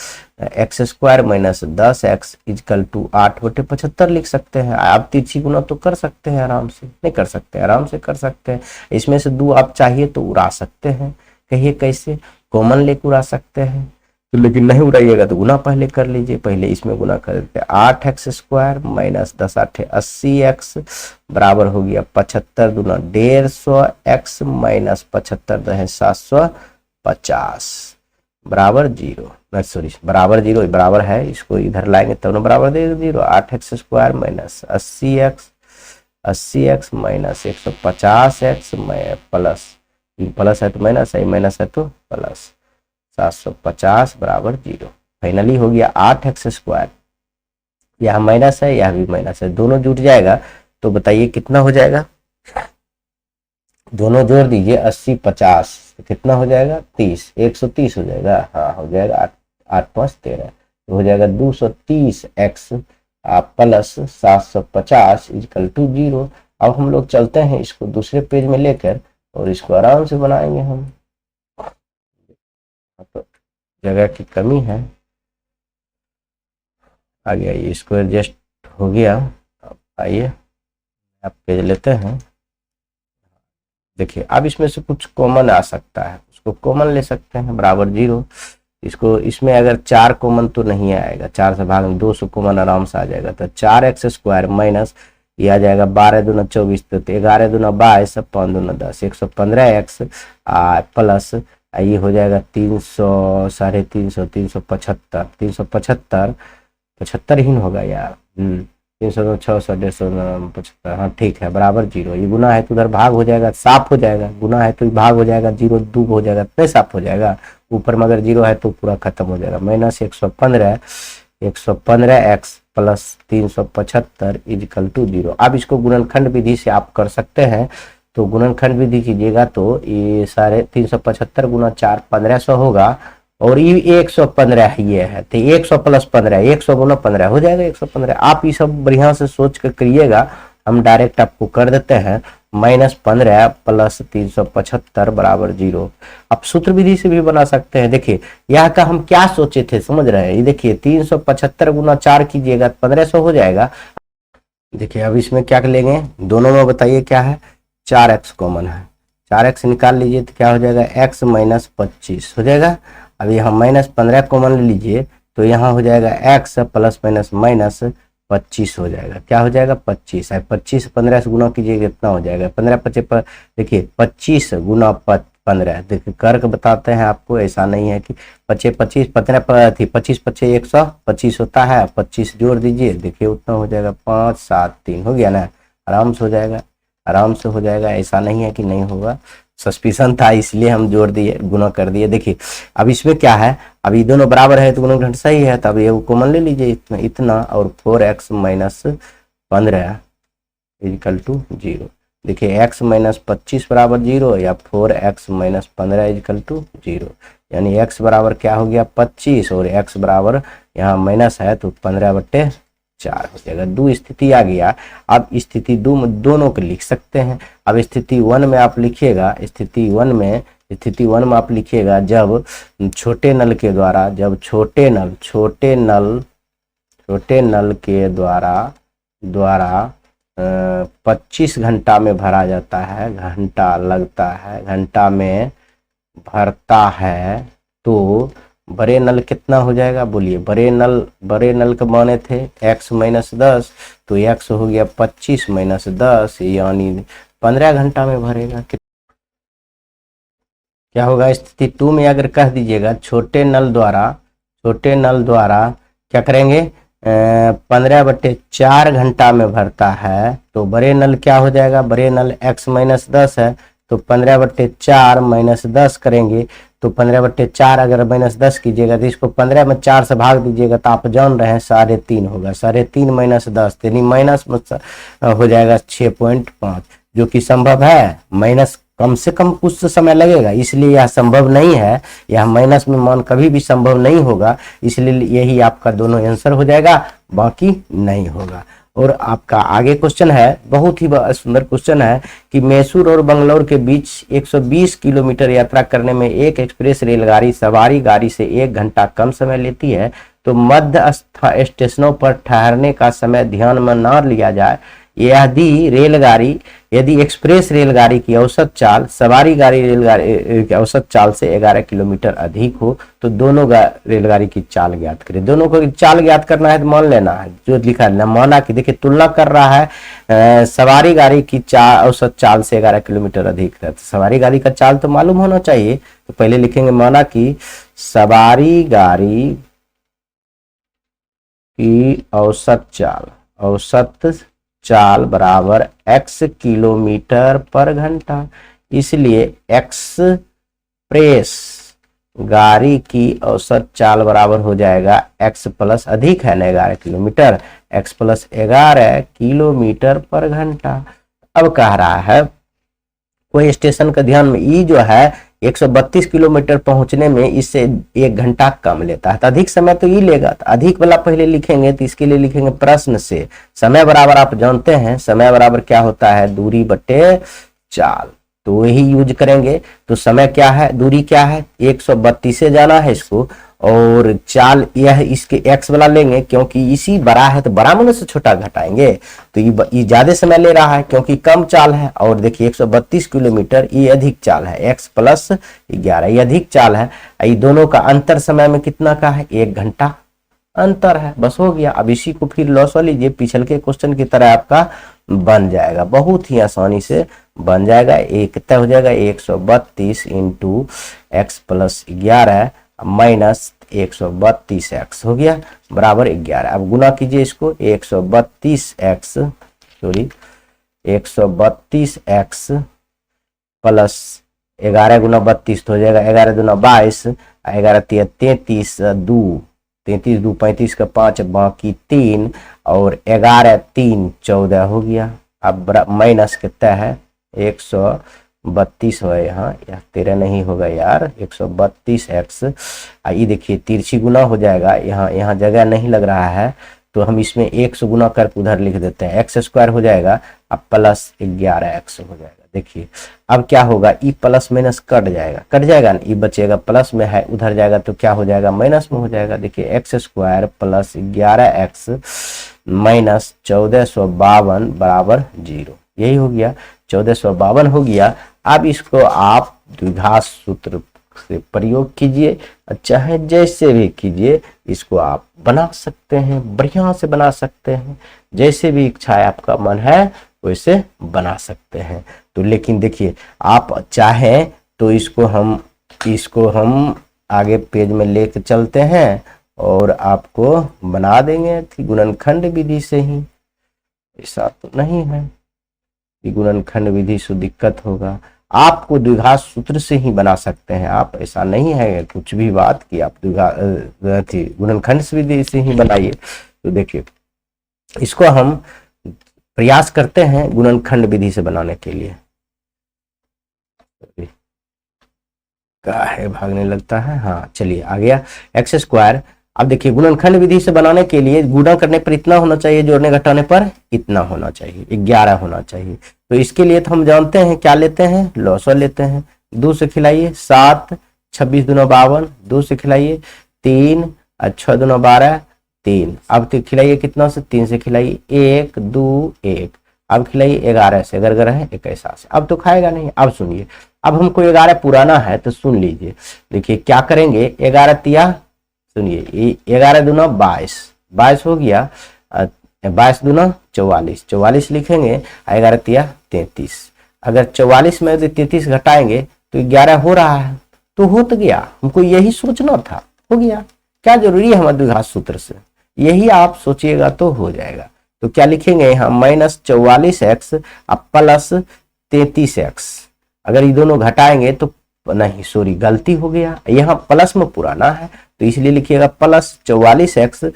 x² minus 10x equal to 8/75 लिख सकते हैं। आप तिरछी गुना तो कर सकते हैं आराम से, नहीं कर सकते, आराम से कर सकते हैं। इसमें से 2 आप चाहिए तो उड़ा सकते हैं, कहिए कैसे, कॉमन लेकर उड़ा सकते हैं। तो लेकिन नहीं उड़ाइएगा तो गुना पहले कर लीजिए, पहले इसमें गुना कर देते हैं, 8x² माइनस 10 8 80x बराबर हो गया 75 दूना 150x माइनस 75 है 750 बराबर 0, सॉरी बराबर 0 बराबर है, इसको इधर लाएंगे तब ना बराबर देगा 0। 8x² minus 80x minus 150x plus है तो माइनस है, माइनस है तो प्लस 750 बराबर 0। फाइनली हो गया 8x², यह माइनस है यह भी माइनस है, दोनों जुट जाएगा तो बताइए कितना हो जाएगा, दोनों जोड़ दीजिए 80 50 कितना हो जाएगा 30, 130 हो जाएगा, हाँ हो जाएगा 8 5 13 तो हो जाएगा 230x प्लस 750 इक्वल टू 0। अब हम लोग चलते हैं इसको दूसरे पेज में लेकर और इसको आराम से बनाएंगे हम, तो जगह की कमी है। आ गया, ये इसको एडजस्ट हो गया। अब आइए आप पेज लेते हैं, देखिए अब इसमें से कुछ कॉमन आ सकता है, उसको कॉमन ले सकते हैं बराबर 0। इसको इसमें अगर 4 कॉमन तो नहीं आएगा, 4 से भाग में 200 कॉमन आराम से आ जाएगा, तो 4x² माइनस ये आ जाएगा 12 दूना 24 तो 11 दूना 22 5 दूना 10 115x प्लस ये हो जाएगा 300 350 375 375 75 ही होगा यार, 300 600 150 75, हाँ ठीक है बराबर 0। ये गुना है तो उधर भाग हो जाएगा, साफ हो जाएगा, गुना है तो भाग हो जाएगा, 0 2 हो जाएगा नहीं साफ हो जाएगा, ऊपर में अगर 0 है तो पूरा खत्म हो जाएगा। Minus 115x plus 375 equal to 0। अब इसको गुणनखंड विधि से आप कर सकते हैं, तो गुणनखंड विधि कीजिएगा तो ये सारे 375 गुना 4 1500 होगा, और ये 115 ये है तो 100 प्लस 15 100 गुना 15 हो जाएगा 115। आप ये सब बढ़िया से सोच कर करिएगा, हम डायरेक्ट आपको कर देते हैं -15 प्लस 375 बराबर 0। आप सूत्र विधि से भी बना सकते हैं। देखिए यहाँ का हम क्या सोचे थे समझ रहे हैं, ये देखिए 375 गुना 4 कीजिएगा 1500 हो जाएगा। देखिए अब इसमें क्या लेंगे, दोनों में बताइए क्या है, 4x कॉमन है, 4x निकाल लीजिए तो क्या हो जाएगा x माइनस 25 हो जाएगा। अब यहाँ -15 कॉमन ले लीजिए तो यहाँ हो जाएगा x प्लस माइनस माइनस 25 हो जाएगा, क्या हो जाएगा 25 है, 25 15 से गुना कीजिए कितना हो जाएगा 15 25 पर, देखिए 25 गुना 15, देखिए करके बताते हैं आपको, ऐसा नहीं है कि 25 25 15 थी 25 25 125 होता है, 25 जोड़ दीजिए देखिए उतना हो जाएगा 5 7 3 हो गया ना, आराम से हो जाएगा, आराम से हो जाएगा, ऐसा नहीं है कि नहीं होगा। सस्पिशन था इसलिए हम जोड़ दिए गुना कर दिए। देखिए अब इसमें क्या है, अब ये दोनों बराबर है तो गुणनखंड सही है, तब ये कॉमन ले लीजिए इतना इतना, और 4x माइनस 15 इजिकल टू 0। देखिए x माइनस 25 बराबर 0 या 4x माइनस 15 इजिकल टू 0, यानी x बराबर क्या हो गया 25 और x बराबर यहाँ माइनस है तो 15/4 हो जाएगा। दो स्थिति आ गया। अब स्थिति दोनों को लिख सकते हैं। अब स्थिति 1 में आप लिखिएगा, स्थिति 1 में आप लिखिएगा जब छोटे नल के द्वारा, जब छोटे नल के द्वारा 25 घंटा में भरा जाता है, घंटा लगता है, घंटा में भरता है, तो बड़े नल कितना हो जाएगा बोलिए। बड़े नल के माने थे x माइनस 10, तो x हो गया 25 माइनस 10 यानी 15 घंटा में भरेगा। क्या होगा स्थिति 2 में अगर कह दीजिएगा छोटे नल द्वारा क्या करेंगे 15/4 घंटा में भरता है, तो बड़े नल क्या हो जाएगा, बड़े नल x माइनस 10 है तो 15/4 माइनस 10 करेंगे, तो 15/4 अगर माइनस 10 कीजिएगा तो इसको 15 में 4 से भाग दीजिएगा तो आप जान रहे हैं 3.5 होगा। 3.5 माइनस 10 यानी माइनस हो जाएगा 6.5, जो कि संभव है। माइनस कम से कम कुछ समय लगेगा, इसलिए यह संभव नहीं है। यह माइनस में मान कभी भी संभव नहीं होगा, इसलिए यही आपका दोनों आंसर हो जाएगा, बाकी नहीं होगा। और आपका आगे क्वेश्चन है, बहुत ही सुंदर क्वेश्चन है कि मैसूर और बंगलौर के बीच 120 किलोमीटर यात्रा करने में एक एक्सप्रेस रेलगाड़ी सवारी गाड़ी से 1 घंटा कम समय लेती है, तो मध्य स्टेशनों पर ठहरने का समय ध्यान में न लिया जाए। यदि एक्सप्रेस रेलगाड़ी की औसत चाल सवारी गाड़ी रेलगाड़ी की औसत चाल से 11 किलोमीटर अधिक हो तो दोनों रेलगाड़ी की चाल ज्ञात करें। दोनों को चाल ज्ञात करना है तो मान लेना है जो लिखा है, माना कि देखिए तुलना कर रहा है सवारी गाड़ी की औसत चाल से 11 किलोमीटर अधिक है, तो सवारी गाड़ी का चाल तो मालूम होना चाहिए। तो पहले लिखेंगे माना कि सवारी गाड़ी की औसत चाल बराबर x किलोमीटर पर घंटा, इसलिए एक्सप्रेस गाड़ी की औसत चाल बराबर हो जाएगा x प्लस अधिक है ना 11 किलोमीटर, x प्लस 11 किलोमीटर पर घंटा। अब कह रहा है कोई स्टेशन का ध्यान में ई जो है 132 किलोमीटर पहुंचने में इससे 1 घंटा कम लेता है, तो अधिक समय तो ये लेगा। तो अधिक वाला पहले लिखेंगे, तो इसके लिए लिखेंगे प्रश्न से समय बराबर, आप जानते हैं समय बराबर क्या होता है दूरी बटे चाल, तो वही यूज करेंगे। तो समय क्या है, दूरी क्या है 132 से जाना है इसको, और चाल यह इसके x वाला लेंगे क्योंकि इसी बड़ा है तो बड़ा में से छोटा घटाएंगे, तो ये ज्यादा समय ले रहा है क्योंकि कम चाल है। और देखिए 132 किलोमीटर ये अधिक चाल है, x प्लस 11 ये अधिक चाल है। ये दोनों का अंतर समय में कितना का है 1 घंटा अंतर है, बस हो गया। अब इसी को फिर लॉस लीजिए, पिछल के क्वेश्चन की तरह आपका बन जाएगा, बहुत ही आसानी से बन जाएगा। एक कितना हो जाएगा 132 into x plus 11 minus 132x हो गया बराबर 11। अब गुना कीजिए इसको 132x प्लस 11 गुना 32 तो हो जाएगा 11 दूना 22, 11 तिया 33, 33 2 35 का 5 बाकी 3 और 11 3 14 हो गया। अब माइनस कितना है 132 हो यहाँ, या 13 नहीं होगा यार 132x। ये देखिए तिरछी गुना हो जाएगा, यहाँ जगह नहीं लग रहा है तो हम इसमें 1 से गुना करके उधर लिख देते हैं, x स्क्वायर हो जाएगा अब प्लस 11x हो जाएगा। देखिए अब क्या होगा ई प्लस माइनस कट जाएगा ना, ई बचेगा प्लस में है उधर जाएगा तो क्या हो जाएगा माइनस में हो जाएगा। देखिए x square plus 11x minus 1452 बराबर 0, यही हो गया 1452 हो गया। अब इसको आप द्विघात सूत्र से प्रयोग कीजिए, चाहे जैसे भी कीजिए इसको आप बना सकते हैं, बढ़िया से बना सकते हैं, जैसे भी इच्छा है आपका मन है वैसे बना सकते हैं। तो लेकिन देखिए आप चाहें तो इसको हम आगे पेज में लेके चलते हैं और आपको बना देंगे कि गुणनखंड विधि से ही। ऐसा तो नहीं है कि गुणनखंड विधि से दिक्कत होगा, आपको द्विघात सूत्र से ही बना सकते हैं आप। ऐसा नहीं है कुछ भी बात कि आप गुणनखंड विधि से ही बनाइए। तो देखिए इसको हम प्रयास करते हैं गुणनखंड विधि से बनाने के लिए। काहे भागने लगता है, हाँ चलिए आ गया एक्स स्क्वायर। अब देखिए गुणनखंड विधि से बनाने के लिए गुणा करने पर इतना होना चाहिए, जोड़ने घटाने पर इतना होना चाहिए, 11 होना चाहिए। तो इसके लिए तो हम जानते हैं क्या लेते हैं, लॉसर लेते हैं। 2 से खिलाइए 7, 26 दूना 52, 2 से खिलाइए 3, 6 दूना 12, 3। अब तो खिलाइए कितना से, 3 से खिलाइए 1 2 1। अब खिलाइए 11 से, अगर है 21 से। अब तो खाएगा नहीं। अब सुनिए, अब हमको 11 पुराना है तो सुन लीजिए। देखिए क्या करेंगे, 11 तिया, सुनिए 11 दूना 22, 22 हो गया, 22 दूना 44, 44 लिखेंगे, 11 तिया 33। अगर 44 में से 33 घटाएंगे तो 11 हो रहा है, तो हो तो गया। हमको यही सोचना था, हो गया। क्या जरूरी है हमारे द्विघात सूत्र से, यही आप सोचिएगा तो हो जाएगा। तो क्या लिखेंगे यहाँ, -44x प्लस 33x। अगर ये दोनों घटाएंगे तो नहीं, सॉरी गलती हो गया, यहाँ प्लस में पुराना है तो इसलिए लिखिएगा +44x -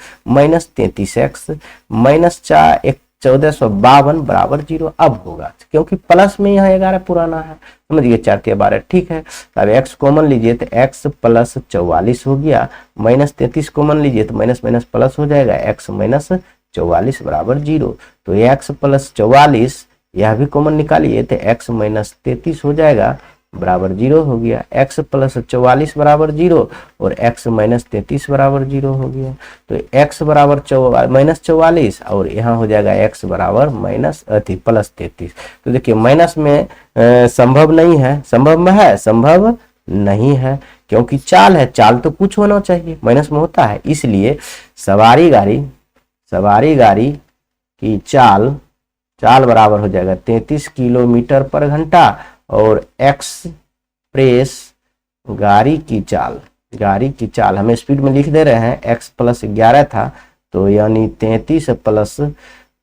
33x -1452 बराबर 0। अब होगा क्योंकि प्लस में यहाँ 11 पुराना है, समझिए 4 × 12 ठीक है। अब x कॉमन लीजिए तो x + 44 हो गया, -33 कॉमन लीजिए तो माइनस माइनस प्लस हो जाएगा, x - 44 बराबर 0। तो x + 44 यह भी कॉमन निकालिए तो x - 33 हो जाएगा, बराबर 0 हो गया। x + 44 बराबर 0 और x - 33 बराबर 0 हो गया। तो x बराबर -44 और यहाँ हो जाएगा x बराबर +33। तो देखिए माइनस में संभव नहीं है, संभव में है, संभव नहीं है, क्योंकि चाल है, चाल तो कुछ होना चाहिए, माइनस में होता है। इसलिए सवारी गाड़ी की चाल बराबर हो जाएगा 33 किलोमीटर पर घंटा और एक्सप्रेस गाड़ी की चाल हमें स्पीड में लिख दे रहे हैं, x + 11 था तो यानी 33 +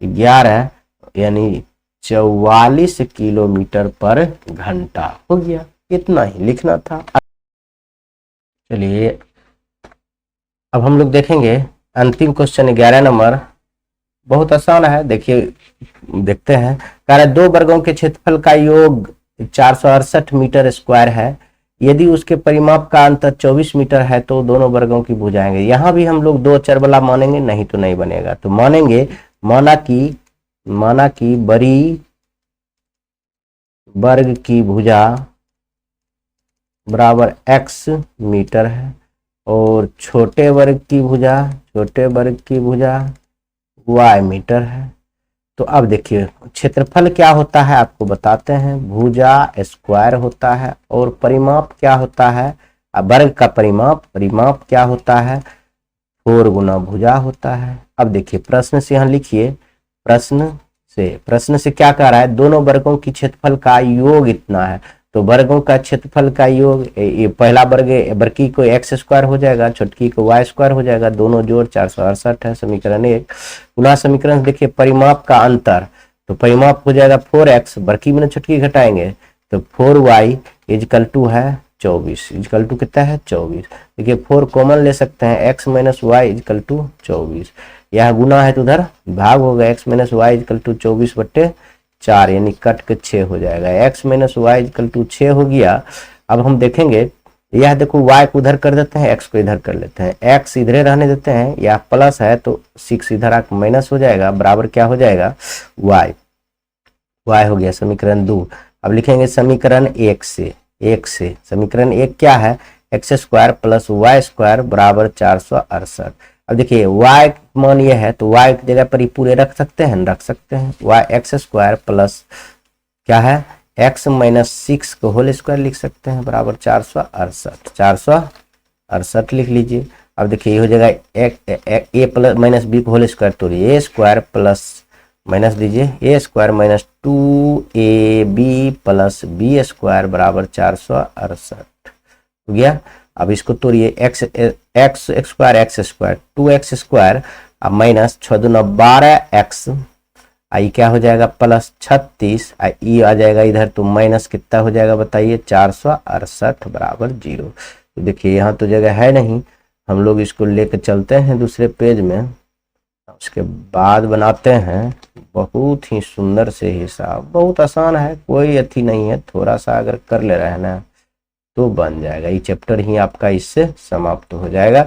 11 यानी 44 किलोमीटर पर घंटा हो गया। इतना ही लिखना था। चलिए अब हम लोग देखेंगे अंतिम क्वेश्चन 11 नंबर, बहुत आसान है। देखिए देखते हैं, कह रहा है 2 वर्गों के क्षेत्रफल का योग 468 मीटर स्क्वायर है, यदि उसके परिमाप का अंतर 24 मीटर है तो दोनों वर्गों की भुजाएंगे। यहाँ भी हम लोग 2 अचर वाला मानेंगे, नहीं तो नहीं बनेगा। तो मानेंगे, माना कि बड़ी वर्ग की भुजा बराबर x मीटर है और छोटे वर्ग की भुजा y मीटर है। तो अब देखिए क्षेत्रफल क्या होता है आपको बताते हैं, भुजा स्क्वायर होता है और परिमाप क्या होता है, वर्ग का परिमाप क्या होता है, 4 गुना भुजा होता है। अब देखिए प्रश्न से यहाँ लिखिए, प्रश्न से क्या कह रहा है, दोनों वर्गों की क्षेत्रफल का योग इतना है। तो वर्गों का क्षेत्रफल का योग, ये पहला वर्ग बड़की को x स्क्वायर हो जाएगा, छोटकी को y स्क्वायर हो जाएगा, दोनों जोड़ 468 है, समीकरण 1। पुनः समीकरण देखिए परिमाप का अंतर, तो परिमाप हो जाएगा 4x, बड़की में छोटकी घटाएंगे तो 4y = है 24, = कितना है 24। देखिए 4 कॉमन ले सकते हैं, x - y = 24, यह गुना है तो उधर भाग होगा, x - y = 24/4 यानी कट के 6 हो जाएगा, x - y = 6 हो गया। अब हम देखेंगे, यह देखो y को उधर कर देते हैं, x को इधर कर लेते हैं, x इधरे रहने देते हैं, यह प्लस है तो 6 इधर आकर माइनस हो जाएगा, बराबर क्या हो जाएगा y हो गया समीकरण 2। अब लिखेंगे समीकरण 1 से समीकरण 1 क्या है, x² + y² बराबर 468। अब देखिए y मान ये है तो y की जगह पर ही पूरे रख सकते हैं, y x² प्लस क्या है x - 6 को होल स्क्वायर लिख सकते हैं, बराबर 468 लिख लीजिए। अब देखिए ये हो जाएगा a - b को होल स्क्वायर, तो a स्क्वायर प्लस माइनस दीजिए a square - 2ab + b square बराबर 468 हो गया। अब इसको तोड़िए, x² 2x² अब माइनस 6 दूना 12x, आई क्या हो जाएगा +36, ई आ जाएगा इधर तो माइनस कितना हो जाएगा बताइए 468 बराबर 0। तो देखिए यहाँ तो जगह है नहीं, हम लोग इसको लेकर चलते हैं दूसरे पेज में। उसके बाद बनाते हैं बहुत ही सुंदर से हिसाब, बहुत आसान है, कोई अथी नहीं है, थोड़ा सा अगर कर ले रहे हैं ना तो बन जाएगा। ये चैप्टर ही आपका इससे समाप्त हो जाएगा।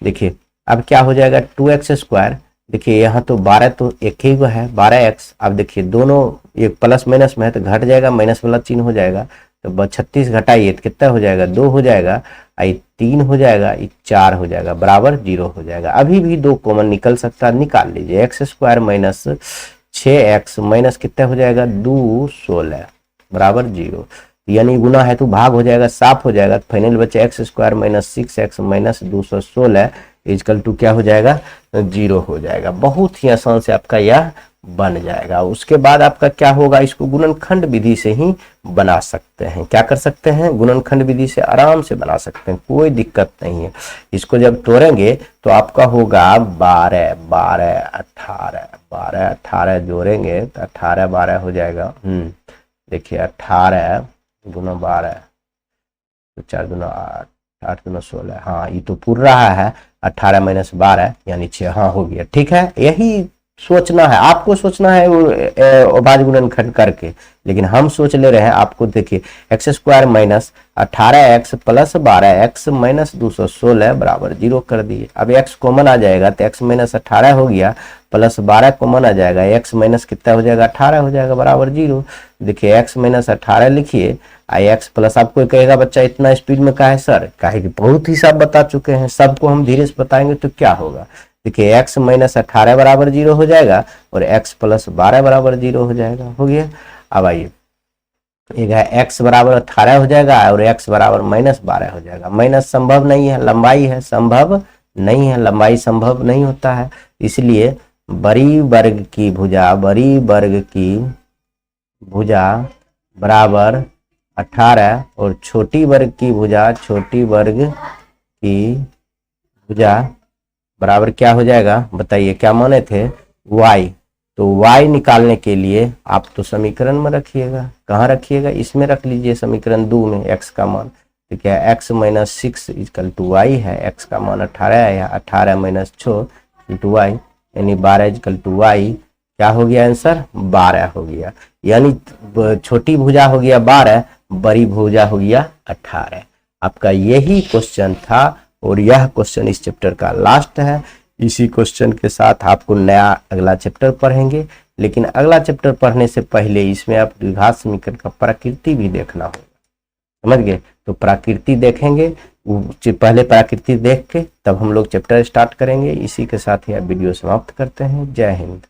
देखिए अब क्या हो जाएगा, 2x²। देखिए यहाँ तो 12 तो एक ही है 12x। अब देखिए दोनों एक प्लस माइनस में है तो घट जाएगा, माइनस वाला चिन्ह हो जाएगा, तो 36 घटाइए तो कितना हो जाएगा, 2 हो जाएगा, आई 3 हो जाएगा, ये 4 हो जाएगा, बराबर 0 हो जाएगा। अभी भी 2 कॉमन निकल सकता है, निकाल लीजिए। x² माइनस 6x माइनस कितना हो जाएगा, 2 16 बराबर 0। यानी गुना है तो भाग हो जाएगा, साफ हो जाएगा, फाइनल बचे x² minus 6x minus 216 is equal to क्या हो जाएगा, 0 हो जाएगा। बहुत ही आसान से आपका यह बन जाएगा। उसके बाद आपका क्या होगा, इसको गुणनखंड विधि से ही बना सकते हैं। क्या कर सकते हैं, गुणनखंड विधि से आराम से बना सकते हैं, कोई दिक्कत नहीं है। इसको जब तोड़ेंगे तो आपका होगा 12 12 18 12 18 जोड़ेंगे तो 18 12 हो जाएगा। देखिए 18 गुना 12 तो 4 गुना 8 8 गुना 16, हाँ ये तो पूर रहा है, 18 माइनस 12 यानी 6, हाँ हो गया। ठीक है, यही सोचना है आपको, सोचना है वो भाज्य गुणनखंड करके, लेकिन हम सोच ले रहे हैं आपको। देखिए x² minus 18x plus 12x minus 216 बराबर 0 कर दिए। अब x कॉमन आ जाएगा तो x माइनस 18 हो गया, प्लस 12 कॉमन आ जाएगा, x माइनस कितना हो जाएगा, 18 हो जाएगा, बराबर 0। देखिए x माइनस 18 लिखिए, आई x प्लस, आपको कहेगा बच्चा इतना स्पीड में का है सर, काहे कि बहुत ही सब बता चुके हैं, सबको हम धीरे से बताएंगे तो क्या होगा। देखिए x माइनस 18 बराबर 0 हो जाएगा और x प्लस 12 बराबर 0 हो जाएगा, हो गया। अब आइए x बराबर 18 हो जाएगा और x बराबर माइनस 12 हो जाएगा। माइनस संभव नहीं है, लंबाई है, संभव नहीं है, लंबाई संभव नहीं होता है, इसलिए बड़ी वर्ग की भुजा, बड़ी वर्ग की भुजा बराबर 18 और छोटी वर्ग की भुजा, छोटी वर्ग की भुजा बराबर क्या हो जाएगा, बताइए क्या माने थे, y। तो y निकालने के लिए आप तो समीकरण में रखिएगा, कहाँ रखिएगा, इसमें रख लीजिए, समीकरण 2 में x का मान। तो क्या है, x minus 6 equal to y है, x का मान 18 है, 18 माइनस 6 इक्वल टू y, यानी 12 इक्वल टू y। क्या हो गया आंसर, 12 हो गया। यानी छोटी भुजा हो गया 12, बड़ी भुजा हो गया 18। आपका यही क्वेश्चन था और यह क्वेश्चन इस चैप्टर का लास्ट है। इसी क्वेश्चन के साथ आपको नया अगला चैप्टर पढ़ेंगे, लेकिन अगला चैप्टर पढ़ने से पहले इसमें आप द्विघात समीकरण का प्रकृति भी देखना होगा, समझ गए। तो प्रकृति देखेंगे, पहले प्रकृति देख के तब हम लोग चैप्टर स्टार्ट करेंगे। इसी के साथ ही आप वीडियो समाप्त करते हैं। जय हिंद।